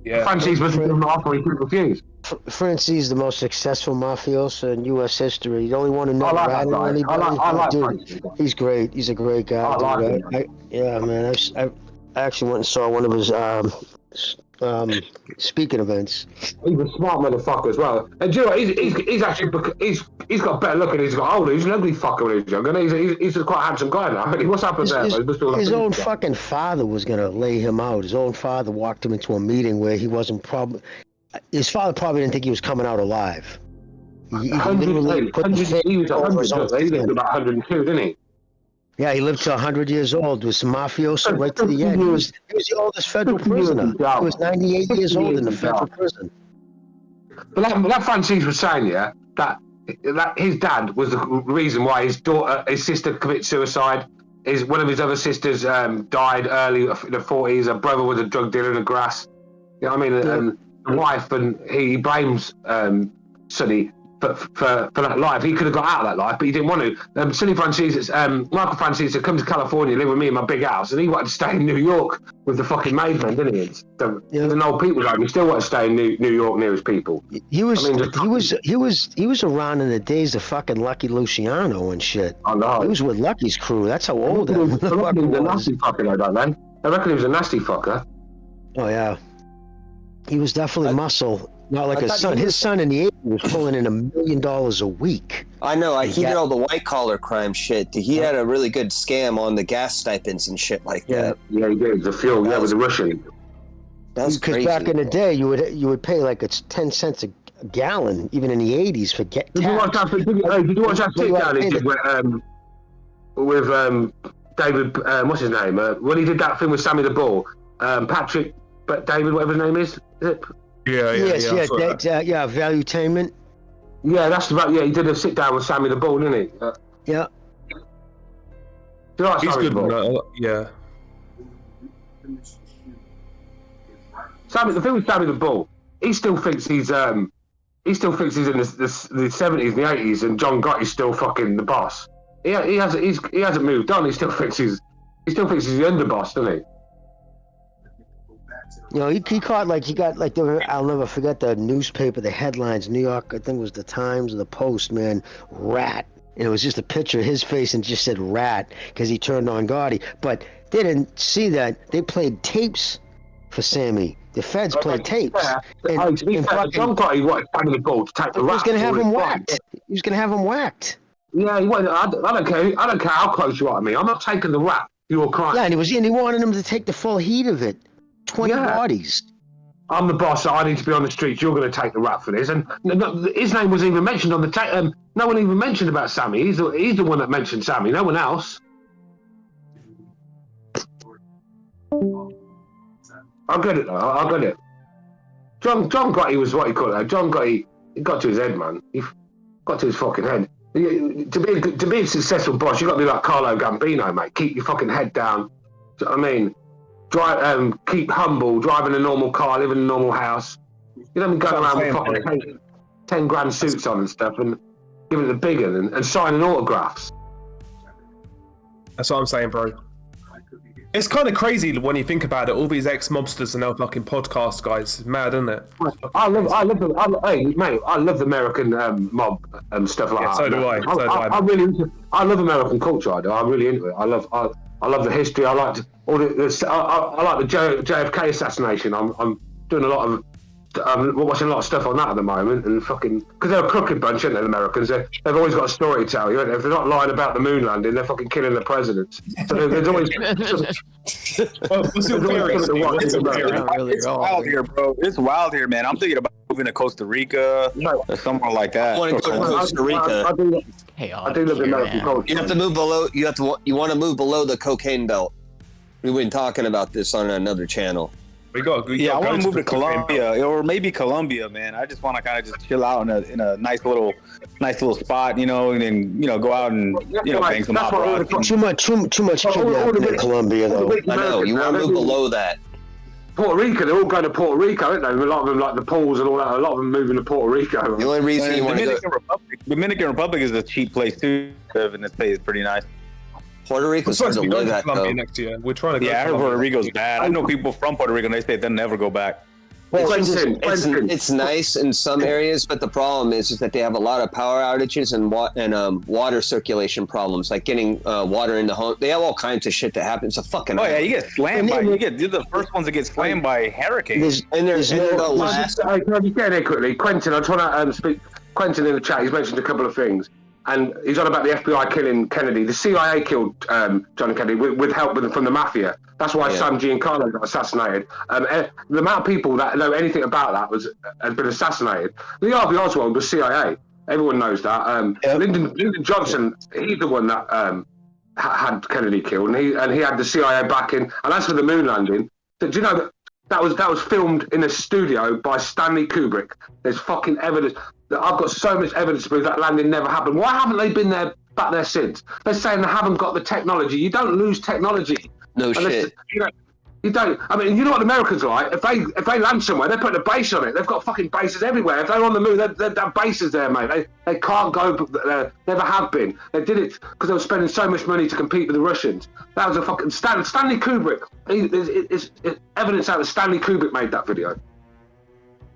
Yeah. Francis was an offer he couldn't refuse. Francis is the most successful mafioso in U.S. history. The only one who never like ran that guy. anybody. I like dude, Francis. he's great. He's a great guy. I like him. Yeah, man. I actually went and saw one of his speaking events. He's a smart motherfucker as well. And do you know what? He's actually he's got better looking. He's got older. He's an ugly fucker when he's younger. He's a quite handsome guy now. What's happened there? His own fucking father was gonna lay him out. His own father walked him into a meeting where he wasn't his father probably didn't think he was coming out alive. He literally put the he was 100. He lived about 102, didn't he? Yeah, he lived to 100 years old. Was some mafioso right to the end. He was the oldest federal prisoner. He was 98 years old in the federal prison. But that Francis was saying, yeah, that his dad was the reason why his sister committed suicide. One of his other sisters died early in the 40s. A brother was a drug dealer in the grass. You know what I mean? And the wife, and he blames Sonny for that life. He could have got out of that life, but he didn't want to. Sonny Francis, Michael Francis had come to California, live with me in my big house, and he wanted to stay in New York with the fucking maid man, didn't he? He's an old people like he still wanted to stay in New York near his people. He was around in the days of fucking Lucky Luciano and shit. I know. He was with Lucky's crew. That's how old that motherfucker he was. A was. nasty fucker like that, man. I reckon he was a nasty fucker. Oh yeah, he was definitely muscle. Not like his son. His son in the 80s was pulling in $1 million a week. I know. He did all the white collar crime shit. He had a really good scam on the gas stipends and shit like that. Yeah, he did. The fuel, with the Russian. That's crazy. Because back in the day, you would pay like it's 10 cents a gallon, even in the 80s for gas. Did you watch that sit down he did with David? What's his name? When he did that thing with Sammy the Bull, Patrick, but David, whatever his name is it? Yeah, Valuetainment. Yeah, that's about. Yeah, he did a sit down with Sammy the Bull, didn't he? Yeah. Do you like He's Sammy good. the Bull? Yeah. The thing with Sammy the Bull, he still thinks he's in the 70s and the 80s, and John Gotti's still fucking the boss. He hasn't moved on. He still thinks he's the underboss, doesn't he? You know, he got I'll never forget the newspaper, the headlines, New York, I think it was the Times or the Post, man, rat. And it was just a picture of his face and just said rat because he turned on Gotti. But they didn't see that. They played tapes for Sammy. The feds played tapes. And John Gotti wanted Sammy the Bull to take the rat. He was going to have him whacked. He was going to have him whacked. Yeah, he wanted, I don't care how close you are to me. I'm not taking the rat. You're crying. Yeah, and he wanted him to take the full heat of it. 20 bodies. I'm the boss. I need to be on the streets. You're going to take the rap for this. And his name wasn't even mentioned on the tape. No one even mentioned about Sammy. He's the one that mentioned Sammy. No one else. I get it, though. I get it. John Gotti was what he called it. John Gotti, he got to his head, man. He got to his fucking head. To be a successful boss, you got to be like Carlo Gambino, mate. Keep your fucking head down. Do you know what I mean? Keep humble, driving a normal car, living in a normal house. You don't be going around with fucking 10 grand suits on and stuff and giving it the big one and signing autographs. That's what I'm saying, bro. It's kind of crazy when you think about it. All these ex-mobsters are now fucking podcast guys. It's mad, isn't it? I love the American mob and stuff like that. So do I. I love American culture. I'm really into it. I love the history. I like the JFK assassination. I'm doing a lot of we're watching a lot of stuff on that at the moment, and fucking because they're a crooked bunch, aren't they? The Americans, they've always got a story to tell you. If they're not lying about the moon landing, they're fucking killing the presidents. So there's always. It's wild here, bro. It's wild here, man. I'm thinking about moving to Costa Rica or somewhere like that. I want to go to Costa Rica. I do love American culture. You have to move below. You want to move below the cocaine belt. We've been talking about this on another channel. I want to move to Colombia or maybe Colombia, man. I just want to kind of just chill out in a nice little spot, and then go out and bang some hot rods. Too much kidnapping in Colombia, though. I know. You want to move below that. Puerto Rico, they're all going to Puerto Rico, aren't they? A lot of them, like the pools and all that. A lot of them moving to Puerto Rico. The only reason you want to go. Dominican Republic is a cheap place too. And this place is pretty nice. Puerto Rico's hard to live at, though. Next year. We're trying to go. Yeah, I heard Puerto Rico's bad. I know people from Puerto Rico, and they say they'll never go back. It's nice in some areas, but the problem is that they have a lot of power outages and water circulation problems, like getting water in the home. They have all kinds of shit that happens. It's a fucking. Oh yeah, you get slammed by. You're the first ones to get slammed by hurricanes. There's no last. Can I just get in quickly, Quentin? I'm trying to speak. Quentin in the chat. He's mentioned a couple of things. And he's on about the FBI killing Kennedy. The CIA killed John Kennedy with help from the mafia. That's why Sam Giancarlo got assassinated. The amount of people that know anything about that has been assassinated. Lee Harvey Oswald was CIA. Everyone knows that. Lyndon Johnson, he's the one that had Kennedy killed, and he had the CIA backing. And as for the moon landing, do you know that was filmed in a studio by Stanley Kubrick? There's fucking evidence. I've got so much evidence to prove that landing never happened. Why haven't they been back there since? They're saying they haven't got the technology. You don't lose technology. No shit. You don't. I mean, you know what Americans are like? If they land somewhere, they put a base on it. They've got fucking bases everywhere. If they're on the moon, they have bases there, mate. They can't go. Never have been. They did it because they were spending so much money to compete with the Russians. That was a fucking Stanley Kubrick. It's evidence out that Stanley Kubrick made that video.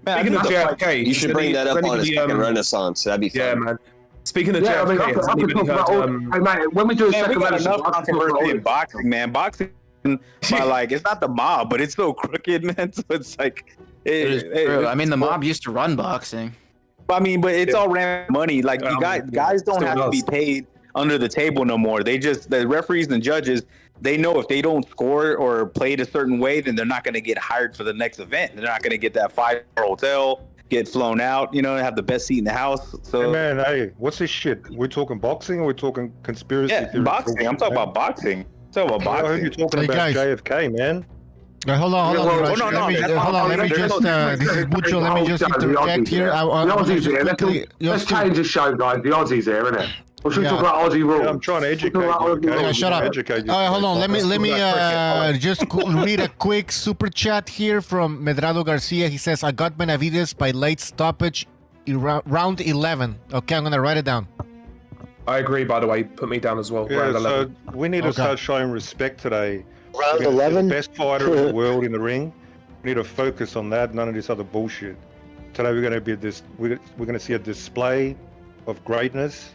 Speaking of JFK, you should bring that up on a second Renaissance. That'd be fun. Yeah, man. Speaking of JFK, I could talk about hey, mate, when we do a second we got Renaissance, enough controversy in boxing, man. Boxing, it's not the mob, but it's so crooked, man. So it's like, it is true. I mean, the mob used to run boxing. But it's all ran money. Like you guys don't have to be paid under the table no more. The referees and judges, they know if they don't score or play it a certain way, then they're not going to get hired for the next event. They're not going to get that 5-star hotel, get flown out, have the best seat in the house. So, hey, man, what's this shit? We're talking boxing or we're talking conspiracy theory? Boxing. I'm talking about boxing. I heard you talking about JFK, man. Hold on. Let me just. This is Bucho. Let me just interject here. Let's change the show, guys. The Aussies here, isn't it? Or should we talk about Aussie rules? I'm trying to educate you. Shut up. All right, hold on. Let me just read a quick super chat here from Medrado Garcia. He says, I got Benavidez by late stoppage round 11. Okay, I'm going to write it down. I agree, by the way. Put me down as well. Yeah, round 11. So we need to start showing respect today. Round 11? The best fighter in the world in the ring. We need to focus on that, none of this other bullshit. Today we're going to see a display of greatness.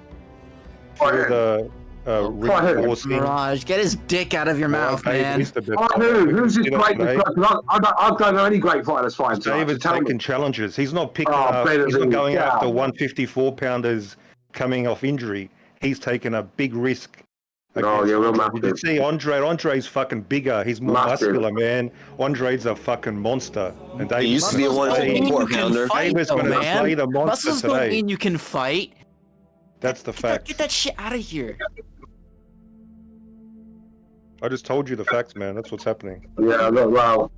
Mirage, get his dick out of your mouth, man. Who's this great? I don't know any great fighter that's fighting. David's taking challenges. He's not picking up. He's not going after 154-pounders coming off injury. He's taking a big risk. Did you see Andrade? Andre's fucking bigger. He's more muscular, man. Andre's a fucking monster. And he used to be a 154-pounder. David's going to play the monster Muscles today. don't mean you can fight. That's the fact. Get that shit out of here. I just told you the facts, man. That's what's happening. Yeah, look, well,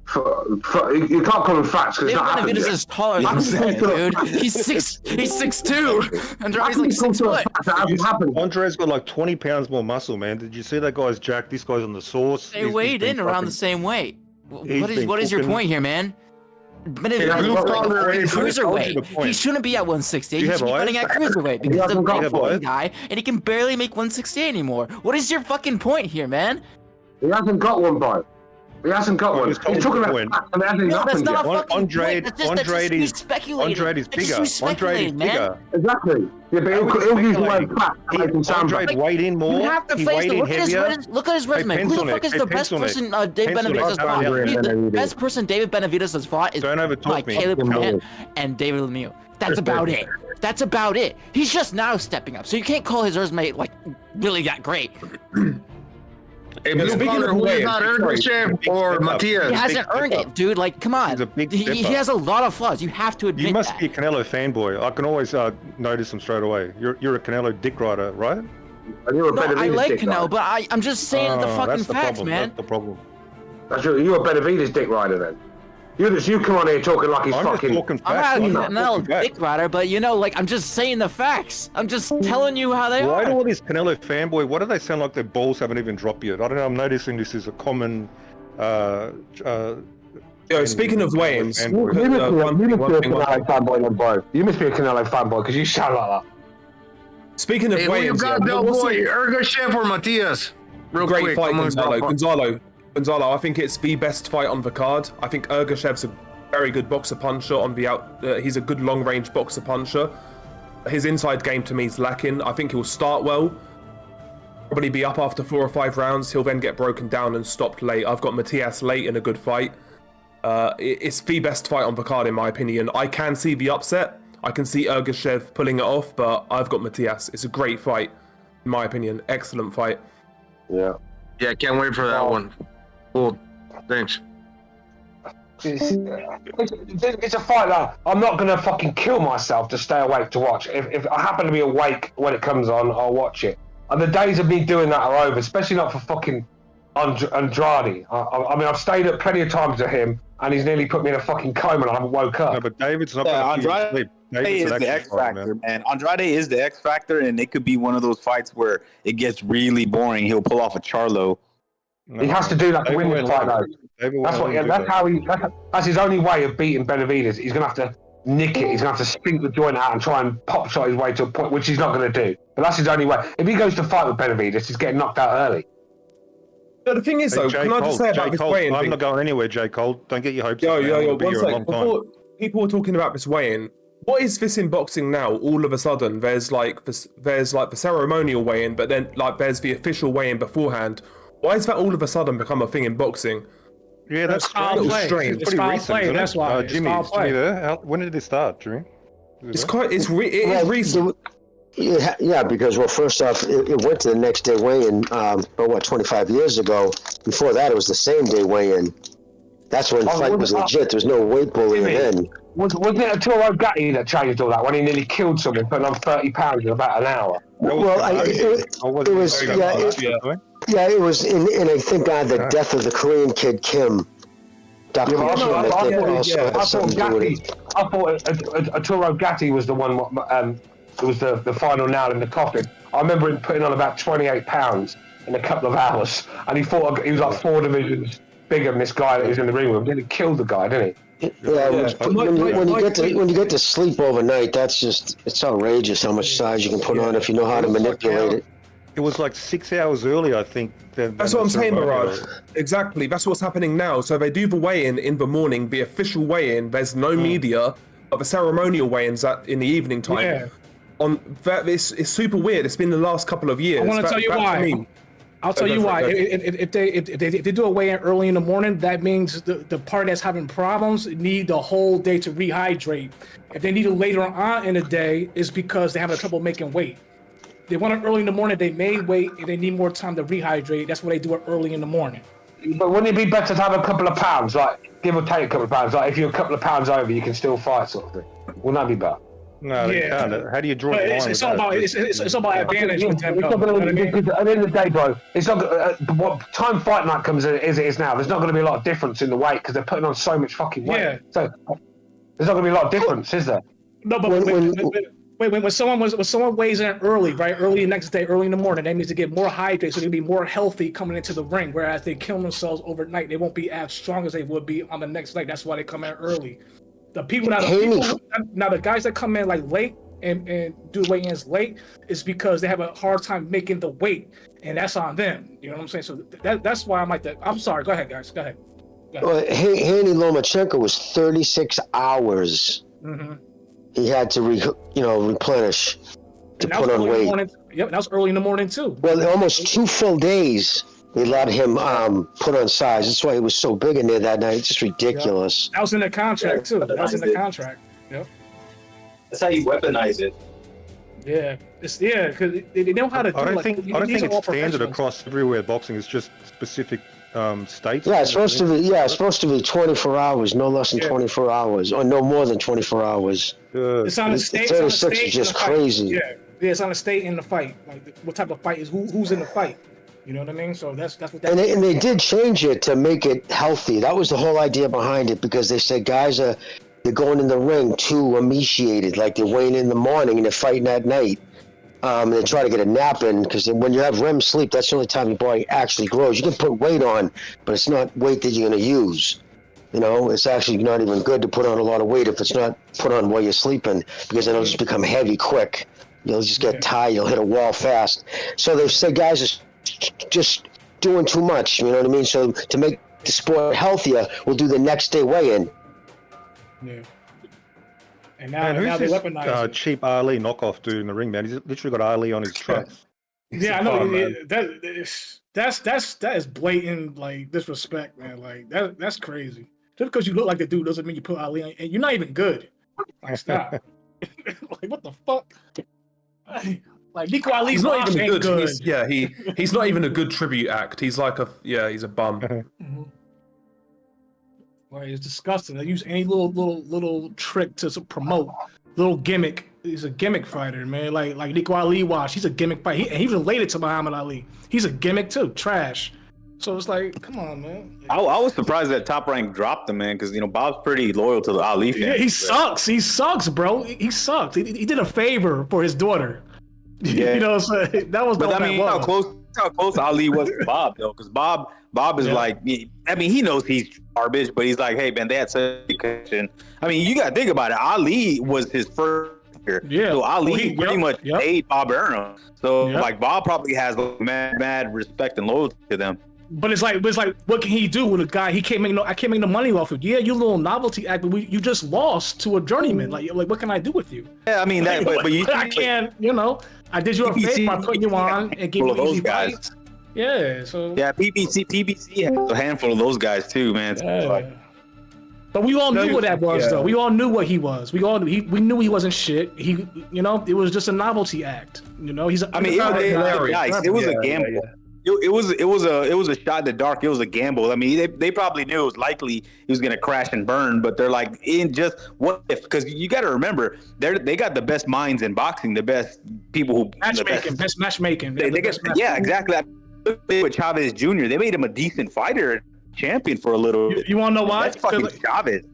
you can't call them facts because it's not happening. Benavidez is taller than dude. He's 6'2", Andrade's like 6 foot. Andre's got like 20 pounds more muscle, man. Did you see that guy's jacked? This guy's on the sauce. They weighed in around the same weight. What is your point here, man? Benavidez is cruiserweight. He shouldn't be at 168. He should be fighting at cruiserweight because he's a big fucking guy and he can barely make 168 anymore. What is your fucking point here, man? He hasn't got one, bro. He hasn't got one. He's talking about and hasn't No, that's happened not yet. a fucking Andrade, point. That's just you speculating. Andrade is That's just bigger. you speculating, Andrade is man. bigger. Exactly. Yeah, but he'll use the word fat to make him sound Andrade better. weighed in more. You have to He face weighed the in look heavier. at his resume. Who the fuck is the best person David Benavidez has fought? The best person David Benavidez has fought is like Caleb Plant and David Lemieux. That's about it. That's about it. He's just now stepping up, so you can't call his resume like really that great. Hey, Blue Collar, who is not Ergashev or Matias? He hasn't earned it, dude. Like, come on. He has a lot of flaws. You have to admit that. You must be a Canelo fanboy. I can always notice him straight away. You're a Canelo dick rider, right? You're a No, I Benavidez like dick Canelo, rider. but I'm just saying the fucking that's the facts, problem. man. That's the problem. That's true. You're a Benavidez dick rider then. You come on here talking like he's I'm fucking. just talking I'm facts. not a Canelo dick rider, but you know, like I'm just saying the facts. I'm just telling you how they Why are. do all these Canelo fanboy? Why do they sound like their balls haven't even dropped yet? I don't know. I'm noticing this is a common. Speaking of weigh-ins, You must be a Canelo fanboy, then, bro. You must be a Canelo fanboy because you sound like that. Speaking of Hey, who you weigh-ins, got, Del Boy? Ergashev or Matias? Real great quick. fight, I'm gonna Gonzalo. Gonzalo, I think it's the best fight on the card. I think Ergashev's a very good boxer puncher on the out. He's a good long range boxer puncher. His inside game to me is lacking. I think he'll start well, probably be up after 4 or 5 rounds. He'll then get broken down and stopped late. I've got Matias late in a good fight. It's the best fight on the card in my opinion. I can see the upset. I can see Ergashev pulling it off, but I've got Matias. It's a great fight, in my opinion. Excellent fight. Yeah. Yeah, can't wait for that one. Cool. Thanks. It's a fight that I'm not gonna fucking kill myself to stay awake to watch. If I happen to be awake when it comes on, I'll watch it. And the days of me doing that are over, especially not for fucking Andrade. I mean, I've stayed up plenty of times to him, and he's nearly put me in a fucking coma, and I haven't woke up. No, but David's not Andrade is the X factor, man. Andrade is the X factor, and it could be one of those fights where it gets really boring. He'll pull off a Charlo. He has to do that to win the fight, though. That's his only way of beating Benavidez. He's gonna have to nick it. He's gonna have to stink the joint out and try and pop shot his way to a point, which he's not gonna do. But that's his only way. If he goes to fight with Benavidez, he's getting knocked out early. But the thing is, though, can I just say about this weigh-in I'm thing? not going anywhere, J. Cole. Don't get your hopes Yo, up. man. I'll be one here a sec. long time. Before people were talking about this weigh-in, what is this in boxing now? All of a sudden, there's like the ceremonial weigh-in, but then like there's the official weigh-in beforehand. Why has that all of a sudden become a thing in boxing? Yeah, that's foul play. strange. It's foul play. That's why. It's Jimmy, foul is Jimmy play. there? When did it start, Jimmy? It's recent. Yeah, because first off, it went to the next day weigh-in, 25 years ago. Before that, it was the same day weigh-in. That's when the fight was legit. There was no weight bullying then. Wasn't it Arturo Gatti that changed all that when he nearly killed someone, putting on 30 pounds in about an hour? Well, it was, it was, and I think the death of the Korean kid Kim. I thought Arturo Gatti was the one. It was the final nail in the coffin. I remember him putting on about 28 pounds in a couple of hours, and he was like 4 divisions bigger than this guy that was in the ring with him. Then he killed the guy, didn't he? When you get to sleep overnight, it's outrageous how much size you can put on if you know how to manipulate it. It was like 6 hours early, I think. That's what I'm saying, Mirage. Exactly. That's what's happening now. So they do the weigh-in in the morning, the official weigh-in. There's no media, but the ceremonial weigh-ins in the evening time. Yeah. It's super weird. It's been the last couple of years. I want to tell you why. I'll tell you why. If they do a weigh-in early in the morning, that means the party that's having problems need the whole day to rehydrate. If they need it later on in the day, it's because they're having trouble making weight. They want it early in the morning, they may wait, and they need more time to rehydrate. That's why they do it early in the morning. But wouldn't it be better to have a couple of pounds, like give or take a couple of pounds? Like if you're a couple of pounds over, you can still fight, sort of thing. Wouldn't that be better? No, you can't. How do you draw the line? It's all about advantage with them. At the end of the day, bro, it's not what time fight night comes in as it is now. There's not going to be a lot of difference in the weight because they're putting on so much fucking weight. Yeah. So there's not going to be a lot of difference, is there? No, but when someone weighs in early, right, early the next day, early in the morning, that means to get more hydrated, so they'll be more healthy coming into the ring. Whereas they kill themselves overnight, they won't be as strong as they would be on the next night. That's why they come in early. The guys that come in like late, and do weigh-ins late is because they have a hard time making the weight, and that's on them. You know what I'm saying? So that's why I'm like that. I'm sorry. Go ahead, guys. Go ahead. Well, Haney Lomachenko was 36 hours. Mm-hmm. He had to replenish to put on weight. Yep, that was early in the morning too. Well, almost 2 full days they let him put on size. That's why he was so big in there that night. It's just ridiculous. Yep. That was in the contract too. That was in the contract. Yep. That's how you weaponize it. Yeah, because they know how to do. I don't like, think it's standard across everywhere. Boxing is just specific states. Yeah, it's supposed to be. Yeah, it's supposed to be 24 hours, no less than 24 hours, or no more than 24 hours. It's on the state. 36 is just crazy. Yeah, it's on the state in the fight. Like what type of fight is who's in the fight? You know what I mean? So that's what that. And they did change it to make it healthy. That was the whole idea behind it, because they said guys they're going in the ring too emaciated, like they're weighing in the morning and they're fighting at night. They try to get a nap in, because when you have REM sleep, that's the only time your body actually grows. You can put weight on, but it's not weight that you're going to use. It's actually not even good to put on a lot of weight if it's not put on while you're sleeping, because it'll just become heavy quick. You'll just get tired. You'll hit a wall fast. So they say guys are just doing too much. You know what I mean? So to make the sport healthier, we'll do the next day weigh-in. Yeah. And now they weaponize it. Cheap Ali knockoff dude in the ring, man. He's literally got Ali on his trunks. Yeah, I know. That is blatant like disrespect, man. Like that's crazy. Just because you look like the dude doesn't mean you put Ali on, and you're not even good. Like stop. Like what the fuck? Like Nico Ali's he's not even ain't good. He's not even a good tribute act. He's like he's a bum. Mm-hmm. Well, it's disgusting. They use any little trick to promote, little gimmick. He's a gimmick fighter, man. Like Nico Ali was. He's a gimmick fighter. He's related to Muhammad Ali. He's a gimmick too. Trash. So it's like, come on, man. I was surprised that Top Rank dropped him, man, because Bob's pretty loyal to the Ali fans. Yeah, he sucks. He sucks, bro. He sucks. He did a favor for his daughter. Yeah. So that was. But I mean, how close Ali was to Bob though, because Bob is like, I mean, he knows he's garbage, but he's like, hey man, they had such a connection. I mean, you got to think about it. Ali was his first year. Yeah. So Ali pretty much made Bob Arum. So like Bob probably has mad respect and loyalty to them. But it's like, what can he do with a guy? I can't make no money off of. Yeah, you little novelty act, but you just lost to a journalman. Like what can I do with you? Yeah, I mean that, but I can't. I did you a favor by putting you on and giving you easy fights. Yeah, so PBC has a handful of those guys too, man. Yeah. But we all knew what that was, though. We all knew what he was. We knew he wasn't shit. It was just a novelty act. He's. I mean, it was a gamble. Yeah. It was a shot in the dark. It was a gamble. I mean, they probably knew it was likely he was going to crash and burn, but they're like, in just what if? Because you got to remember, they got the best minds in boxing, the best people who best matchmaking. Exactly. With Chavez Jr., they made him a decent fighter, champion for a little. You want to know why? That's fucking Chavez.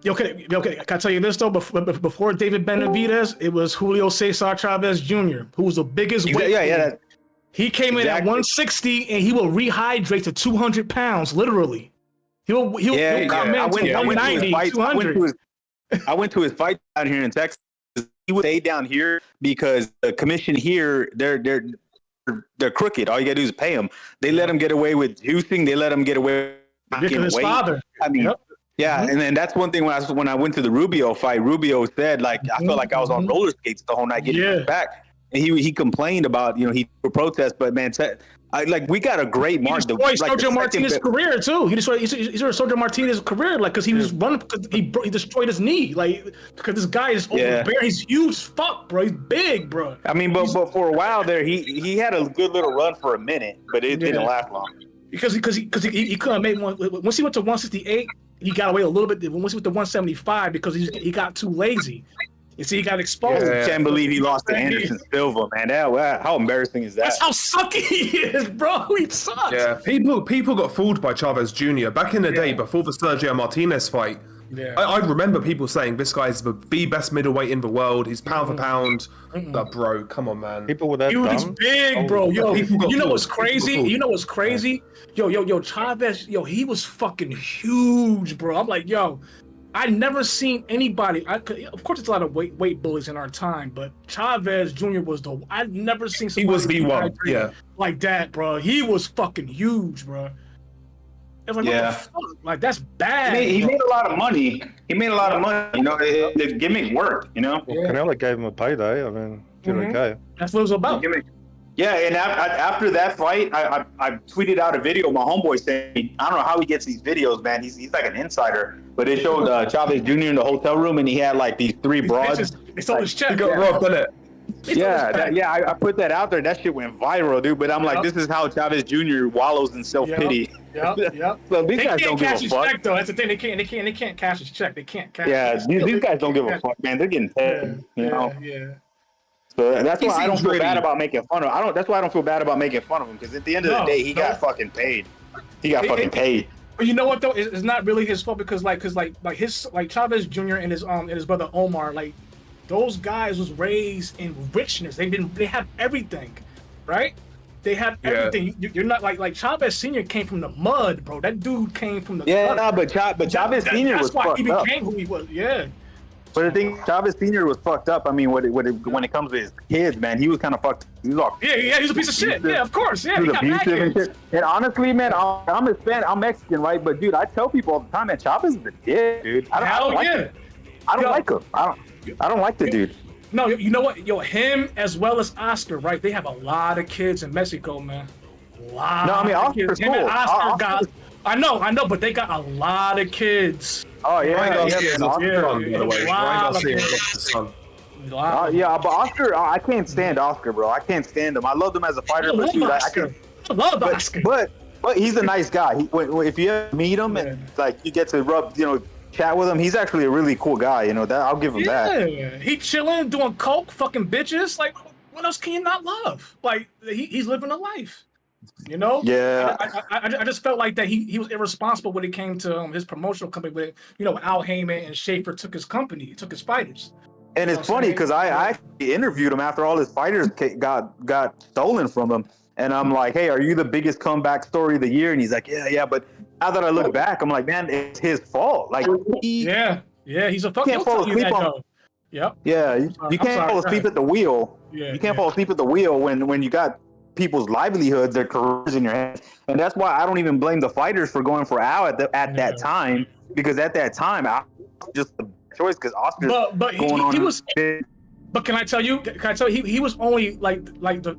Okay. Can I tell you this though? Before David Benavidez, it was Julio Cesar Chavez Jr., who was the biggest weight. He came in at 160 and he will rehydrate to 200 pounds, literally. He'll come in to 190, 200. I went to his fight down here in Texas. He would stay down here because the commission here, they're crooked. All you gotta do is pay them. They let him get away with juicing. They let him get away with his father. I mean, and then that's one thing when I went to the Rubio fight. Rubio said I felt like I was on roller skates the whole night getting back. And he complained about he protest, but man, we got a great mark. He destroyed Sergio Martinez's career too. He destroyed Sergio Martinez's career, because he was running because he destroyed his knee, because this guy is overbearing. He's huge as fuck, bro. He's big, bro. I mean, but for a while there, he had a good little run for a minute, but it didn't last long. Because he couldn't make one. Once he went to 168, he got away a little bit. Once he went to 175, because he got too lazy. You see, he got exposed. I can't believe he lost to Anderson Silva, man. How embarrassing is that? That's how sucky he is, bro. He sucks. Yeah, people got fooled by Chavez Jr. back in the day before the Sergio Martinez fight. Yeah. I remember people saying this guy's the best middleweight in the world. He's pound for pound. Bro, come on, man. People were that dumb. He's big, bro. Yo, you know what's crazy? Yo, Chavez, he was fucking huge, bro. I'm like, yo, I never seen anybody. Of course, it's a lot of weight bullies in our time, but Chavez Jr. was I've never seen somebody. He was the one, yeah, like that, bro. He was fucking huge, bro. It was like, what the fuck? Like, that's bad. He made a lot of money. You know, the gimmick worked. You know, Canelo gave him a payday. I mean, did okay. That's what it was about. Yeah, and after that fight, I tweeted out a video. My homeboy saying, I don't know how he gets these videos, man. He's like an insider. But it showed Chavez Jr. in the hotel room, and he had like these 3 broads. They sold his check. He got robbed, didn't it? I put that out there. That shit went viral, dude. But I'm like, this is how Chavez Jr. wallows in self-pity. Yep. So these guys don't give a fuck. Check, though. That's the thing. They can't cash his check. They can't cash. These guys don't give a fuck, man. They're getting paid. You know. Yeah. So that's why I don't feel bad about making fun of. That's why I don't feel bad about making fun of him, because at the end of the day, he got fucking paid. He got fucking paid. But you know what though? It's not really his fault, because his Chavez Jr. and his brother Omar, like, those guys was raised in richness. They have everything, right? They have everything. You're not like Chavez Sr. came from the mud, bro. That dude came from the mud. But Chavez Sr. was fucked up. That's why he became who he was. Yeah. But the thing, Chavez Sr. was fucked up. I mean, when it comes to his kids, man, he was kind of fucked. He was all, he's a piece of shit. Yeah, of course. Yeah, he was abusive and shit. And honestly, man, I'm Hispanic. I'm Mexican, right? But dude, I tell people all the time, man, Chavez is a dick, dude. I don't like him. I don't like the dude. No, you know what? Him as well as Oscar, right? They have a lot of kids in Mexico, man. Oscar's cool. I know, but they got a lot of kids. Oh yeah, but Oscar, I can't stand Oscar, bro. I can't stand him. I love him as a fighter, I love Oscar. But he's a nice guy. If you ever meet him and like you get to chat with him, he's actually a really cool guy. You know that, I'll give him that. Yeah, he chilling, doing coke, fucking bitches. Like, what else can you not love? Like, he's living a life. You know? Yeah. I just felt like that he was irresponsible when it came to his promotional company. With Al Heyman and Schaefer took his fighters. And it's funny because I actually interviewed him after all his fighters got stolen from him, and I'm like, hey, are you the biggest comeback story of the year? And he's like, yeah. But now that I look back, I'm like, man, it's his fault. Like, he's a fucking. Can't fall asleep on. Yep. Yeah, you can't fall asleep at the wheel. You can't fall asleep at the wheel when you got people's livelihoods, their careers in your hands. And that's why I don't even blame the fighters for going for Al at that time, because at that time, Al was just the choice, because Oscar's he was. But can I tell you? He was only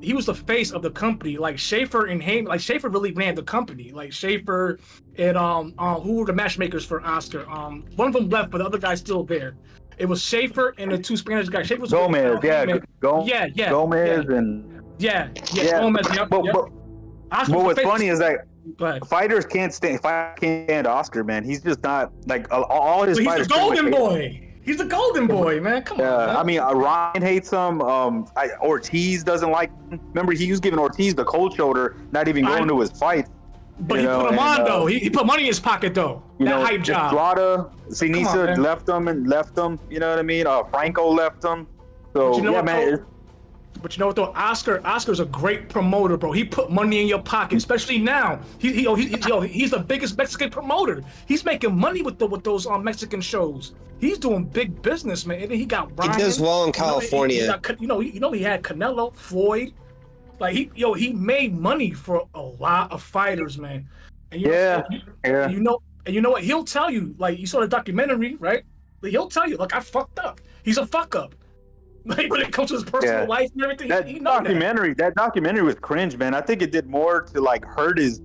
he was the face of the company. Like Schaefer and Heyman, like Schaefer really ran the company. Like Schaefer and who were the matchmakers for Oscar? One of them left, but the other guy's still there. It was Schaefer and the 2 Spanish guys. Schaefer was Gomez, Gomez and. Yeah. Gomez, yep. But what's funny is that fighters can't stand Oscar, man. He's just not like all his fighters. He's the golden boy. He's the golden boy, man. Come on. Man. I mean, Ryan hates him. Ortiz doesn't like him. Remember, he was giving Ortiz the cold shoulder, not even going to his fight. But he put him on, though. He put money in his pocket, though. That hype job. Estrada, Sinisa left him. You know what I mean? Franco left him. So, man. But you know what though, Oscar's a great promoter, bro. He put money in your pocket, especially now. He's the biggest Mexican promoter. He's making money with those Mexican shows. He's doing big business, man. And he got Ryan. He does well in California. He had Canelo, Floyd. Like he made money for a lot of fighters, man. And you know what? He'll tell you, like, you saw the documentary, right? He'll tell you, like, I fucked up. He's a fuck up. Like, when it comes to his personal life and everything, that documentary was cringe, man. I think it did more to like hurt his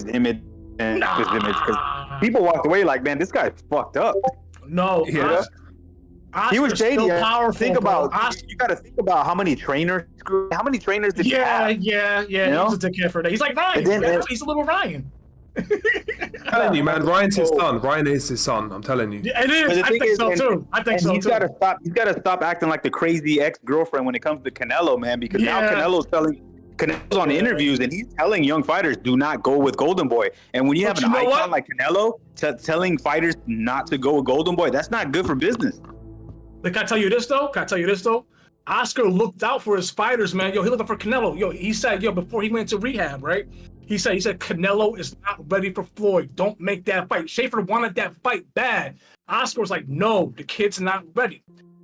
image and his image, because people walked away like, man, this guy's fucked up. No, he was shady. You got to think about how many trainers did he have? Yeah. He was a dickhead for that. He's like Ryan. He's a little Ryan. I'm telling you, man, Ryan's his son. Ryan is his son. I'm telling you. Yeah, it is. I think so too. He's got to stop acting like the crazy ex-girlfriend when it comes to Canelo, man. Because now Canelo's on interviews and he's telling young fighters, do not go with Golden Boy. And when you have an icon like Canelo telling fighters not to go with Golden Boy, that's not good for business. But can I tell you this though? Oscar looked out for his fighters, man. He looked out for Canelo. He said, before he went to rehab, right? He said Canelo is not ready for Floyd. Don't make that fight. Schaefer wanted that fight bad. Oscar was like, no, the kid's not ready.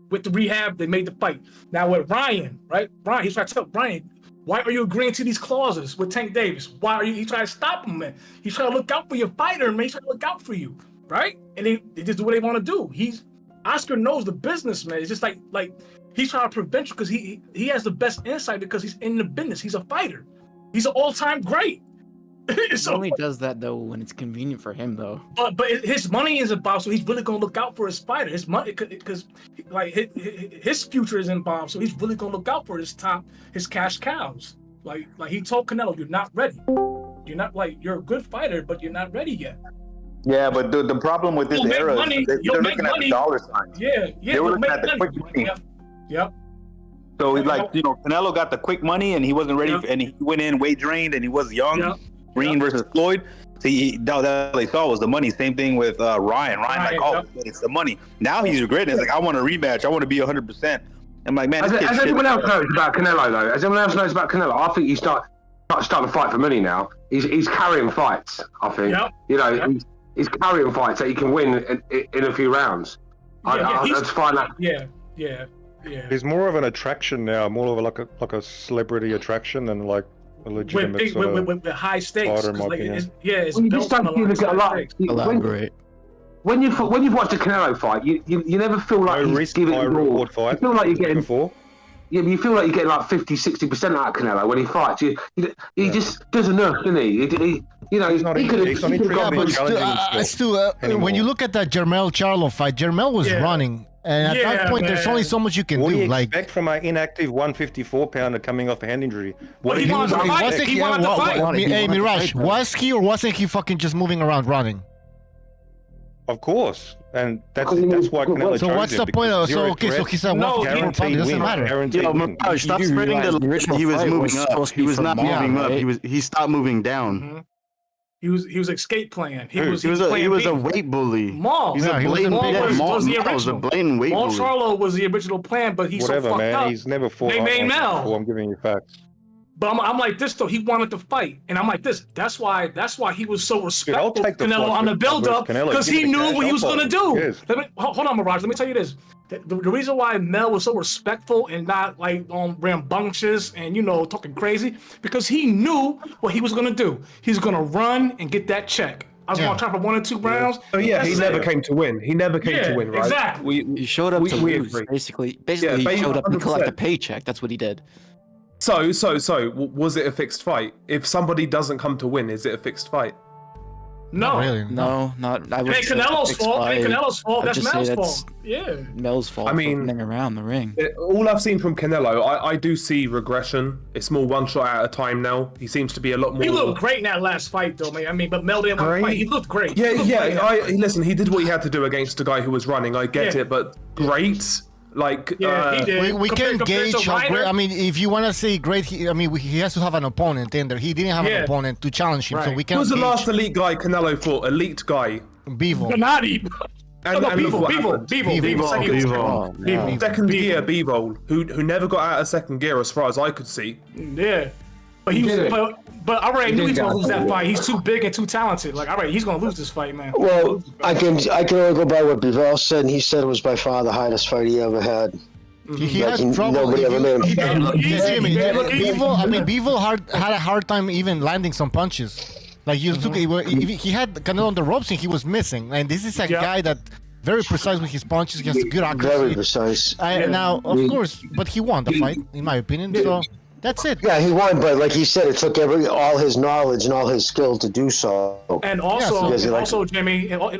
With the rehab, they made the fight. Now with Ryan, right? Ryan, he's trying to tell Ryan, why are you agreeing to these clauses with Tank Davis? Why are you? He's trying to stop him, man. He's trying to look out for your fighter, man. He's trying to look out for you, right? And they just do what they want to do. Oscar knows the business, man. It's just like he's trying to prevent you because he has the best insight because he's in the business. He's a fighter. He's an all-time great. He only does that though when it's convenient for him, though. But his money is involved, so he's really gonna look out for his fighter. His money, because like his future is involved, so he's really gonna look out for his cash cows. Like he told Canelo, you're not ready. You're not you're a good fighter, but you're not ready yet. Yeah, but the problem with this era is they're looking at the dollar signs. Yeah. They were looking at the quick money. Yep. So Canelo got the quick money and he wasn't ready, and he went in weight drained and he was young. Green versus Floyd. See, that they saw was the money. Same thing with Ryan. It's the money. Now he's regretting it. It's like, I want a rematch. I want to be 100%. I'm like, man. As everyone else knows about Canelo, though, as everyone else knows about Canelo, I think he's starting to fight for money now. He's carrying fights. I think. He's carrying fights that he can win in a few rounds. I just find that. Yeah. He's more of an attraction now, more of like a celebrity attraction than like a legitimate with high stakes. It's built on a lot of Elaborate. When you've watched a Canelo fight, you never feel like he's giving it all. You feel like you're getting you feel like you're getting like 50-60% out of Canelo when he fights. He just does enough, doesn't he? When you look at that Jermell Charlo fight, Jermell was running. And at that point, there's only so much you can do. What do you expect from an inactive 154-pounder coming off a hand injury? He wanted to fight. Hey, Mirage, was he or wasn't he fucking just moving around running? Of course, and that's why Canelo chose So what's the point? So he's a 154 pounder. It doesn't matter. Yo, Mirage, stop spreading the he was moving up. He was not moving up. He stopped moving down. He was escape playing. He was a weight bully. Maul. He's a blatant blatant weight bully. Charlo was the original plan, but he's whatever, so fucked man. up. He's never fought. They made Mel. I'm giving you facts. But I'm like this though. He wanted to fight, and I'm like this. That's why he was so respectful of Canelo on the build-up because he knew what he was gonna do. Hold on, Mirage. Let me tell you this. The reason why Mel was so respectful and not like rambunctious and talking crazy because he knew what he was gonna do. He's gonna run and get that check. I was gonna try for 1 or 2 rounds. Oh yeah, he never came to win. He never came to win, right? Exactly. He showed up to lose. Basically, he showed up to collect a paycheck. That's what he did. So, was it a fixed fight? If somebody doesn't come to win, is it a fixed fight? No. Not really. No, not. I would It ain't Canelo's fault. It ain't Canelo's fault. That's Mel's fault. Yeah. Mel's fault. I mean, for running around the ring. All I've seen from Canelo, I do see regression. It's more one shot at a time now. He seems to be a lot more. He looked great in that last fight, though, man. I mean, but Mel didn't want to fight. He looked great. Listen, he did what he had to do against a guy who was running. I get it, but great. Like, he did. We can gauge how great. I mean, if you want to say great, he has to have an opponent in there. He didn't have an opponent to challenge him, so we can. Who's the last elite guy Canelo fought? Elite guy. Bevo. Benavidez. Bevo. Second gear Bevo, who never got out of second gear as far as I could see. Yeah. But he was, but I already knew he was gonna lose that fight. He's too big and too talented. Like, all right, he's gonna lose this fight, man. Well, I can only go by what Bevel said, and he said it was by far the hardest fight he ever had. He had trouble. Nobody ever made him. Bevo had a hard time even landing some punches. Like he had Canelo on the ropes and he was missing. And this is a guy that very precise with his punches. He has good accuracy. Very precise. Now, of course, but he won the fight, in my opinion. So. That's it. Yeah, he won, but like he said, it took all his knowledge and all his skill to do so. And Jimmy, like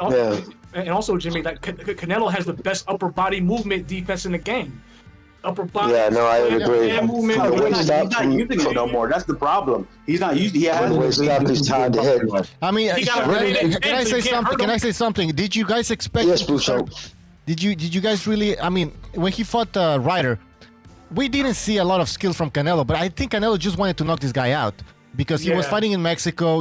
Canelo has the best upper body movement defense in the game. Upper body. Yeah, no, I would agree. He's not using it no more. That's the problem. He's not using. He has. He's hard to hit. I mean, can I say something? Can I say something? Did you guys expect? Yes, Bucho. Did you guys really? I mean, when he fought Ryder. We didn't see a lot of skill from Canelo, but I think Canelo just wanted to knock this guy out because he was fighting in Mexico.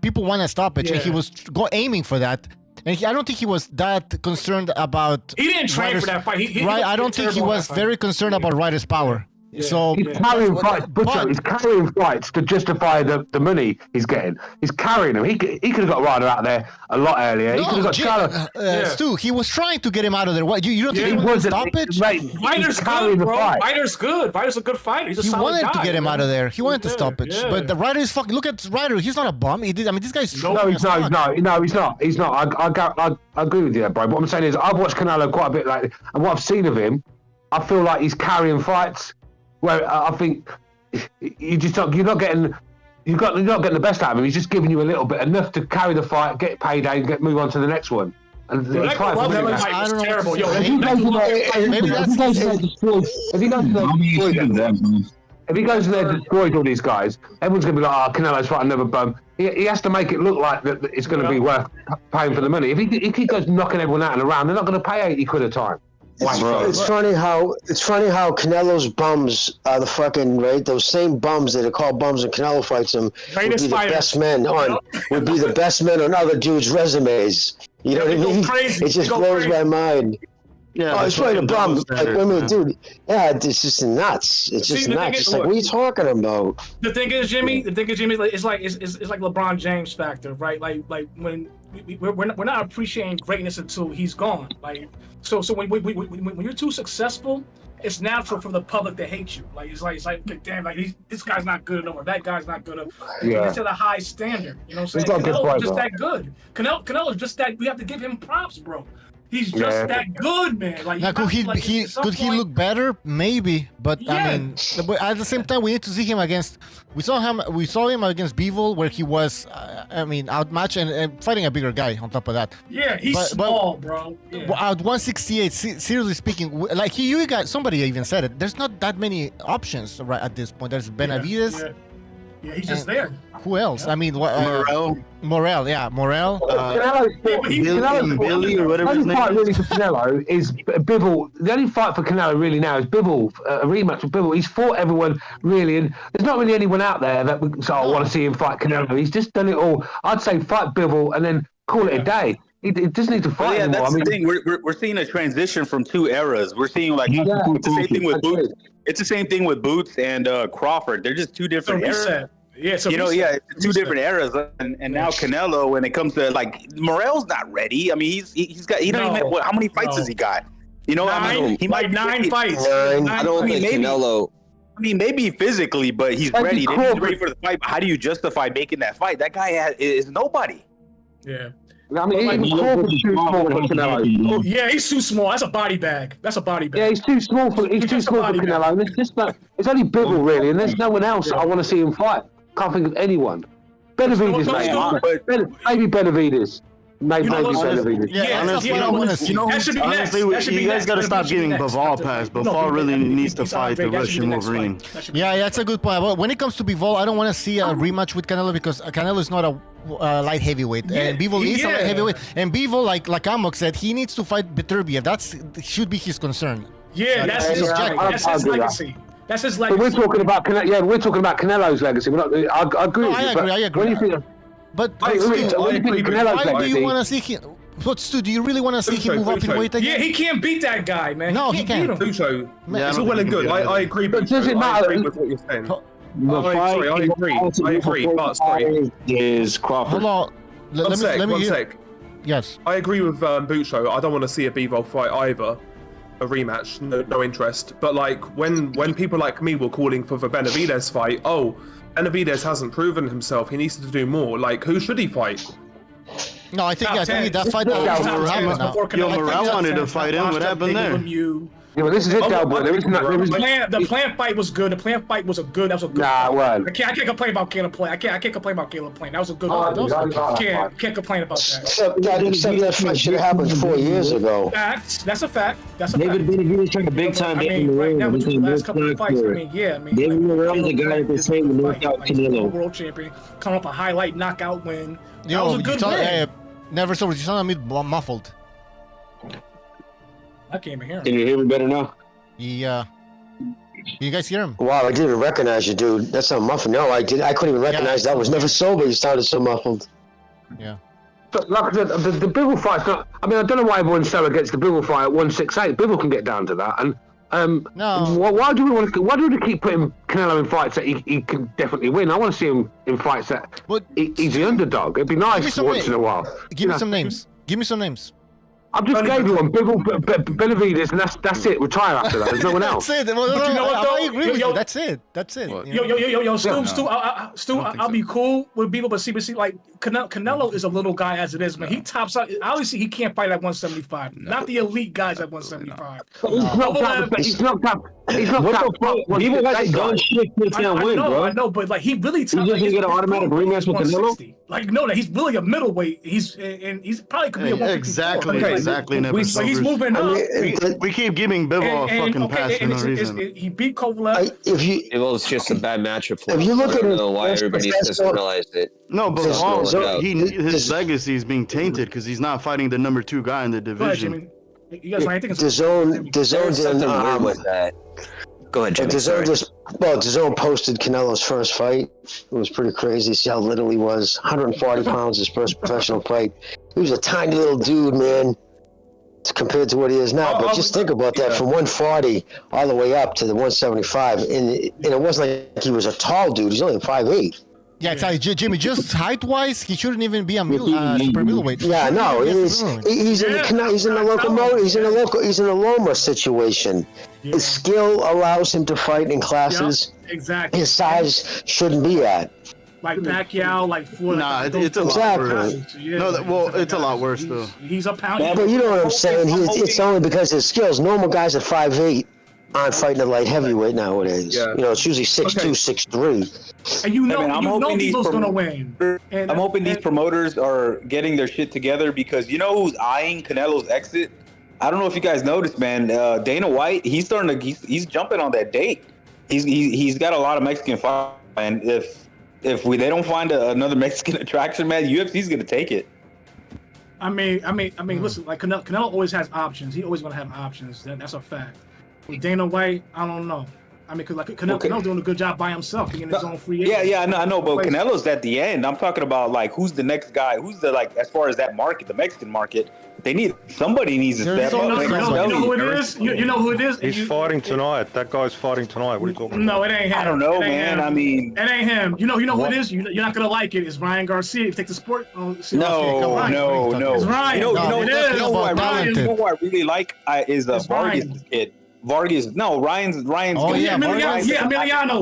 People want a stoppage, and he was aiming for that. And I don't think he was that concerned about. He didn't train for that fight. I don't think he was very concerned about Ryder's power. So he's carrying fights. Butcher, he's carrying fights to justify the money he's getting. He's carrying them. He could have got Ryder out there a lot earlier. He could have got Stu, he was trying to get him out of there. What you don't think he wasn't stop it? Ryder's good, bro. Ryder's good. Ryder's a good fighter. He's a solid wanted guy, to get him out of there. He wanted to stop it, yeah. but the Ryder is fucking. Look at Ryder. He's not a bum. He did. I mean, this guy's no, he's not. He's not. I agree with you, bro. What I'm saying is, I've watched Canelo quite a bit lately, and what I've seen of him, I feel like he's carrying fights. Where I think you're not getting the best out of him. He's just giving you a little bit, enough to carry the fight, get payday, and move on to the next one. And I love that fight was terrible. Yo, if he goes in there and destroys all these guys, everyone's going to be like, "Oh, Canelo's fighting another bum." He has to make it look like that it's going to be worth paying for the money. If he goes knocking everyone out in a round, they're not going to pay 80 quid a time. It's funny how Canelo's bums are the fucking right. Those same bums that are called bums and Canelo fights them would be the best men on other dudes' resumes. You know what I mean? It just blows my mind. Yeah, it's right a bum. Like, I mean, dude, it's just nuts. It's just nuts. It's like, what are you talking about? The thing is, Jimmy, it's like LeBron James factor, right? Like when we're not appreciating greatness until he's gone. Like so when you're too successful, it's natural for the public to hate you. Like it's like okay, damn, like this guy's not good enough, or that guy's not good enough. It's at a high standard. You know what I'm saying? Canelo's just that good. Canelo's just that. We have to give him props, bro. He's just that good, man. Like, now, could he look better? Maybe, but I mean, at the same time, we need to see him against. We saw him against Bivol, where he was, outmatched and fighting a bigger guy. On top of that, yeah, he's small, bro. Yeah. At 168, seriously speaking, like you got somebody even said it. There's not that many options right at this point. There's Benavidez. Yeah, he's just there. Who else? I mean, Morel, Morel. Billy or whatever his name is. Really for Canelo is Bivol. The only fight for Canelo really now is Bivol, a rematch with Bivol. He's fought everyone really, and there's not really anyone out there that I want to see him fight Canelo. He's just done it all. I'd say fight Bivol and then call it a day. He just needs to fight anymore. That's the thing. We're seeing a transition from two eras. We're seeing it's the same thing with Boots. It's the same thing with Boots and Crawford. They're just two different eras. Yeah, so it's two different eras, and now Canelo. When it comes to Morel's not ready. I mean, he's got how many fights has he got? You know, he might 9 fights. I don't think Canelo. I mean, maybe physically, but he's ready. He's ready for the fight. How do you justify making that fight? That guy is nobody. Yeah. I mean, he's too small for Canelo. Yeah, he's too small. That's a body bag. Yeah, he's too small for Canelo. And it's only Bivol really, and there's no one else I want to see him fight. Can't think of anyone. Benavidez, maybe Benavidez. Maybe Benavidez. Yeah, honestly, you guys got to stop giving Bivol pass. Bivol really needs to fight the Russian Wolverine. Yeah, that's a good point. But when it comes to Bivol, I don't want to see a rematch with Canelo because Canelo is not a light heavyweight, and Bivol is a light heavyweight. And Bivol, like Amok said, he needs to fight Beterbiev. That should be his concern. Yeah, that's his legacy. That's his legacy. But we're talking about Canelo's legacy. I agree. I agree. But why do you want to see him? But Stu, do you really want to see him move up in weight again? Yeah, he can't beat that guy, man. No, he can't. It's all well and good. I agree. But does it matter? I agree with what you're saying. I agree. But sorry, is Crawford. Hold on. One sec. Yes. I agree with Bucho. I don't want to see a Bivol fight either. A rematch, no interest. But when people like me were calling for the Benavidez fight, Benavidez hasn't proven himself. He needs to do more. Who should he fight? No, I think that fight Morel wanted to fight him. What happened there? Yeah, but this is it, Cowboy. The plant fight was good. The plant fight was a good. That was a good. Nah, well. I can't complain about Caleb playing. I can't complain about Caleb playing. That was a good. Can't complain about that. Except that fight should have happened 4 years ago. That's a fact. David Benavidez trying to big time David Morel. The last couple of fights. David Morel is the guy that they're saying will knock out Canelo. World champion, coming off a highlight knockout win. That was a good win. Never saw you sound a bit muffled. I can't even hear him. Can you hear me better now? Yeah. You guys hear him? Wow, I didn't recognize you, dude. That's not muffled. No, I did. I couldn't even recognize that. I was never sober. You sounded so muffled. Yeah. But like I said, the Bivol fight's not. I mean, I don't know why everyone's so against the Bivol fight at 168. Bivol can get down to that, and No. Why do we want to? Why do we keep putting Canelo in fights that he can definitely win? I want to see him in fights that he's the underdog. It'd be nice once in a while. Give me some names. Give me some names. I've just gave you one, Benavidez, and that's it. Retire after that. There's no one else. That's it. Well, But you know what, though? I agree with Yo, you. That's it. That's it. Yo, Stu, I'll be cool with people, but see, like Canelo is a little guy as it is, man. He tops out. Obviously, he can't fight at 175. Not the elite guys at 175. He's knocked up. People hasn't done shit since that win, bro. I know, but like he really tops. You just gonna get an automatic rematch with Canelo? Like no, that he's really a middleweight. He's probably could be a 154. Exactly. So he's moving up. We keep giving Bivol a fucking pass for no reason. He beat Kovalev. It was just a bad matchup for him. If you look at I don't know why everybody doesn't realize it. No, but his legacy is being tainted because he's not fighting the number 2 guy in the division. You guys, I think it's DAZN something weird with that. Go ahead, Jimmy. DAZN posted Canelo's first fight. It was pretty crazy. See how little he was. 140 pounds, his first professional fight. He was a tiny little dude, man, compared to what he is now. But just think about that, from 140 all the way up to the 175. And it wasn't like he was a tall dude. He's only 5'8". Yeah, exactly. Jimmy, just height-wise, he shouldn't even be a super middleweight. Yeah, no, he's in the Loma situation. Yeah. His skill allows him to fight in classes his size shouldn't be at. Like Pacquiao, like Floyd. Nah, it's a lot worse. No, it's a lot worse though. He's a pound. But you know what I'm saying? It's only because of his skills. Normal guys at 5'8" aren't fighting at light heavyweight nowadays. Yeah. You know, it's usually 6'2", 6'3". And you know, I'm hoping Eagle's gonna win. I'm hoping these promoters are getting their shit together because you know who's eyeing Canelo's exit? I don't know if you guys noticed, man. Dana White, he's he's jumping on that date. He's got a lot of Mexican fights, and if they don't find another Mexican attraction, man, UFC's gonna take it. I mean, listen, like Canelo always has options. He always gonna have options. That's a fact. With Dana White, I don't know. I mean, because like Canelo's doing a good job by himself, being his own free agent. Yeah, I know, but Canelo's at the end. I'm talking about like who's the next guy? Who's the as far as that market, the Mexican market? Somebody needs to step up. You know who it is? You know who it is? He's fighting tonight. That guy's fighting tonight. What are you talking about? No, it ain't him. I don't know, man. I mean, it ain't him. You know who it is? You're not gonna like it. It's Ryan Garcia. You take the sport. No. It's Ryan. You know who I really like is Vargas' kid. Vargas, no, Ryan's. Oh yeah, Emiliano.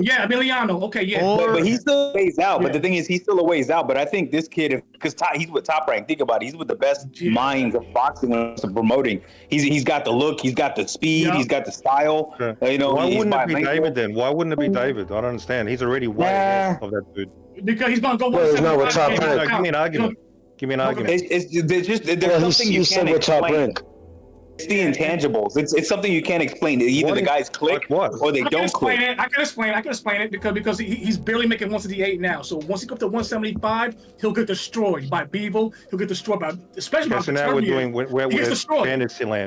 Okay, yeah. But he's still a ways out. But the thing is, he's still a ways out. But I think this kid, because he's with Top Rank. Think about it. He's with the best minds of boxing when it comes to promoting. He's got the look. He's got the speed. He's got the style. You know. Why wouldn't it be David then? Why wouldn't it be David? I don't understand. He's already way ahead of that dude. Because he's gonna go. Give me an argument. There's something you can't explain. It's the intangibles. It's something you can't explain. Either the guys click or they don't click. I can explain it because he's barely making 168 now. So once he goes to 175, he'll get destroyed by Bevel. He'll get destroyed by especially. So now we're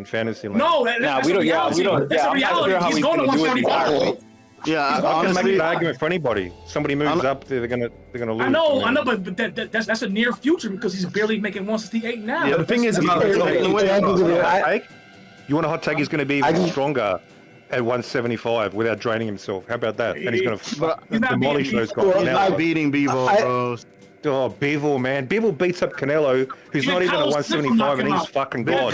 fantasy land. No, that's we don't. That's a reality. He's going to 175. Yeah, honestly, make an argument for anybody. Somebody moves up, they're gonna lose. I know, but that's a near future because he's barely making 168 now. Yeah, the thing is about you want a hot take? He's going to be even stronger at 175 without draining himself. How about that? And he's going to demolish those guys. He's not beating Bevel, bro. Oh, Bevel, man. Bevel beats up Canelo, who's not even at 175, and he's fucking god.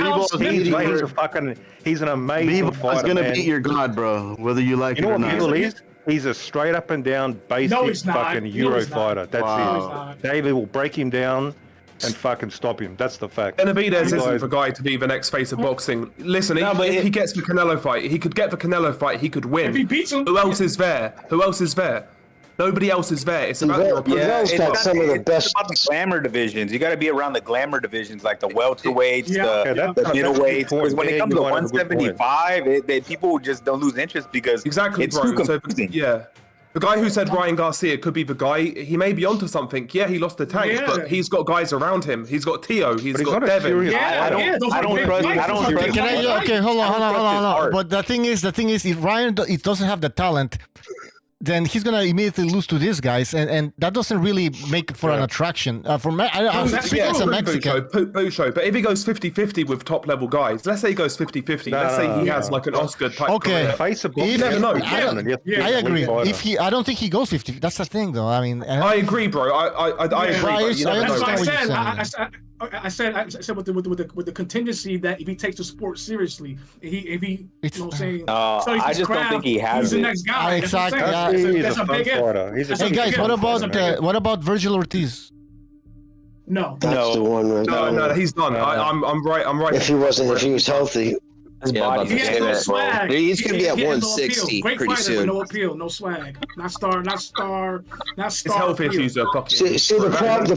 He's an amazing fighter, Bevel's going to beat your god, bro, whether you like it or not. You know what Bevel is? He's a straight up and down basic fucking Euro fighter. That's it. David will break him down and fucking stop him. That's the fact. Benavidez isn't the guy to be the next face of boxing. Listen, if he gets the Canelo fight, he could get the Canelo fight, he could win. If he beats him, who else is there? Nobody else is there. It's about your opponent. It's about the glamour divisions. You got to be around the glamour divisions, like the welterweights, the middleweights. Because when it comes to 175, people just don't lose interest because it's too confusing. The guy who said Ryan Garcia could be the guy, he may be onto something. Yeah, he lost the tank, but he's got guys around him. He's got Tio, he's got Devin. I don't trust. Okay, hold on. But the thing is, if Ryan doesn't have the talent, then he's gonna immediately lose to these guys, and that doesn't really make for an attraction. I'm speaking as a Mexican. Bucho, but if he goes 50-50 with top level guys, let's say he goes 50-50. Let's say he has like an Oscar type. Okay, you never know. I agree. I don't think he goes 50. That's the thing, though. I mean, I agree, bro. I agree. That's what I said. I said with the contingency that if he takes the sport seriously, if he you know, saying, I just don't think he has he's the next guy. Exactly. That's a big if. Hey guys, what about Virgil Ortiz? No, that's the one. Right no, he's done. I'm right. If he was healthy. His body no swag. He's gonna be at 160 Great pretty fighter, soon. no appeal, no swag, not star. His health issues are fucking. See the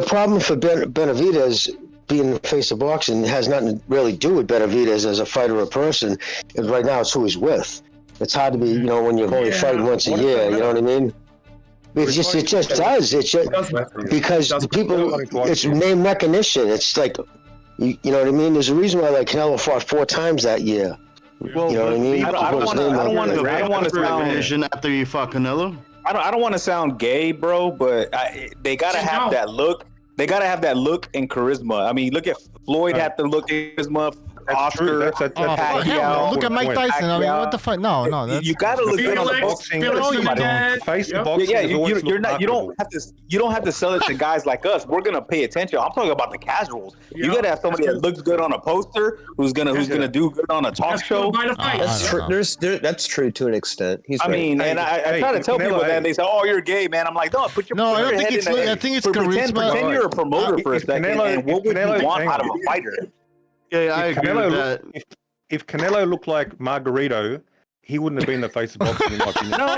problem for Benavidez being the face of boxing has nothing to really do with Benavidez as a fighter or person. And right now, it's who he's with. It's hard to be, you know, when you're only fighting once a year. You know what I mean? It just does. It's just because the people. It's name recognition. It's like. You know what I mean? There's a reason why like Canelo fought 4 times that year. Well, you know what I mean? I don't want to sound after you fought Canelo. I don't want to sound gay, bro, but they gotta have that look. They gotta have that look and charisma. I mean, look at Floyd had the look and charisma. Oscar, Pacquiao, look at Mike Tyson. I mean, what the fuck? No. You gotta look good on the boxing. Face the boxing. You don't have to sell it to guys like us. We're gonna pay attention. I'm talking about the casuals. You gotta have somebody that looks good on a poster, who's gonna do good on a talk show. That's true. That's true to an extent. I mean, and I try to tell people that, and they say, "Oh, you're gay, man." I'm like, "No, put your no. I don't think it's. I think it's charisma. Pretend you're a promoter for a second, and what would you want out of a fighter? Yeah, I agree with that. If Canelo looked like Margarito, he wouldn't have been the face of boxing in my opinion. No,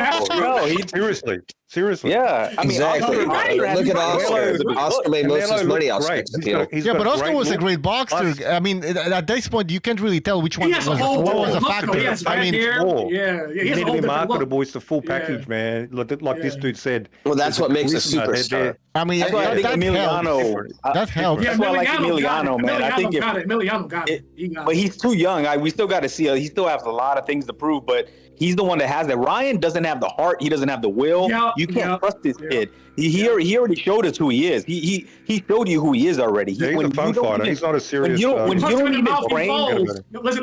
seriously. Yeah, I mean, exactly. Look at Oscar. Oscar made most of his money off sex appeal. Yeah, but Oscar was a great boxer. I mean, at this point, you can't really tell which one was a factor. I mean, you need to be marketable. It's the full package, man. Like this dude said. Well, that's what makes a superstar. I mean, that's why I think Emiliano. That helps. That's why I like Emiliano, man. I think Emiliano got it. But he's too young. We still got to see. He still has a lot of things to prove, but he's the one that has that. Ryan doesn't have the heart. He doesn't have the will. You can't trust this kid. He already showed us who he is. He showed you who he is already. He's a fun fighter. He's not a serious. When you don't even train. Listen.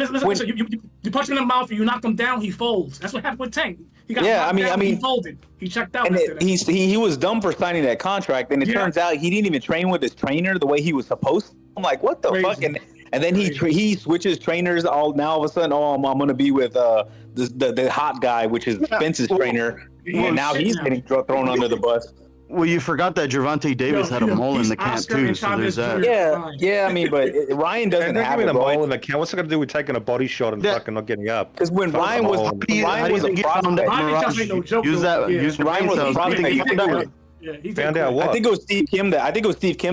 You punch him in the mouth and you knock him down. He folds. That's what happened with Tank. He got he folded. He checked out. And he was dumb for signing that contract, and it turns out he didn't even train with his trainer the way he was supposed to. I'm like, what the fuck? And then he switches trainers all of a sudden. Oh, I'm gonna be with the hot guy, which is Spence's trainer. And now he's getting thrown under the bus. Well, you forgot that Gervonta Davis had a mole in the camp too, so there's that. Yeah. I mean, but Ryan doesn't have a mole in the camp. What's it gonna do with taking a body shot and fucking not getting up? Because when Ryan was a prospect, use Ryan was a prospect. Found out what? I think it was Steve Kim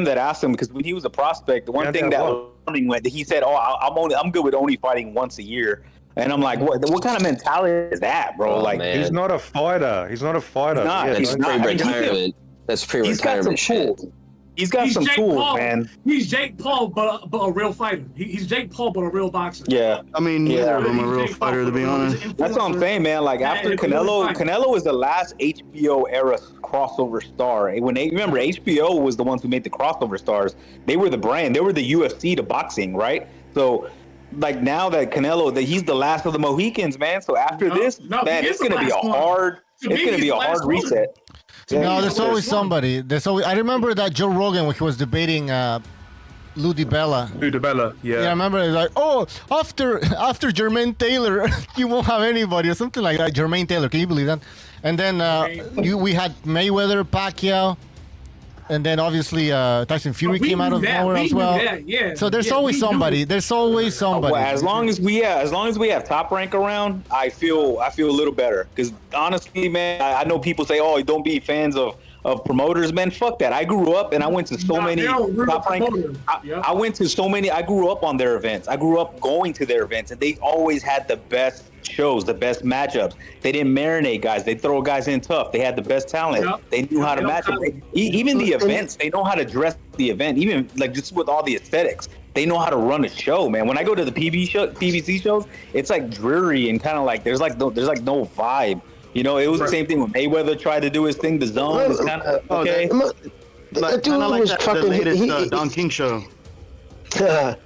that asked him, because when he was a prospect, the one thing that was running with, he said, "Oh, I'm good with only fighting once a year." And I'm like, what kind of mentality is that, bro? Like, he's not a fighter. He's not. He's pre-retirement. That's pre-retirement shit. He's got some tools, man. He's Jake Paul, but a real fighter. He's Jake Paul, but a real boxer. Yeah. I mean, neither of them are real fighter, to be honest. That's what I'm saying, man. Like, after Canelo was the last HBO era crossover star. Remember, HBO was the ones who made the crossover stars. They were the brand. They were the UFC to boxing, right? So, like, now that Canelo, he's the last of the Mohicans, man. So after this, man, it's gonna be a hard reset. No, there's always somebody. I remember that Joe Rogan when he was debating Lou DiBella. Yeah. I remember like, after Jermaine Taylor, you won't have anybody or something like that. Jermaine Taylor, can you believe that? And then we had Mayweather, Pacquiao, and then obviously Tyson Fury came out of nowhere as well. So there's always somebody. There's always somebody. Well, as long as we have Top Rank around, I feel a little better. Because honestly, man, I know people say, "Oh, don't be fans of promoters." Man, fuck that. I grew up and I went to so many Top Rank. I went to so many. I grew up on their events. I grew up going to their events, and they always had the best shows, the best matchups. They didn't marinate guys. They throw guys in tough. They had the best talent. They knew how to match them. Even the events, they know how to dress the event. Even like just with all the aesthetics, they know how to run a show, man. When I go to the PBC shows, it's like dreary and kind of like there's like no vibe. You know, it was the same thing when Mayweather tried to do his thing. The zone is kind of okay. Like, kind of like the latest Don King show. I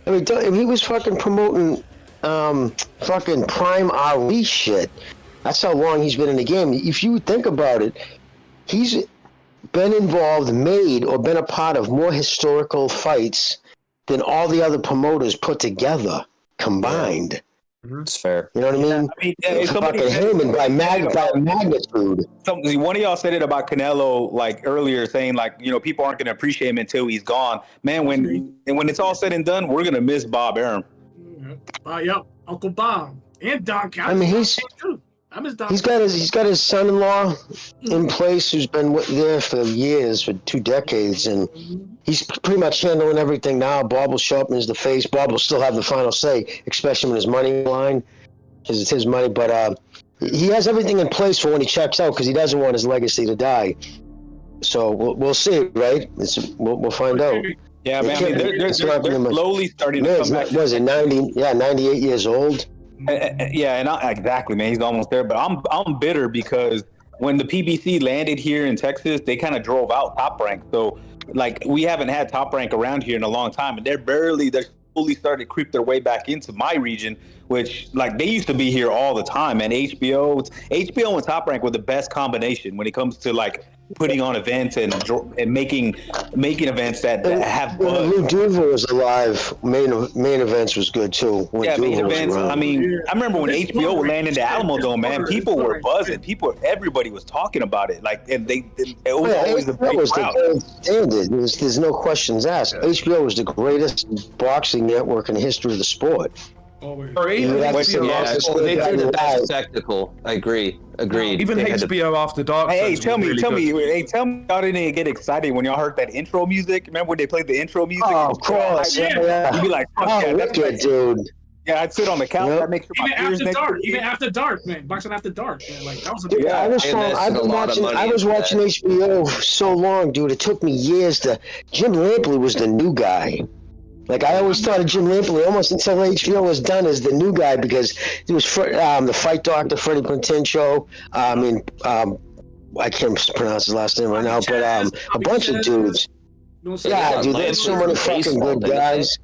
mean, he was fucking promoting fucking prime Ali shit. That's how long he's been in the game. If you think about it, he's been involved, made, or been a part of more historical fights than all the other promoters put together, combined. It's fair. You know what I mean? It's fucking him by magnitude. One of y'all said it about Canelo like earlier, saying like, you know, people aren't going to appreciate him until he's gone. Man, when it's all said and done, we're going to miss Bob Arum. Yep, Uncle Bob and Don Callis. I mean, he's got his son-in-law in place who's been there for years, for 2 decades, and he's pretty much handling everything now. Bob will show up as the face. Bob will still have the final say, especially in his money line, because it's his money. But he has everything in place for when he checks out, because he doesn't want his legacy to die. So we'll see, right? We'll find out. Yeah, man. I mean, they're slowly starting to come back. Was it 90? Yeah, 98 years old. Yeah, and exactly, man. He's almost there. But I'm bitter because when the PBC landed here in Texas, they kind of drove out Top Rank. So like we haven't had Top Rank around here in a long time, and they're slowly started to creep their way back into my region, which like they used to be here all the time. And HBO and Top Rank were the best combination when it comes to like putting on events and making events that have buzz. When Duval was alive, main events was good too. Yeah, main events. I mean, I remember when HBO would land into Alamo Dome, man, people were buzzing. Everybody was talking about it. Like, and it was always a big crowd. There's no questions asked. HBO was the greatest boxing network in the history of the sport. They did the best spectacle. I agree. Agreed. Even HBO After Dark. Hey, tell me, y'all didn't get excited when y'all heard that intro music? Remember when they played the intro music? Oh, of course. Yeah. You'd be like, fuck yeah, that's good, dude. Yeah, I'd sit on the couch. I'd make sure Even after dark, man. Boxing After Dark, man. Like that was a big I was watching HBO so long, dude. It took me years to. Jim Lampley was the new guy. Like I always thought of Jim Lampley almost until HBO was done as the new guy, because it was the Fight Doctor, Freddie Quintencho. I can't pronounce his last name right now, but a bunch of dudes. Yeah, dude, there's so many fucking good guys.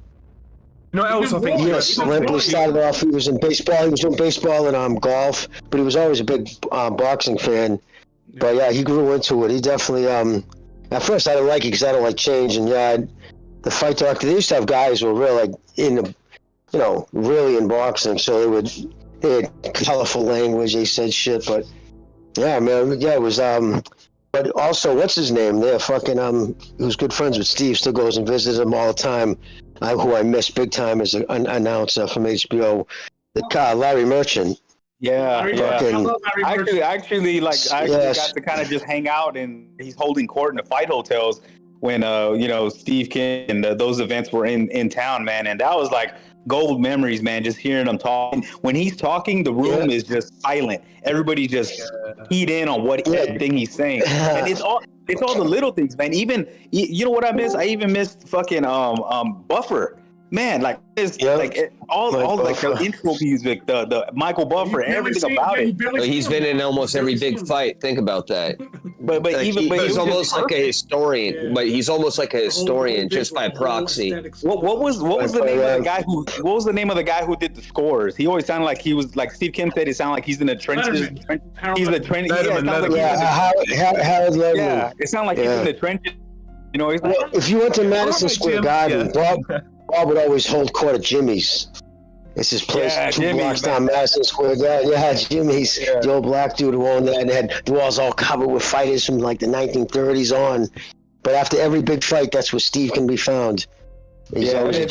You know what else I think? Yes, Lampley started off. He was in baseball. He was doing baseball and golf, but he was always a big boxing fan. But yeah, he grew into it. He definitely. At first, I didn't like it because I don't like change, and the Fight Doctor, they used to have guys who were really really in boxing, so they had colorful language, they said shit, but yeah, man, yeah, it was, but also, what's his name? They're fucking, he was good friends with Steve, still goes and visits him all the time, who I miss big time as an announcer from HBO, Larry Merchant. Yeah. I actually got to kind of just hang out, and he's holding court in the fight hotels when Steve King and those events were in town, man, and that was like gold memories, man. Just hearing him talking. When he's talking, the room is just silent. Everybody just keyed in on everything he's saying, and it's all the little things, man. Even you know what I miss? I even missed fucking Buffer. Man, like all like the intro music, the Michael Buffer, everything about it. He's been in almost every big fight. Think about that. But he's almost like a historian. Yeah. But he's almost like a historian just by proxy. What was the name of the guy who? What was the name of the guy who did the scores? He always sounded like he was like Steve Kim said. It sounded like he's in the trenches. He's the trenches. Howard Letterman. Yeah, it sounded like he's in the trenches. You know, he's like, if you went to Madison Square Garden, Bob would always hold court at Jimmy's. It's his place, 2 blocks down Madison Square Garden. Yeah, Jimmy's, the old black dude who owned that, and had the walls all covered with fighters from like the 1930s on. But after every big fight, that's where Steve can be found. Jimmy,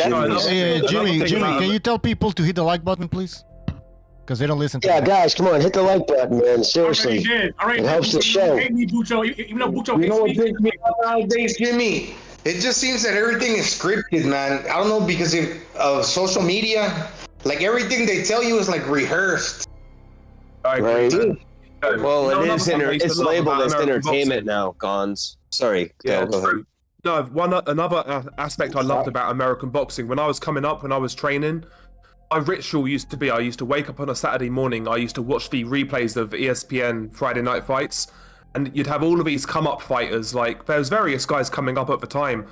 can you tell people to hit the like button, please? Because they don't listen to me. Guys, come on, hit the like button, man. Seriously. It helps the show. Even though Bucho you know what takes me nowadays, Jimmy? It just seems that everything is scripted, man. I don't know, because of social media, like everything they tell you is like rehearsed. Right. Well, it's labeled as entertainment now, Gons. Sorry. Yeah, go ahead. No, another aspect I loved about American boxing, when I was coming up, when I was training, my ritual used to be, I used to wake up on a Saturday morning, I used to watch the replays of ESPN Friday Night Fights, and you'd have all of these come-up fighters, like, there was various guys coming up at the time.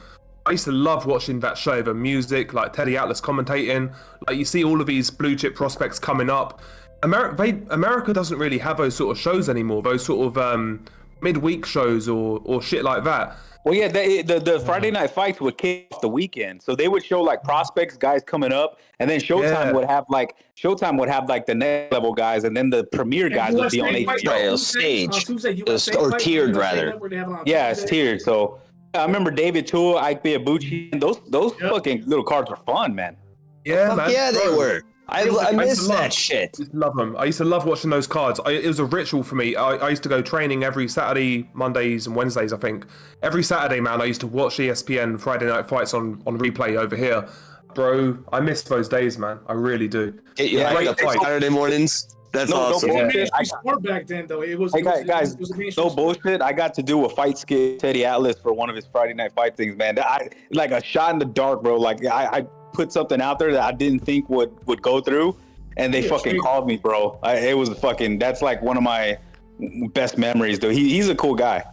I used to love watching that show, the music, like Teddy Atlas commentating, like you see all of these blue-chip prospects coming up. America doesn't really have those sort of shows anymore, those sort of midweek shows or shit like that. Well, yeah, the Friday Night Fights would kick off the weekend, so they would show like prospects, guys coming up, and then Showtime would have like the next level guys, and then the premier guys would be on HBO. Stage or tiered rather. Yeah, it's tiered. So I remember David Tua, Ike Biabuchi, those fucking little cards were fun, man. Yeah, man. Yeah, they were. I miss that shit. I used to love them. I used to love watching those cards. It was a ritual for me. I used to go training every Saturday, Mondays, and Wednesdays, I think. Every Saturday, man, I used to watch ESPN Friday Night Fights on replay over here. Bro, I miss those days, man. I really do. Yeah, Saturday mornings. That's awesome. Sport back then, though. It was. Hey, guys, no bullshit. I got to do a fight skit Teddy Atlas for one of his Friday Night Fight things, man. Like a shot in the dark, bro. Like I put something out there that I didn't think would go through, and they fucking called me, bro. It was fucking. That's like one of my best memories, though. He's a cool guy.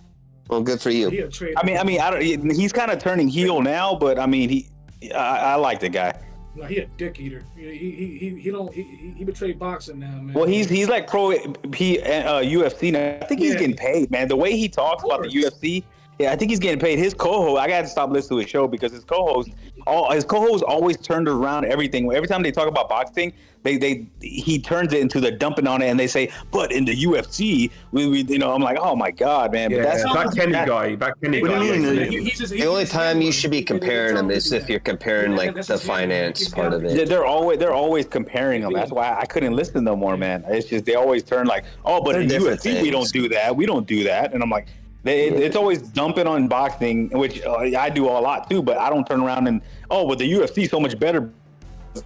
Well, good for you. I mean, I don't. He's kind of turning heel now, but I mean, I like the guy. No, he a dick eater. He betrayed boxing now, man. Well, he's like pro UFC now. I think he's getting paid, man. The way he talks about the UFC. Yeah, I think he's getting paid. His co-host, I got to stop listening to his show because his co-host always turned around everything. Every time they talk about boxing, he turns it into the dumping on it, and they say, "But in the UFC, we I'm like, oh my god, man!" Yeah, but that's that Kenny guy. The only time you should be comparing them is if you're comparing like the finance part of it. They're always comparing them. That's why I couldn't listen no more, man. It's just they always turn like, "Oh, but in the UFC, we don't do that. We don't do that," and I'm like. It's always dumping on boxing, which I do a lot too, but I don't turn around and, but the UFC is so much better.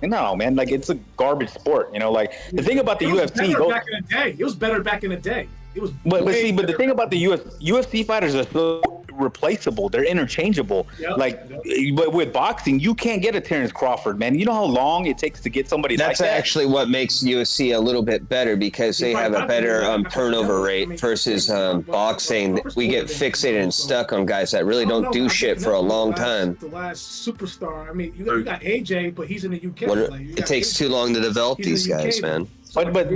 No, man, like it's a garbage sport, like the thing about the UFC. Back in the day, it was better back in the day. It was. But the thing about the UFC fighters are so replaceable. They're interchangeable. But with boxing, you can't get a Terrence Crawford, man. You know how long it takes to get somebody That's like that? Actually what makes UFC a little bit better because they have a better turnover rate versus boxing. We get fixated and stuck on guys that really don't do shit for a long time. The last superstar. I mean, you got AJ, but he's in the UK. It takes too long to develop these guys, man. But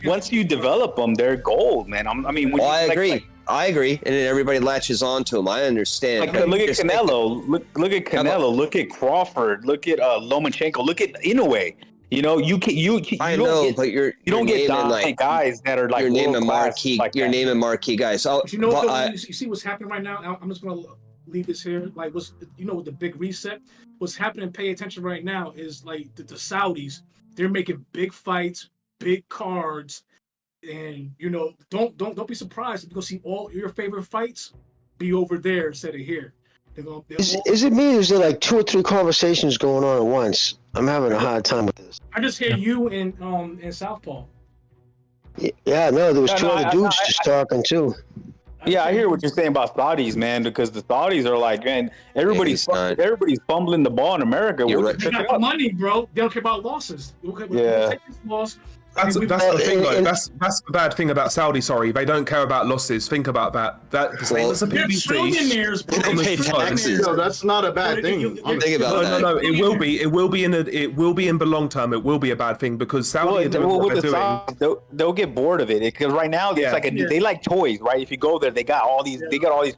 once you develop them, they're gold, man. I agree. I agree, and then everybody latches on to him. I understand. Look at Canelo. Look at Canelo. Look at Crawford. Look at Lomachenko. Look at Inoue. You don't get like guys that are like you're naming marquee. You're naming marquee guys. But you know what? You see what's happening right now. I'm just gonna leave this here. Like, with the big reset? What's happening? Pay attention right now is like the Saudis. They're making big fights, big cards. And don't be surprised if you go see all your favorite fights be over there instead of here. Is it me or is there like 2 or 3 conversations going on at once? I'm having a hard time with this. I just hear you in Southpaw. Yeah, no, there was 2 other dudes just talking too. Yeah, I hear what you're saying about Saudis, man, because the Saudis are like, man, everybody's fumbling the ball in America. They got the money, bro. They don't care about losses. Yeah. Take this loss. That's the thing, though. That's the bad thing about Saudi. Sorry, they don't care about losses. Think about that. That's the BBC. Trillionaires, bro. They pay taxes. No, that's not a bad thing. Think about that. No. It will be. It will be in the long term. It will be a bad thing because Saudi are doing what they're doing. They'll get bored of it because right now it's like they like toys, right? If you go there, they got all these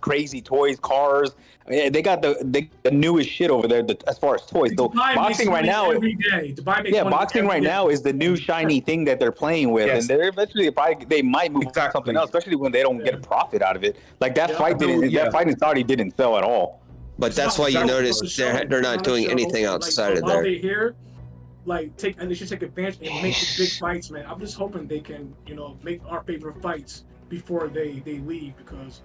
crazy toys, cars. Yeah, they got the newest shit over there as far as toys. So boxing right now, boxing right now is the new shiny thing that they're playing with, and they're eventually they might move to something else, especially when they don't get a profit out of it. Like that fight that fight in Saudi didn't sell at all. But that's why you notice they're not doing anything outside of there. They're here, and they should take advantage and make the big fights, man. I'm just hoping they can, make our favorite fights before they leave because.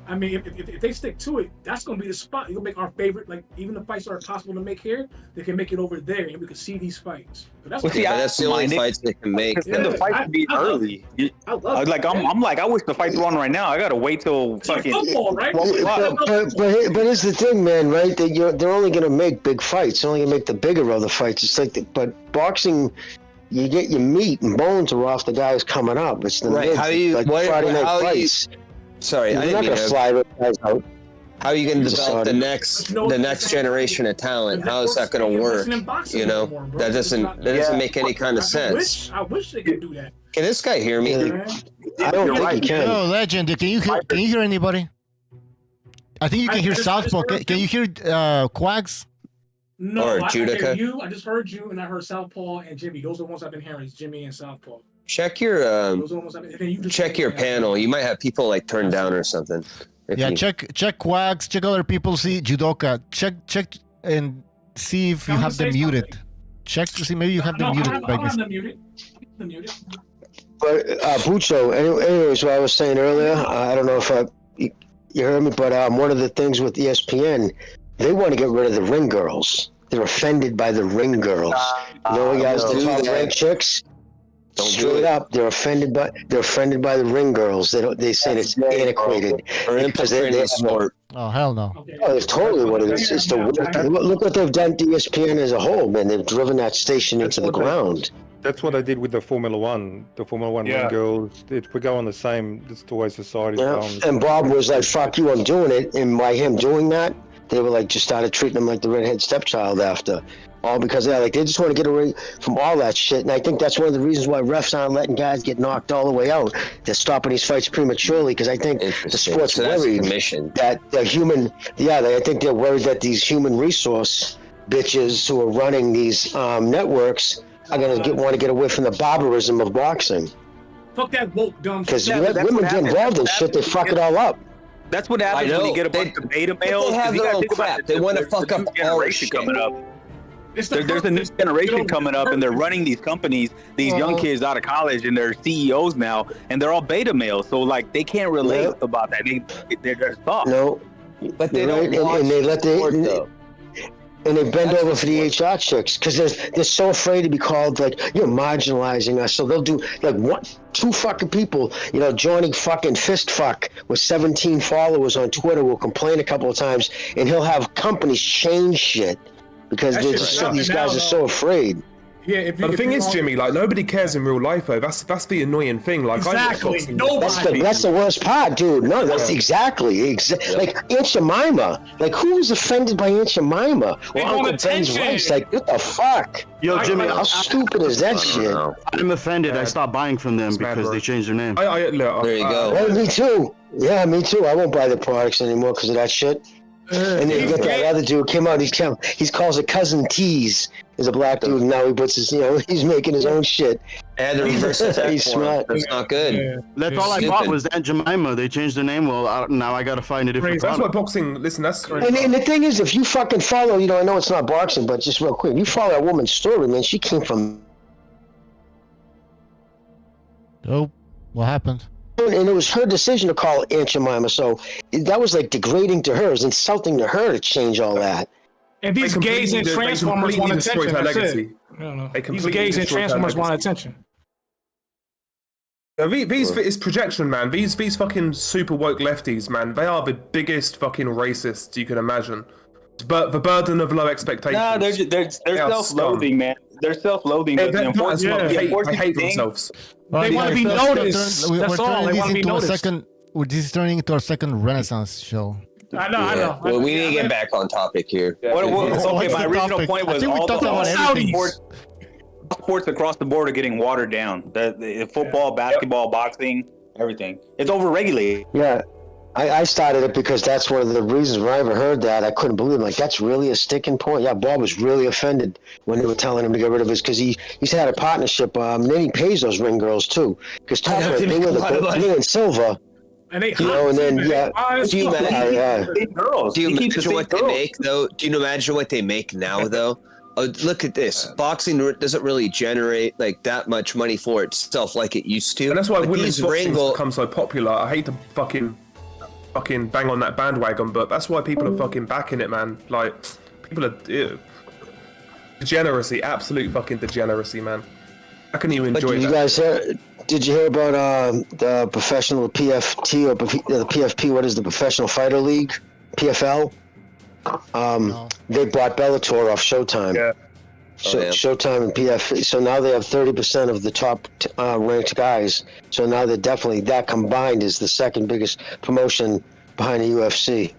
I mean, if they stick to it, that's gonna be the spot. You'll make our favorite, like even the fights that are possible to make here, they can make it over there, and we can see these fights. But that's, that's the only fights they can make. Because then the fight can be early. I'm like, I wish the fight's on right now. I gotta wait till fucking football, right? But here's the thing, man. Right? They're only gonna make big fights. They're only gonna make the bigger of the fights. It's like, but boxing. You get your meat and bones are off the guys coming up. It's the right. How you like Friday night fights. Sorry, you're not gonna fly those guys out. How are you going to develop the next generation of talent? How is that going to work? You know, that doesn't make any kind of sense. I wish they could do that. Can this guy hear me? I don't think he can. Yo, Legend, can you hear anybody? I think you can hear Southpaw. Can you hear Quags? No, or I Judica? heard you. I just heard you, and I heard Southpaw and Jimmy. Those are the ones I've been hearing. It's Jimmy and Southpaw. Check your check your panel. You might have people like turned down or something. Yeah, check Quags, check other people. See Judoka. Check and see if you have them muted. Check to see maybe you have them muted. I have them muted. But Bucho, anyways, what I was saying earlier, I don't know if you heard me, but one of the things with ESPN, they want to get rid of the ring girls. They're offended by the ring girls. You know, guys, the top rank chicks. Straight up, they're offended by the ring girls. They say it's antiquated. Oh hell no! Oh, it's totally what it is. It's the look what they've done to ESPN as a whole, man. They've driven that station into the ground. That's what I did with the Formula One. The Formula One ring girls. We go on the same. It's the way society's going. And Bob was like, "Fuck you, I'm doing it." And by him doing that, they were like just started treating him like the redhead stepchild after. All because they just want to get away from all that shit. And I think that's one of the reasons why refs aren't letting guys get knocked all the way out. They're stopping these fights prematurely because I think the sport's worried that the human, I think they're worried that these human resource bitches who are running these networks are going to want to get away from the barbarism of boxing. Fuck that woke dumb shit. Because you let women get involved in shit, they fuck it all up. That's what happens when you get a bunch of beta males. They have their own crap. They want to fuck up all the shit. Coming up. There's a new generation coming up, and they're running these companies. These young kids out of college, and they're CEOs now, and they're all beta males. So like they can't relate about that. They're soft. No, but they don't. And they let and they bend over for the HR chicks because they're so afraid to be called like you're marginalizing us. So they'll do like two fucking people, joining fucking fist fuck with 17 followers on Twitter will complain a couple of times, and he'll have companies change shit. Because these guys are so afraid. Yeah, but the thing is, Jimmy, like nobody cares in real life though. That's the annoying thing. Like, exactly, nobody. That's the worst part, dude. No, that's exactly. Like Aunt Jemima. Like who was offended by Aunt Jemima or Uncle Ben's rice? Like what the fuck? Yo, Jimmy, how stupid is that shit? I'm offended. I stopped buying from them because they changed their name. There you go. Well, me too. Yeah, me too. I won't buy the products anymore because of that shit. And then you get that other dude came out. He calls it Cousin Tease. He's a black dude. And now he puts his, he's making his own shit. And the reverse attack. He's smart. That's not good. Yeah. That's all I bought was Aunt Jemima. They changed the name. Well, now I gotta find a different. That's what boxing. Listen, that's. And the thing is, if you fucking follow, I know it's not boxing, but just real quick, you follow that woman's story, man. She came from. Oh, what happened? And it was her decision to call Aunt Jemima, so that was like degrading to her. It was insulting to her to change all that. And these gays and Transformers want attention. That's it. These gays and Transformers want attention. These it's projection, man. These fucking super woke lefties, man. They are the biggest fucking racists you can imagine. But the burden of low expectations. Nah, they're self-loathing, man. They're self-loathing. But the unfortunate they hate themselves. They want to be noticed. That's all. They want to be noticed. This is turning into our second Renaissance show. I know. Well, we need to get back on topic here. Okay, my original point was all sports across the board are getting watered down. The football, basketball, boxing, everything. It's overregulated. Yeah. I started it because that's one of the reasons when I ever heard that, I couldn't believe it. Like, that's really a sticking point. Yeah, Bob was really offended when they were telling him to get rid of his, because he had a partnership, and then he pays those ring girls, too. Because they were in silver. And they and then, do you imagine what they make, though? Do you imagine what they make now, though? Oh, look at this. Boxing doesn't really generate like that much money for itself like it used to. And that's why women's boxing has become so popular. I hate to fucking fucking bang on that bandwagon, but that's why people are fucking backing it, man. Like, people are degeneracy, absolute fucking degeneracy, man. How can you enjoy Did you that? guys hear? Did you hear about the professional PFT or the PFP? What is the Professional Fighter League? PFL. They bought Bellator off Showtime. Yeah. Showtime and PFP. So now they have 30% of the top ranked guys. So now they're definitely, that combined is the second biggest promotion behind the UFC.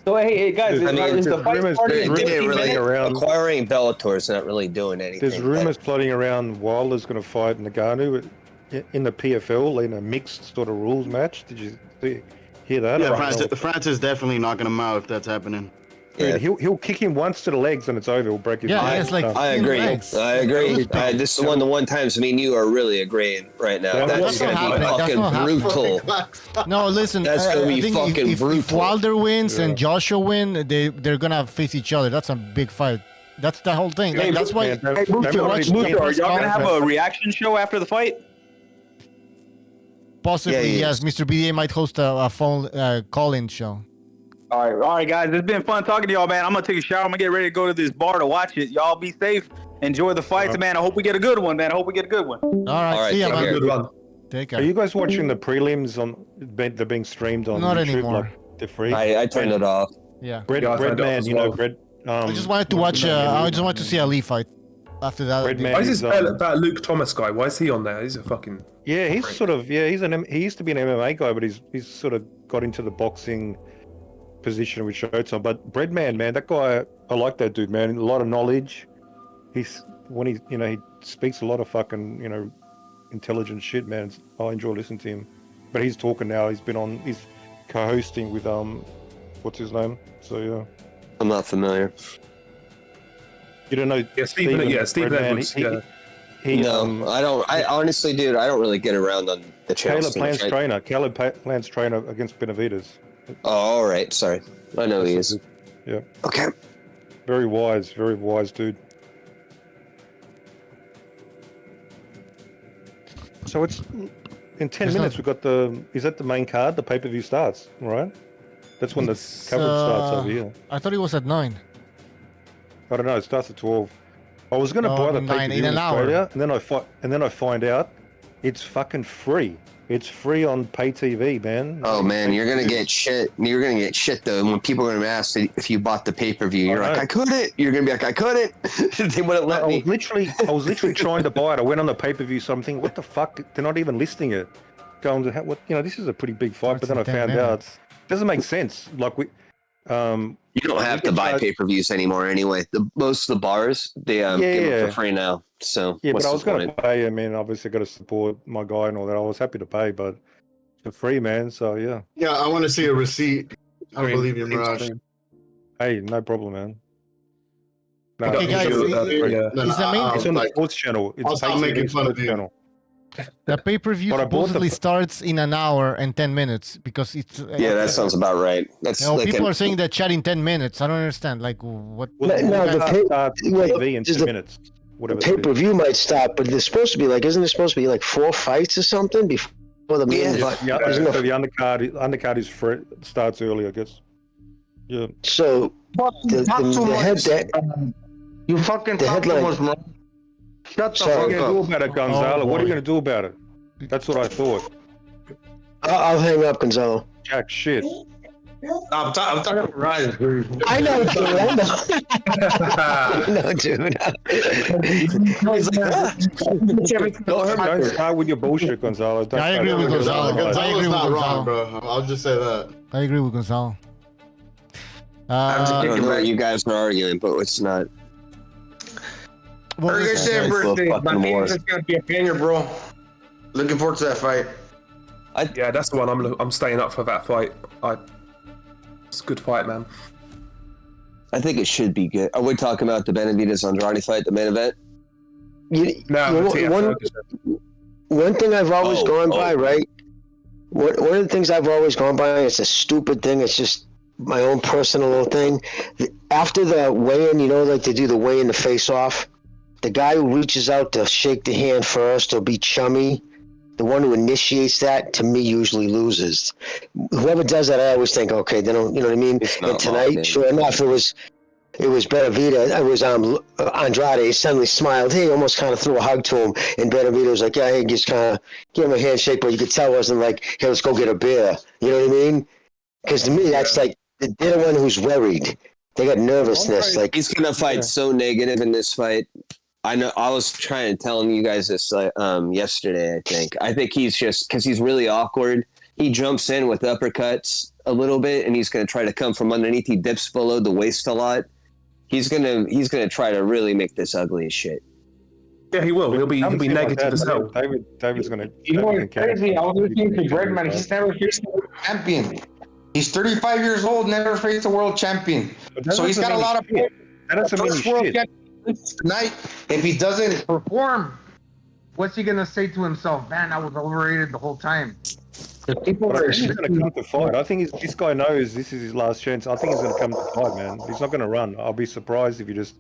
So hey guys, is the fight starting in 15 minutes? Acquiring Bellator is not really doing anything. There's rumors floating around Wilder's going to fight Ngannou in the PFL in a mixed sort of rules match. Did you hear that? Yeah, Francis definitely knocking him out if that's happening. Yeah. He'll kick him once to the legs and it's over. He'll break his leg. I agree. I agree. This is one of the one times me and you are really agreeing right now. That's going to be fucking brutal. No, listen. That's going to be fucking brutal. If Wilder wins and Joshua win, they're gonna face each other. That's a big fight. That's the whole thing. Hey, that's why. Hey, Muto, are y'all gonna have a reaction show after the fight? Possibly, yes. Mr. BDA might host a phone call-in show. All right, guys. It's been fun talking to y'all, man. I'm gonna take a shower. I'm gonna get ready to go to this bar to watch it. Y'all be safe. Enjoy the fights, man. I hope we get a good one, man. I hope we get a good one. All right, see ya, man. Good one. Take care. Are you guys watching the prelims on? They're being streamed on Not YouTube, anymore. like they're free. I turned it off. Yeah. Breadman, you know, Bread. I just wanted to watch. I just wanted to see Ali fight. After that, Why is this that Luke Thomas guy? Why is he on there? He's a fucking. Yeah, he's sort of. Yeah, he used to be an MMA guy, but he's sort of got into the boxing position with Showtime. But Breadman, man, that guy, I like that dude, man. A lot of knowledge. He speaks a lot of fucking, intelligent shit, man. I enjoy listening to him. But he's talking now. He's co-hosting with what's his name? So yeah. I'm not familiar. You don't know? Yeah, Stephen Edwards. No, I don't. I honestly, dude, I don't really get around on the channel. Caleb Plant's trainer against Benavidez. Oh, all right. Sorry, I know he is. Yeah. Okay. Very wise dude. So it's in 10 minutes. We've got is that the main card? The pay-per-view starts, right? That's when the coverage starts over here. I thought it was at 9. I don't know. It starts at 12. I was going to buy the pay-per-view in Australia, and then I find out it's fucking free. It's free on pay TV, man. Oh man, you're gonna get shit. You're gonna get shit though. And when people are gonna ask if you bought the pay-per-view, you're like, I couldn't. You're gonna be like, I couldn't. They wouldn't let me. I was literally trying to buy it. I went on the pay-per-view. So I'm thinking, what the fuck? They're not even listing it. Going to this is a pretty big fight. But then I found out it doesn't make sense. Like you don't have to buy pay-per-views anymore anyway. Most of the bars they give them for free now. So yeah, but I was going to pay. I mean, obviously, got to support my guy and all that. I was happy to pay, but for free, man. So yeah. Yeah, I want to see a receipt. I don't believe you, Mirage. Hey, no problem, man. No, okay, guys, it's on the sports channel. I'm making fun of you. The pay-per-view supposedly starts in an hour and 10 minutes because it's. Yeah, that sounds about right. That's people are saying that chat in 10 minutes. I don't understand. Like what? No, TV in 10 minutes. The pay-per-view might stop, but there's supposed to be isn't there supposed to be 4 fights or something before the main fight? Yeah, so the undercard is free. Starts early, I guess. Yeah. So you fucking talk too much, bro. Shut the fuck up. What are you going to do about it, Gonzalo? What are you going to do about it? That's what I thought. I'll hang up, Gonzalo. Jack shit. I'm talking to Ryan. I know, dude. I know, dude. Don't start with your bullshit, Gonzalo. I agree with Gonzalo. Gonzalo's not wrong, bro. I'll just say that. I agree with Gonzalo. I don't know what you guys are arguing, but it's not. Well, like I said, birthday. My feelings is gonna be a banger, bro. Looking forward to that fight. Yeah, that's the one. I'm staying up for that fight. It's a good fight, man. I think it should be good. Are we talking about the Benavidez Andrade fight, the main event? One thing I've always gone by, right? One of the things I've always gone by, it's a stupid thing. It's just my own personal little thing. After the weigh-in, they do the weigh-in, the face-off. The guy who reaches out to shake the hand first or be chummy the one who initiates that, to me, usually loses. Whoever does that, I always think, okay, they don't, you know what I mean? And tonight, sure enough, it was Benavidez. It was Andrade. He suddenly smiled. He almost kind of threw a hug to him, and Benavidez was like, yeah, he just kind of gave him a handshake, but you could tell it wasn't like, hey, let's go get a beer. You know what I mean? Because to me, that's like they're the one who's worried. They got nervousness. Like he's gonna fight so negative in this fight. I know. I was trying to tell you guys this yesterday. I think he's just because he's really awkward. He jumps in with uppercuts a little bit, and he's gonna try to come from underneath. He dips below the waist a lot. He's gonna try to really make this ugly as shit. Yeah, he will. He'll be negative as hell. David's gonna. You know what's crazy? I was listening to Bregman. He's never faced a world champion. He's 35 years old, never faced a world champion. So he's got a lot of. That doesn't mean shit. Tonight, if he doesn't perform, what's he gonna say to himself? Man, I was overrated the whole time. People I think he's going to come to fight. I think this guy knows this is his last chance. I think he's going to come to fight, man. He's not going to run. I'll be surprised if he just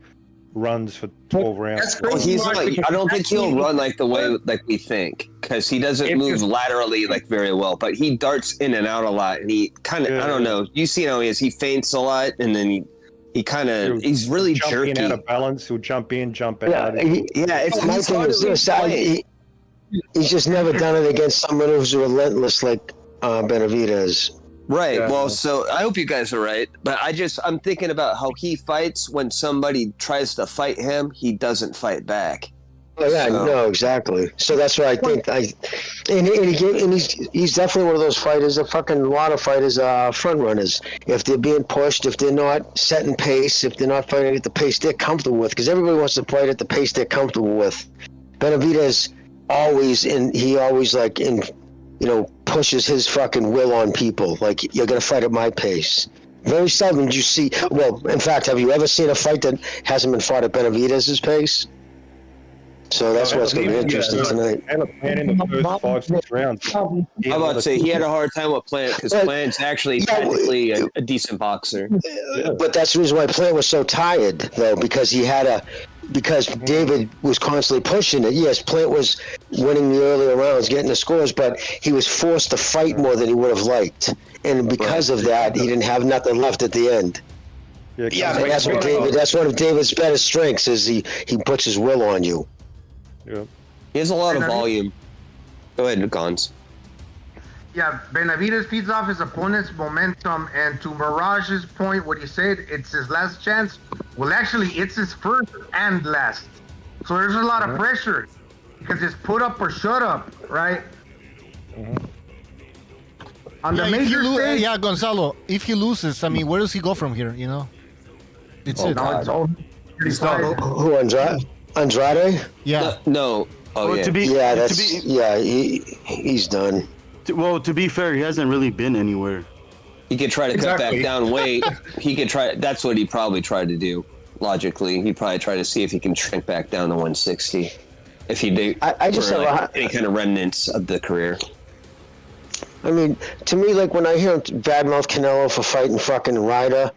runs for 12 rounds. Well, I don't think he'll run like the way like we think, because he doesn't move laterally like very well. But he darts in and out a lot, and he kind of I don't know. You see how he is? He feints a lot, and then he kind of he's really jerky. Out of balance. He'll jump in, jump out. Yeah, it's my thing is this. He's just never done it against someone who's relentless like Benavidez. Right. Yeah. Well, so I hope you guys are right, but I'm thinking about how he fights when somebody tries to fight him, he doesn't fight back. Oh, yeah, no, exactly. So that's what I think. He's definitely one of those fighters. A lot of fighters are front runners. If they're being pushed, if they're not setting pace, if they're not fighting at the pace they're comfortable with, because everybody wants to fight at the pace they're comfortable with. Benavidez pushes his fucking will on people. Like, you're gonna fight at my pace. Very seldom do you see. Well, in fact, have you ever seen a fight that hasn't been fought at Benavidez's pace? So that's what's going to be interesting tonight. And in the first 5-6 rounds. I'm about to say he had a hard time with Plant because Plant's actually technically a decent boxer. But that's the reason why Plant was so tired, though, because because David was constantly pushing it. Yes, Plant was winning the earlier rounds, getting the scores, but he was forced to fight more than he would have liked. And because of that, he didn't have nothing left at the end. That's one of David's better strengths is he puts his will on you. Yeah. He has a lot of volume. Go ahead, Gons. Yeah, Benavidez feeds off his opponent's momentum, and to Mirage's point, what he said, it's his last chance. Well, actually, it's his first and last. So there's a lot of pressure because it's put up or shut up, right? On the major stage, Gonzalo, if he loses, I mean, where does he go from here, you know? It's Who, Andrade? Yeah. No. Oh, yeah. He's done. To be fair, he hasn't really been anywhere. He could try to cut back down weight. He could try. That's what he probably tried to do. Logically, he'd probably try to see if he can shrink back down to 160. If he did, I just have any kind of remnants of the career. I mean, to me, like when I hear him badmouth Canelo for fighting fucking Andrade,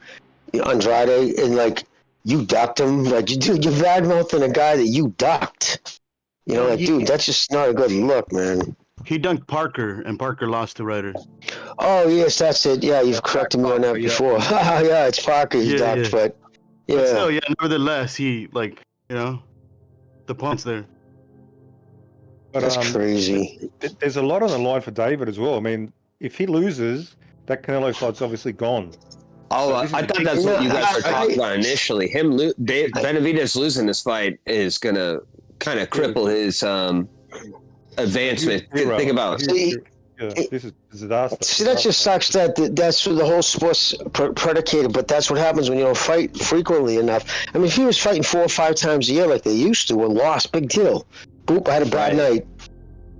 and like you ducked him, like dude, you're badmouthing a guy that you ducked. You know, like dude, that's just not a good look, man. He dunked Parker, and Parker lost to Ryder. Oh yes, that's it. Yeah, you've corrected me on that before. Yeah, it's Parker he ducked, but yeah. But still, nevertheless, he the point's there. But, that's crazy. There's a lot on the line for David as well. I mean, if he loses, that Canelo fight's obviously gone. Oh, I thought that's what you guys were talking about initially. Benavidez losing this fight is gonna kind of cripple his advancement. Think about it. This is disaster. See, that just sucks. That's what the whole sport's predicated. But that's what happens when you don't fight frequently enough. I mean, if he was fighting 4 or 5 times a year like they used to and lost, big deal. Boop, I had a bad night.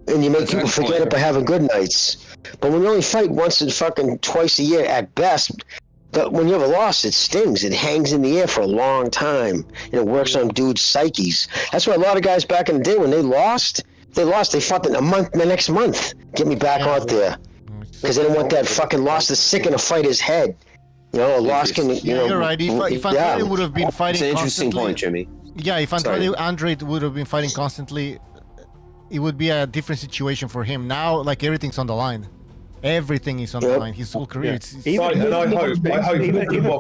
And you make people forget it by having good nights. But when you only fight once and fucking twice a year at best, but when you have a loss, it stings. It hangs in the air for a long time. And it works on dudes' psyches. That's why a lot of guys back in the day, when they lost, they fought the next month. Get me back out there. Because they didn't want that fucking loss to sicken a fighter's head. You know, a loss can, you're right. If Andrade would have been fighting it's an interesting constantly, point, Jimmy. Yeah, if Andrade would have been fighting constantly, it would be a different situation for him. Now, like everything's on the line. Everything is on the line. His whole career. It's Even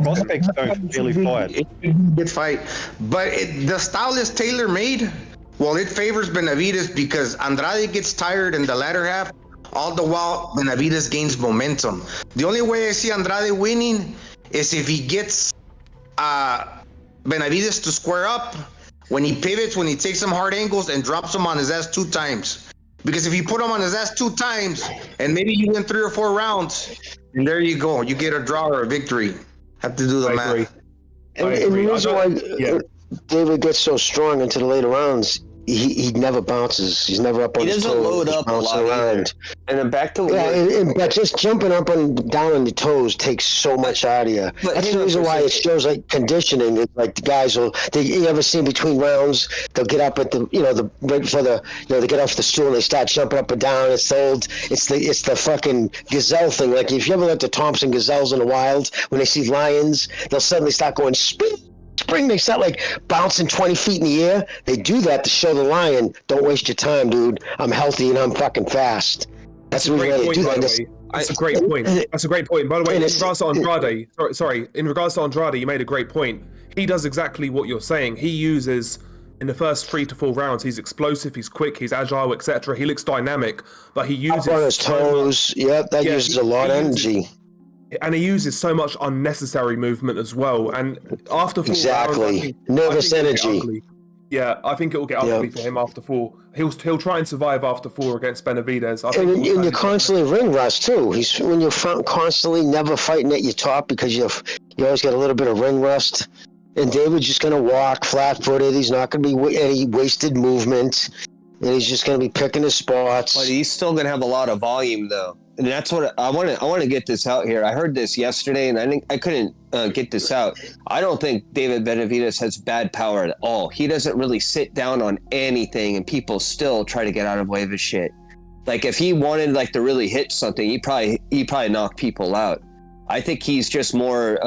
prospects don't really fight. Good fight, but the style is tailor made. Well, it favors Benavidez because Andrade gets tired in the latter half. All the while, Benavidez gains momentum. The only way I see Andrade winning is if he gets Benavidez to square up. When he pivots, when he takes some hard angles and drops him on his ass 2 times. Because if you put him on his ass 2 times and maybe you win 3 or 4 rounds, and there you go, you get a draw or a victory. Have to do the math. And the reason why David gets so strong into the later rounds, he never bounces. He's never up on his toes. He doesn't load up a lot around. And then back to but just jumping up and down on your toes takes so much out of you. That's the reason why it shows like conditioning. It's like the guys you ever seen between rounds, they'll get up at right before they get off the stool and they start jumping up and down. It's the fucking gazelle thing. Like if you ever let the Thompson gazelles in the wild, when they see lions, they'll suddenly start going spring. They start like bouncing 20 feet in the air. They do that to show the lion, don't waste your time, dude. I'm healthy and I'm fucking fast. That's a great point, by the way. That's a great point. That's a great point. By the way, in regards to Andrade, in regards to Andrade, you made a great point. He does exactly what you're saying. He uses, in the first 3 to 4 rounds, he's explosive, he's quick, he's agile, etc. He looks dynamic, but he uses... Up on his toes, that uses a lot of energy. And he uses so much unnecessary movement as well. And after 4 rounds, nervous energy. Yeah, I think it will get ugly for him after 4. He'll try and survive after 4 against Benavidez. And you're constantly ring rust too. When you're constantly never fighting at your top because you always got a little bit of ring rust. And David's just gonna walk flat-footed. He's not gonna be any wasted movement, and he's just gonna be picking his spots. But he's still gonna have a lot of volume though. And that's what I want to get this out here. I heard this yesterday, and I couldn't get this out. I don't think David Benavidez has bad power at all. He doesn't really sit down on anything, and people still try to get out of way of his shit. Like if he wanted to really hit something, he probably knock people out. I think he's just more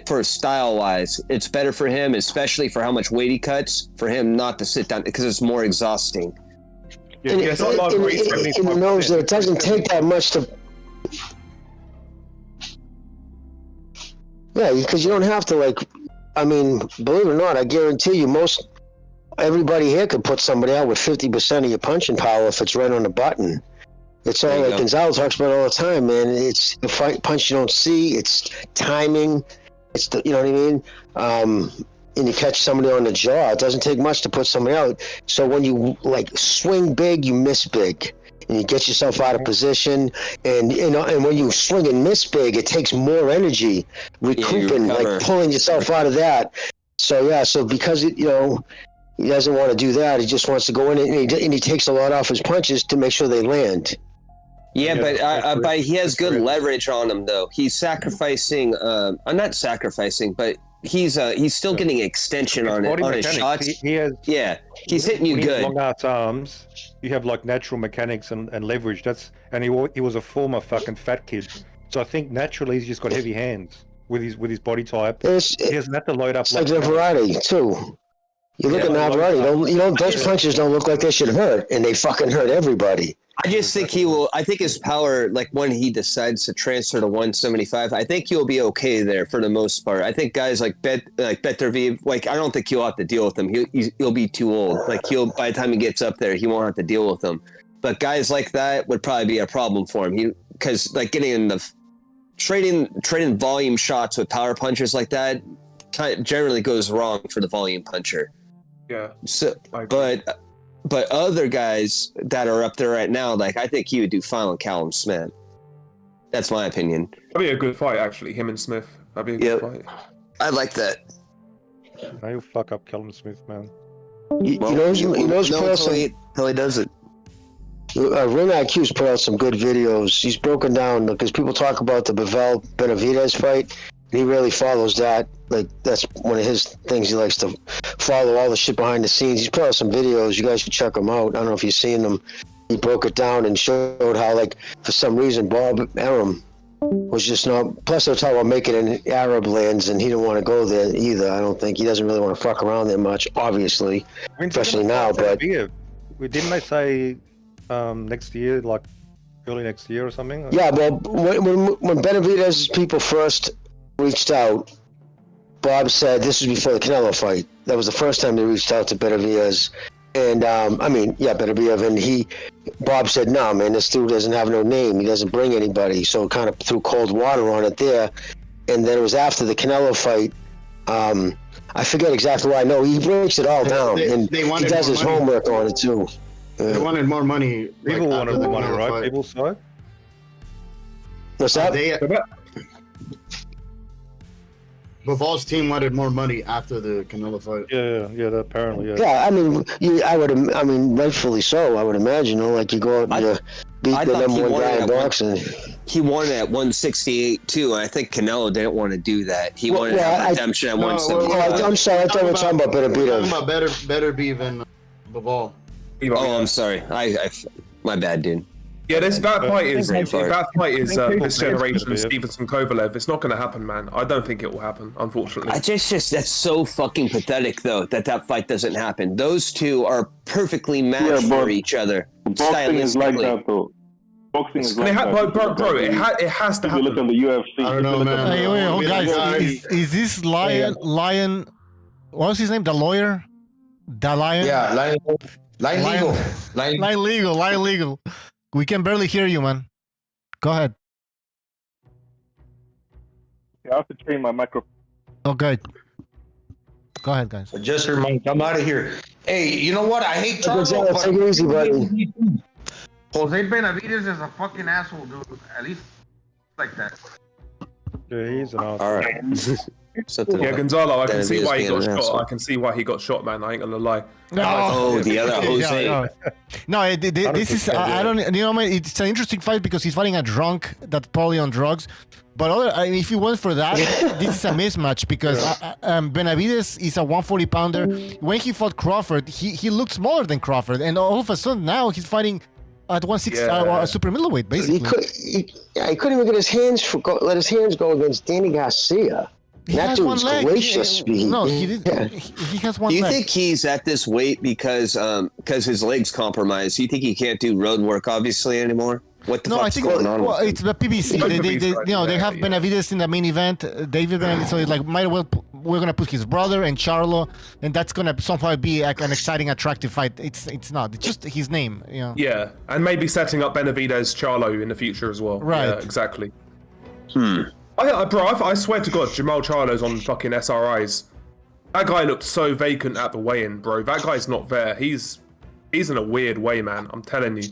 for style wise. It's better for him, especially for how much weight he cuts. For him not to sit down because it's more exhausting. And he knows that it doesn't take that much to. Yeah, because you don't have to believe it or not, I guarantee you, everybody here could put somebody out with 50% of your punching power if it's right on the button. It's all like Gonzalo talks about all the time, man. It's the punch you don't see. It's timing. It's you know what I mean. And you catch somebody on the jaw. It doesn't take much to put somebody out. So when you swing big, you miss big, and you get yourself out of position. And and when you swing and miss big, it takes more energy recouping, pulling yourself out of that. So because he doesn't want to do that. He just wants to go in and he takes a lot off his punches to make sure they land. Yeah, but he has good leverage on him though. He's sacrificing. I'm not sacrificing, but. He's still getting extension on his shots. He's hitting you good. Long arms. You have natural mechanics and leverage. He was a former fucking fat kid. So I think naturally he's just got heavy hands with his body type. He doesn't have to load up. It's like variety too. You look at Navarrete, those punches don't look like they should hurt, and they fucking hurt everybody. I just think he will. I think his power, when he decides to transfer to 175, I think he'll be okay there for the most part. I think guys like Benavidez, I don't think he'll have to deal with him. He'll be too old. By the time he gets up there, he won't have to deal with them. But guys like that would probably be a problem for him. Because getting in the trading volume shots with power punchers like that generally goes wrong for the volume puncher. Yeah. So, but other guys that are up there right now, I think he would do fine with Callum Smith. That's my opinion. That'd be a good fight, actually. Him and Smith. That'd be a good fight. I like that. Now you'll fuck up Callum Smith, man. He knows until he does it. Ring IQ's put out some good videos. He's broken down because people talk about the Benavidez fight. He really follows that. That's one of his things. He likes to follow all the shit behind the scenes. He's put out some videos. You guys should check them out. I don't know if you've seen them. He broke it down and showed how, for some reason, Bob Arum was just not. Plus, they're talking about making it in Arab lands, and he didn't want to go there either. I don't think he doesn't really want to fuck around there much, obviously, especially now. But Didn't they say next year, like early next year or something? Yeah, well, when Benavidez' people first reached out, Bob said this was before the Canelo fight. That was the first time they reached out to Benavidez. And, Benavidez, and Bob said, no, man, this dude doesn't have no name. He doesn't bring anybody. So it kind of threw cold water on it there. And then it was after the Canelo fight. I forget exactly why. No, he breaks it all down. He does his homework on it, too. They wanted more money. People wanted more money, right? People's side? What's that? Bivall's team wanted more money after the Canelo fight. Yeah, apparently, yeah. Yeah, I mean, rightfully so. I would imagine, like you go out and you beat the number one guy in boxing. He wanted at 168 too. I think Canelo didn't want to do that. He wanted to have redemption at 175. I'm sorry, I thought we were talking about Benavidez. I'm talking about better be than Bivall. Oh, I'm sorry. I my bad, dude. Yeah, that fight is this generation Stevenson Kovalev. It's not going to happen, man. I don't think it will happen, unfortunately. I just that's so fucking pathetic, though, that fight doesn't happen. Those two are perfectly matched for each other. Boxing is like that, though. Boxing is like that. Bro, it has to happen. If you look at the UFC. I don't know, man. Hey, wait, guys, is this Lion? What was his name? The lawyer? The Lion? Yeah, Lion Legal. We can barely hear you, man. Go ahead. I have to train my microphone. Okay. Go ahead, guys. Just your mic. I'm out of here. Hey, you know what? I hate Charlo, but take it easy, buddy. Jose Benavidez is a fucking asshole, dude. At least like that. Yeah, he's an asshole. All right. Yeah, Gonzalo, I can see why he got shot. I can see why he got shot, man. I ain't gonna lie. Oh, the other Jose. No, this is I don't. You know, it's an interesting fight because he's fighting a drunk that's probably on drugs. But if you went for that, this is a mismatch because Benavidez is a 140 pounder. When he fought Crawford, he looked smaller than Crawford, and all of a sudden now he's fighting at 160, super middleweight, basically. He couldn't even get his hands let his hands go against Danny Garcia. That dude's gracious. No, he did. Yeah. He has one leg. Do you think he's at this weight because his leg's compromised? Do you think he can't do road work, obviously, anymore? What the fuck's going on? Well, it's the PBC. They have Benavidez in the main event, David Benavidez. So it's like, might as well, we're gonna put his brother and Charlo, and that's gonna somehow be like an exciting, attractive fight. It's not. It's just his name. You know? Yeah, and maybe setting up Benavidez Charlo in the future as well. Right. Yeah, exactly. I swear to God, Jamal Charlo's on fucking SRIs. That guy looked so vacant at the weigh-in, bro. That guy's not there. He's in a weird way, man. I'm telling you.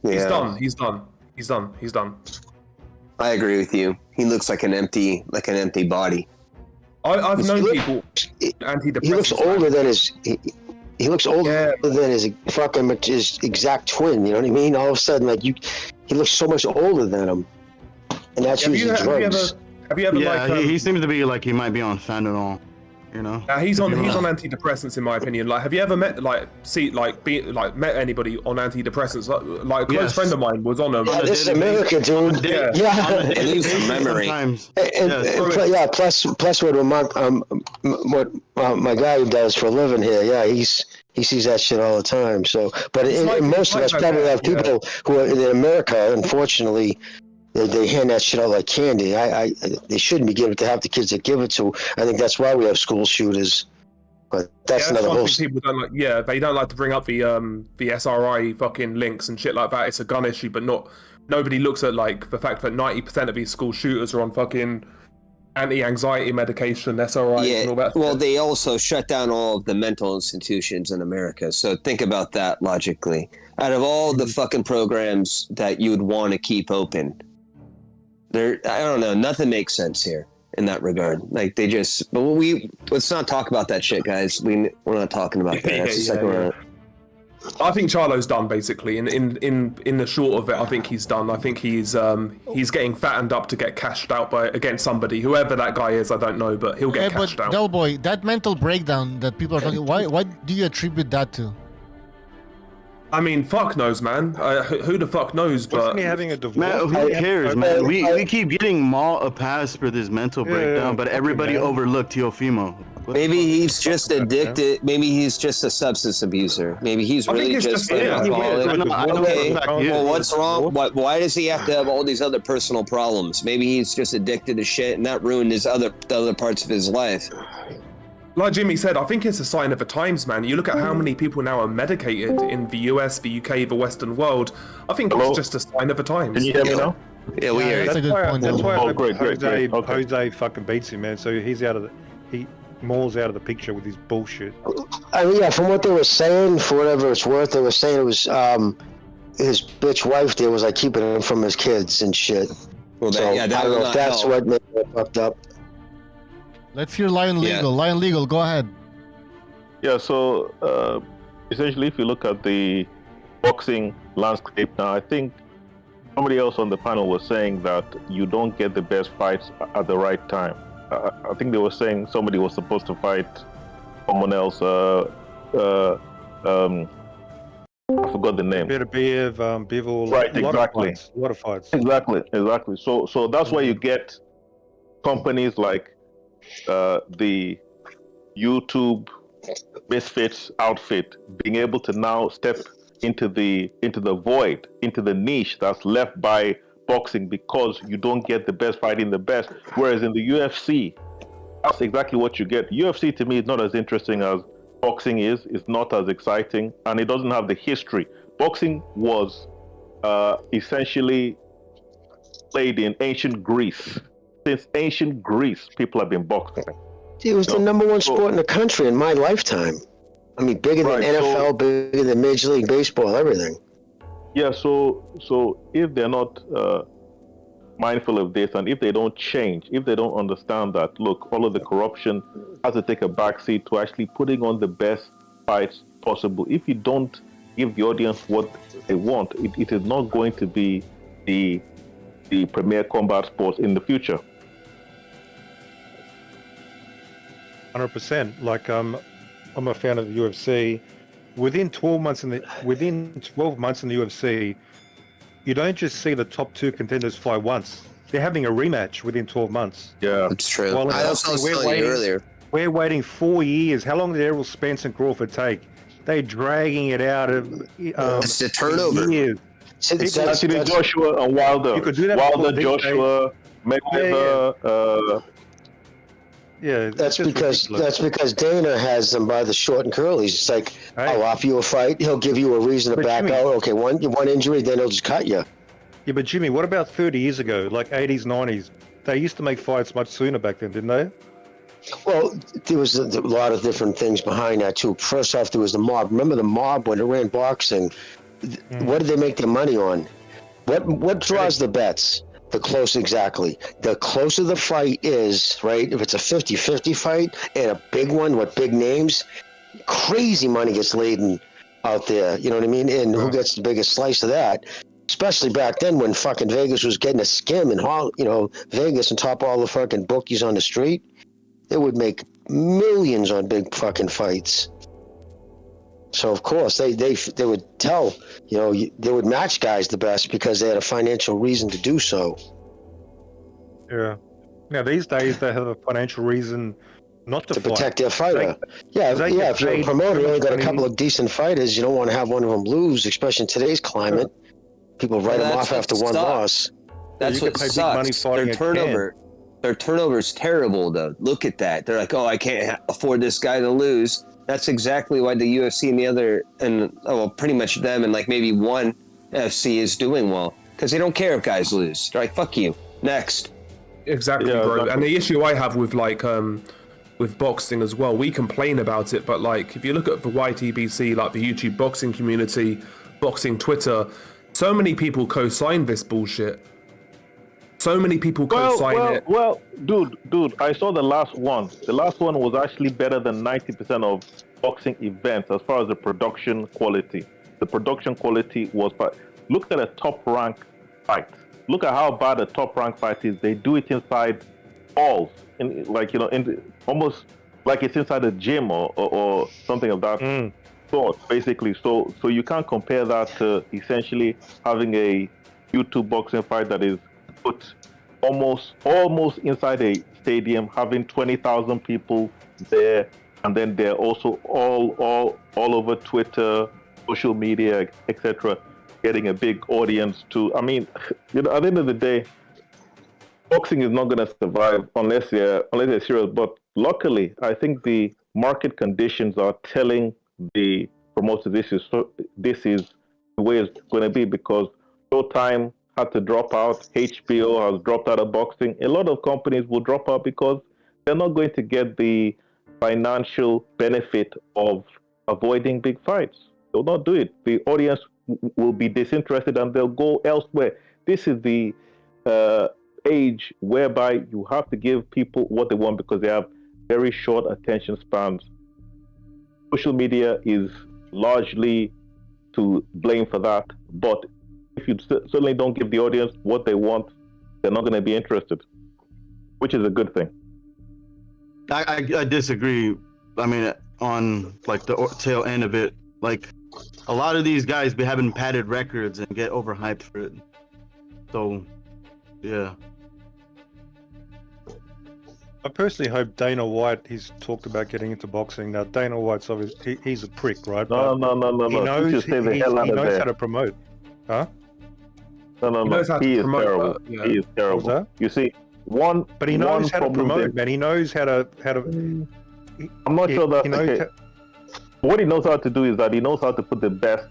Yeah. He's done. I agree with you. He looks like an empty body. I've known people antidepressants. He looks older than his. He looks older than his exact twin. You know what I mean? All of a sudden, like he looks so much older than him, and that's using drugs. Have you ever he seems to be like he might be on fentanyl, you know. He's on antidepressants in my opinion. Like, have you ever met met anybody on antidepressants? Like a close friend of mine was on them. Yeah, this is America, dude. Yeah, it leaves a memory. Plus what my guy does for a living here. Yeah, he sees that shit all the time. So, but most of us probably have people who are in America, unfortunately. They hand that shit out like candy. They shouldn't be giving it to half the kids that give it to. I think that's why we have school shooters. But that's another whole. People don't like. Yeah, they don't like to bring up the SRI fucking links and shit like that. It's a gun issue, but nobody looks at like the fact that 90% of these school shooters are on fucking anti-anxiety medication, SRI, and all that. Well, they also shut down all of the mental institutions in America. So think about that logically. Out of all the fucking programs that you would want to keep open. I don't know. Nothing makes sense here in that regard. Like let's not talk about that shit, guys. We're not talking about that. I think Charlo's done basically. In the short of it, I think he's done. I think he's getting fattened up to get cashed out against somebody, whoever that guy is. I don't know, but he'll get cashed out. Del Boy, that mental breakdown that people are talking. Why do you attribute that to? I mean, fuck knows, man. Who the fuck knows? But having a divorce? Man, who cares, man? We keep getting Maul a pass for this mental breakdown, but everybody overlooked Teofimo. Maybe he's just addicted. Maybe he's just a substance abuser. Maybe he's really just an alcoholic. Okay, well, what's wrong? Why does he have to have all these other personal problems? Maybe he's just addicted to shit, and that ruined the other parts of his life. Like Jimmy said, I think it's a sign of the times, man. You look at how many people now are medicated in the US, the UK, the Western world. I think it's just a sign of the times. Can you hear me now? Yeah, we hear you. That's a good point. That's why Oh, great. Jose fucking beats him, man. So he's out of Moore's out of the picture with his bullshit. From what they were saying, for whatever it's worth, they were saying it was his bitch wife there was like keeping him from his kids and shit. Well, so I don't know if that's what made it fucked up. Let's hear Lion Legal. Lion Legal, go ahead. Yeah, so essentially, if you look at the boxing landscape now, I think somebody else on the panel was saying that you don't get the best fights at the right time. I think they were saying somebody was supposed to fight someone else. I forgot the name. Benavidez, Bivol. Right, exactly. A lot of fights. Exactly. So that's why you get companies like the YouTube Misfits outfit being able to now step into the void, into the niche that's left by boxing, because you don't get the best fighting the best. Whereas in the UFC, that's exactly what you get. UFC to me is not as interesting as boxing is. It's not as exciting, and it doesn't have the history. Boxing was essentially played in ancient Greece. Since ancient Greece, people have been boxing. It was the number one sport in the country in my lifetime. I mean, bigger than NFL, bigger than Major League Baseball, everything. Yeah, so if they're not mindful of this, and if they don't change, if they don't understand that, look, all of the corruption has to take a backseat to actually putting on the best fights possible. If you don't give the audience what they want, it is not going to be the premier combat sports in the future. 100%. Like I'm a fan of the UFC. Within 12 months in the UFC, you don't just see the top two contenders fight once. They're having a rematch within 12 months. Yeah, that's true. I was telling you earlier. We're waiting 4 years. How long did Errol Spence and Crawford take? They're dragging it out of. It's the turnover. Years. It's actually Joshua and Wilder. You could do that. Wilder, Joshua, Mayweather. Yeah, that's because Dana has them by the short and curlies. It's like, I'll offer you a fight. He'll give you a reason to back out. Okay, one injury, then he'll just cut you. Yeah, but Jimmy, what about 30 years ago, like 80s, 90s? They used to make fights much sooner back then, didn't they? Well, there was a lot of different things behind that too. First off, there was the mob. Remember the mob when it ran boxing? What did they make their money on? What draws the bets? The closer the fight is, right? If it's a 50-50 fight and a big one with big names, crazy money gets laid out there. You know what I mean? And who gets the biggest slice of that? Especially back then when fucking Vegas was getting a skim, and Vegas and top all the fucking bookies on the street, they would make millions on big fucking fights. So of course they would tell, they would match guys the best because they had a financial reason to do so. Yeah. Now these days they have a financial reason not to fight. Protect their fighter. If you're a promoter, you only got a couple of decent fighters, you don't want to have one of them lose, especially in today's climate. People write them off after one loss. That's what sucks. Their turnover is terrible, though. Look at that. They're like, I can't afford this guy to lose. That's exactly why the UFC and the other, pretty much them and like maybe one FC is doing well, because they don't care if guys lose. They're like, fuck you. Next. Exactly, bro. And the issue I have with with boxing as well, we complain about it, but like if you look at the YTBC, like the YouTube boxing community, boxing Twitter, so many people co-sign this bullshit. So many people co-sign it. Well, dude, I saw the last one. The last one was actually better than 90% of boxing events as far as the production quality. The production quality was, look at a top-ranked fight. Look at how bad a top-ranked fight is. They do it inside halls, almost like it's inside a gym or something of that sort, basically. So you can't compare that to essentially having a YouTube boxing fight that is put almost inside a stadium, having 20,000 people there, and then they're also all over Twitter, social media, etc., getting a big audience too. I mean, at the end of the day, boxing is not going to survive unless they're serious. But luckily, I think the market conditions are telling the promoters this is the way it's going to be, because Showtime had to drop out, HBO has dropped out of boxing. A lot of companies will drop out because they're not going to get the financial benefit of avoiding big fights. They'll not do it. The audience will be disinterested and they'll go elsewhere. This is the age whereby you have to give people what they want because they have very short attention spans. Social media is largely to blame for that, but if you certainly don't give the audience what they want, they're not going to be interested, which is a good thing. I disagree. I mean, on like the tail end of it, like a lot of these guys be having padded records and get overhyped for it. So, yeah. I personally hope Dana White, he's talked about getting into boxing. Now, Dana White's obviously, he's a prick, right? No. He knows, he knows how to promote. Huh? No. He is terrible. Yeah. He is terrible. You see, but he knows how to promote, man. He knows how to. I'm not sure that. What he knows how to do is that he knows how to put the best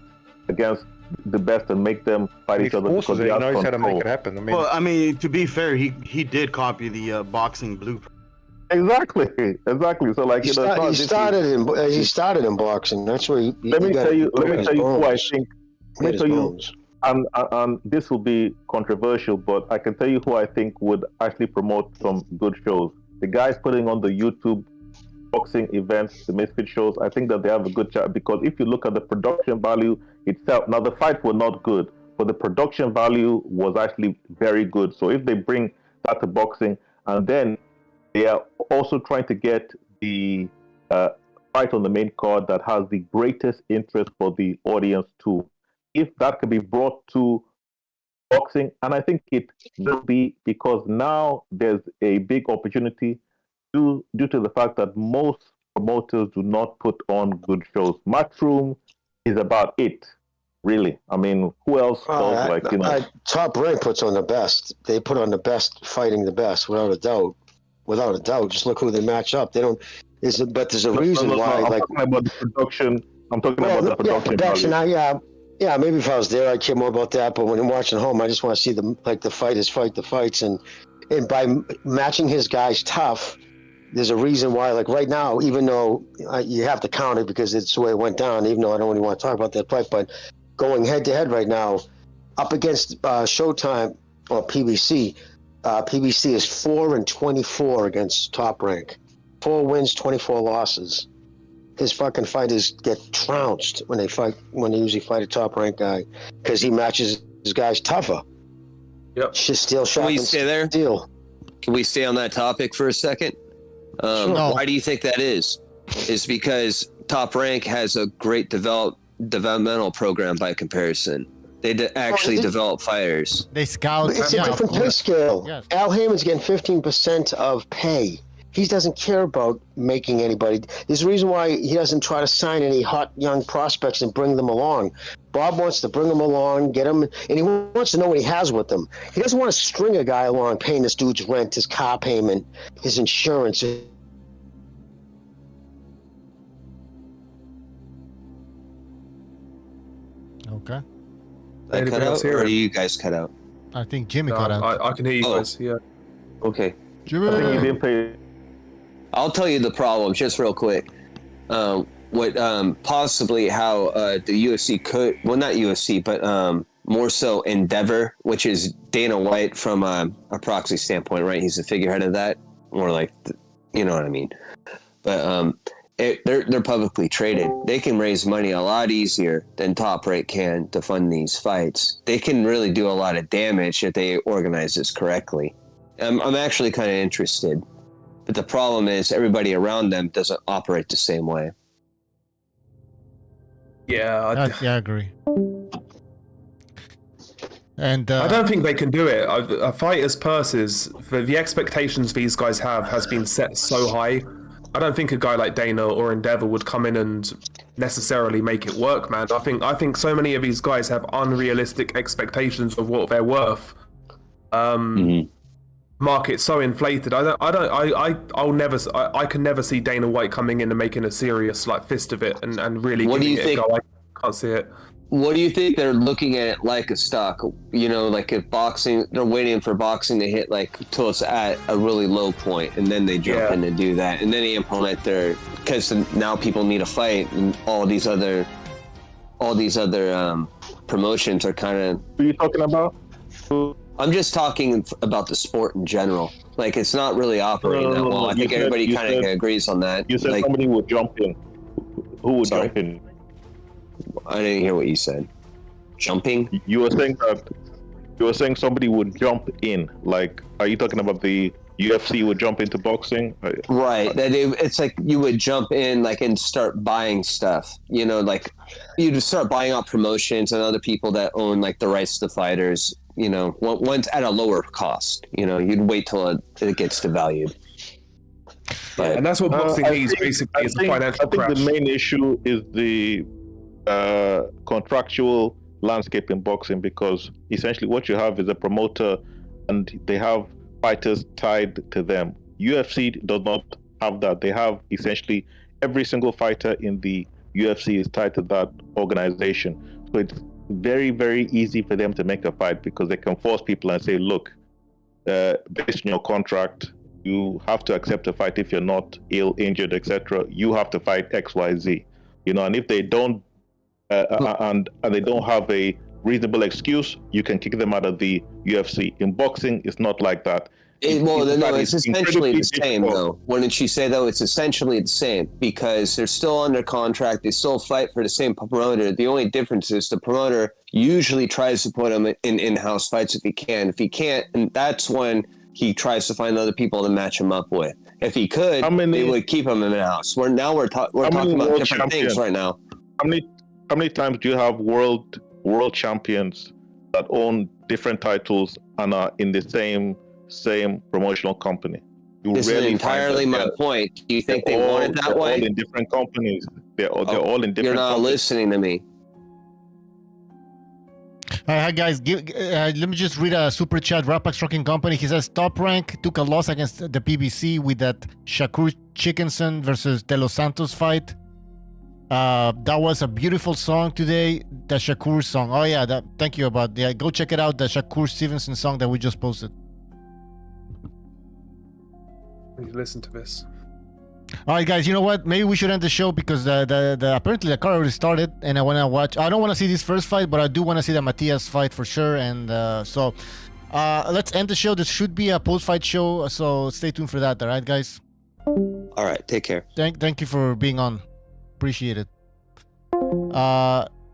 against the best and make them fight each other because he knows how to make it happen. I mean, to be fair, he did copy the boxing blueprint. Exactly. So like he started in boxing. That's where he. Let me tell you who I think. Let me tell you, and this will be controversial, but I can tell you who I think would actually promote some good shows. The guys putting on the YouTube boxing events, the Misfit shows, I think that they have a good chance, because if you look at the production value itself, now the fights were not good, but the production value was actually very good. So if they bring that to boxing, and then they are also trying to get the fight on the main card that has the greatest interest for the audience too. If that can be brought to boxing, and I think it will be, because now there's a big opportunity due to the fact that most promoters do not put on good shows. Matchroom is about it, really. I mean, who else does, Top Rank puts on the best. They put on the best, fighting the best, without a doubt. Without a doubt. Just look who they match up. They don't. But there's a reason why. I'm talking about the production. I'm talking about the production. Yeah, maybe if I was there, I'd care more about that. But when I'm watching home, I just want to see the fighters fight the fights, and by matching his guys tough, there's a reason why. Like right now, even though you have to count it because it's the way it went down. Even though I don't really want to talk about that fight, but going head to head right now, up against Showtime or PBC, PBC is 4-24 against Top Rank, 4 wins, 24 losses. His fucking fighters get trounced when they usually fight a Top Rank guy because he matches his guys tougher. Yep. Steel shot. Can we stay there? Steel. Can we stay on that topic for a second? Sure. Why do you think that is? Is because Top Rank has a great developmental program by comparison. They actually develop fighters. They scout. It's a different pay scale. Yes. Al Heyman's getting 15% of pay. He doesn't care about making anybody. There's a reason why he doesn't try to sign any hot young prospects and bring them along. Bob wants to bring them along, get them, and he wants to know what he has with them. He doesn't want to string a guy along, paying this dude's rent, his car payment, his insurance. Okay. I cut out, or you guys cut out? I think Jimmy cut out. I can hear you guys. Yeah. Okay. Jimmy. I think you didn't pay. I'll tell you the problem just real quick. Possibly how the UFC could, well, not UFC, but more so Endeavor, which is Dana White from a proxy standpoint, right? He's the figurehead of that, more like, you know what I mean. But they're publicly traded. They can raise money a lot easier than Top Rank can to fund these fights. They can really do a lot of damage if they organize this correctly. I'm actually kind of interested. But the problem is everybody around them doesn't operate the same way. Yeah, I agree. And I don't think they can do it. A fighter's purses, the expectations these guys have has been set so high I don't think a guy like Dana or Endeavor would come in and necessarily make it work, man. I think so many of these guys have unrealistic expectations of what they're worth. Market's so inflated. I can never see Dana White coming in and making a serious like fist of it and really giving it a go. I can't see it. What do you think they're looking at it like a stock? You know, like if boxing, they're waiting for boxing to hit like till it's at a really low point, and then they jump in and do that, and then they implement because now people need a fight, and all these other promotions are kind of. Who are you talking about? I'm just talking about the sport in general. Like it's not really operating that well. I think everybody kind of agrees on that. You said somebody would jump in. Who would jump in? I didn't hear what you said. Jumping? You were saying somebody would jump in. Like, are you talking about the UFC would jump into boxing? Right. It's like you would jump in, like, and start buying stuff. You know, like you just start buying out promotions and other people that own like the rights to fighters. You know, once at a lower cost. You know, you'd wait till it gets devalued. But, and that's what boxing needs, basically, is a financial crash. I think the main issue is the contractual landscape in boxing, because essentially what you have is a promoter and they have fighters tied to them. UFC does not have that. They have essentially every single fighter in the UFC is tied to that organization. So it's very, very easy for them to make a fight because they can force people and say, look, based on your contract, you have to accept a fight if you're not ill, injured, etc. You have to fight XYZ. You know, and if they don't and they don't have a reasonable excuse, you can kick them out of the UFC. In boxing, it's not like that. It's essentially the same, though. Wouldn't you say, though, it's essentially the same because they're still under contract. They still fight for the same promoter. The only difference is the promoter usually tries to put them in in-house fights if he can. If he can't, and that's when he tries to find other people to match him up with. If he could, they would keep him in in-house. We're talking about different things right now. How many times do you have world champions that own different titles and are in the same promotional company? This is entirely my point. Do you think they want it that way? All in different companies. They're all in different. You're not listening to me. Hi guys, let me just read a super chat. Rapax Trucking Company. He says Top Rank took a loss against the PBC with that Shakur Chickenson versus De Los Santos fight. That was a beautiful song today. The Shakur song. Oh yeah, thank you about. Yeah, go check it out. The Shakur Stevenson song that we just posted. Listen to this. All right, guys. You know what? Maybe we should end the show because apparently the car already started, and I want to watch. I don't want to see this first fight, but I do want to see the Matias fight for sure. And so let's end the show. This should be a post-fight show, so stay tuned for that. All right, guys. All right. Take care. Thank you for being on. Appreciate it.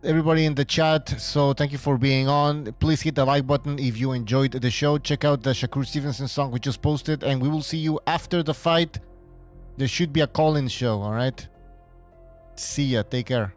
Everybody in the chat, so thank you for being on. Please hit the like button if you enjoyed the show. Check out the Shakur Stevenson song we just posted, and we will see you after the fight. There should be a call-in show, all right? See ya. Take care.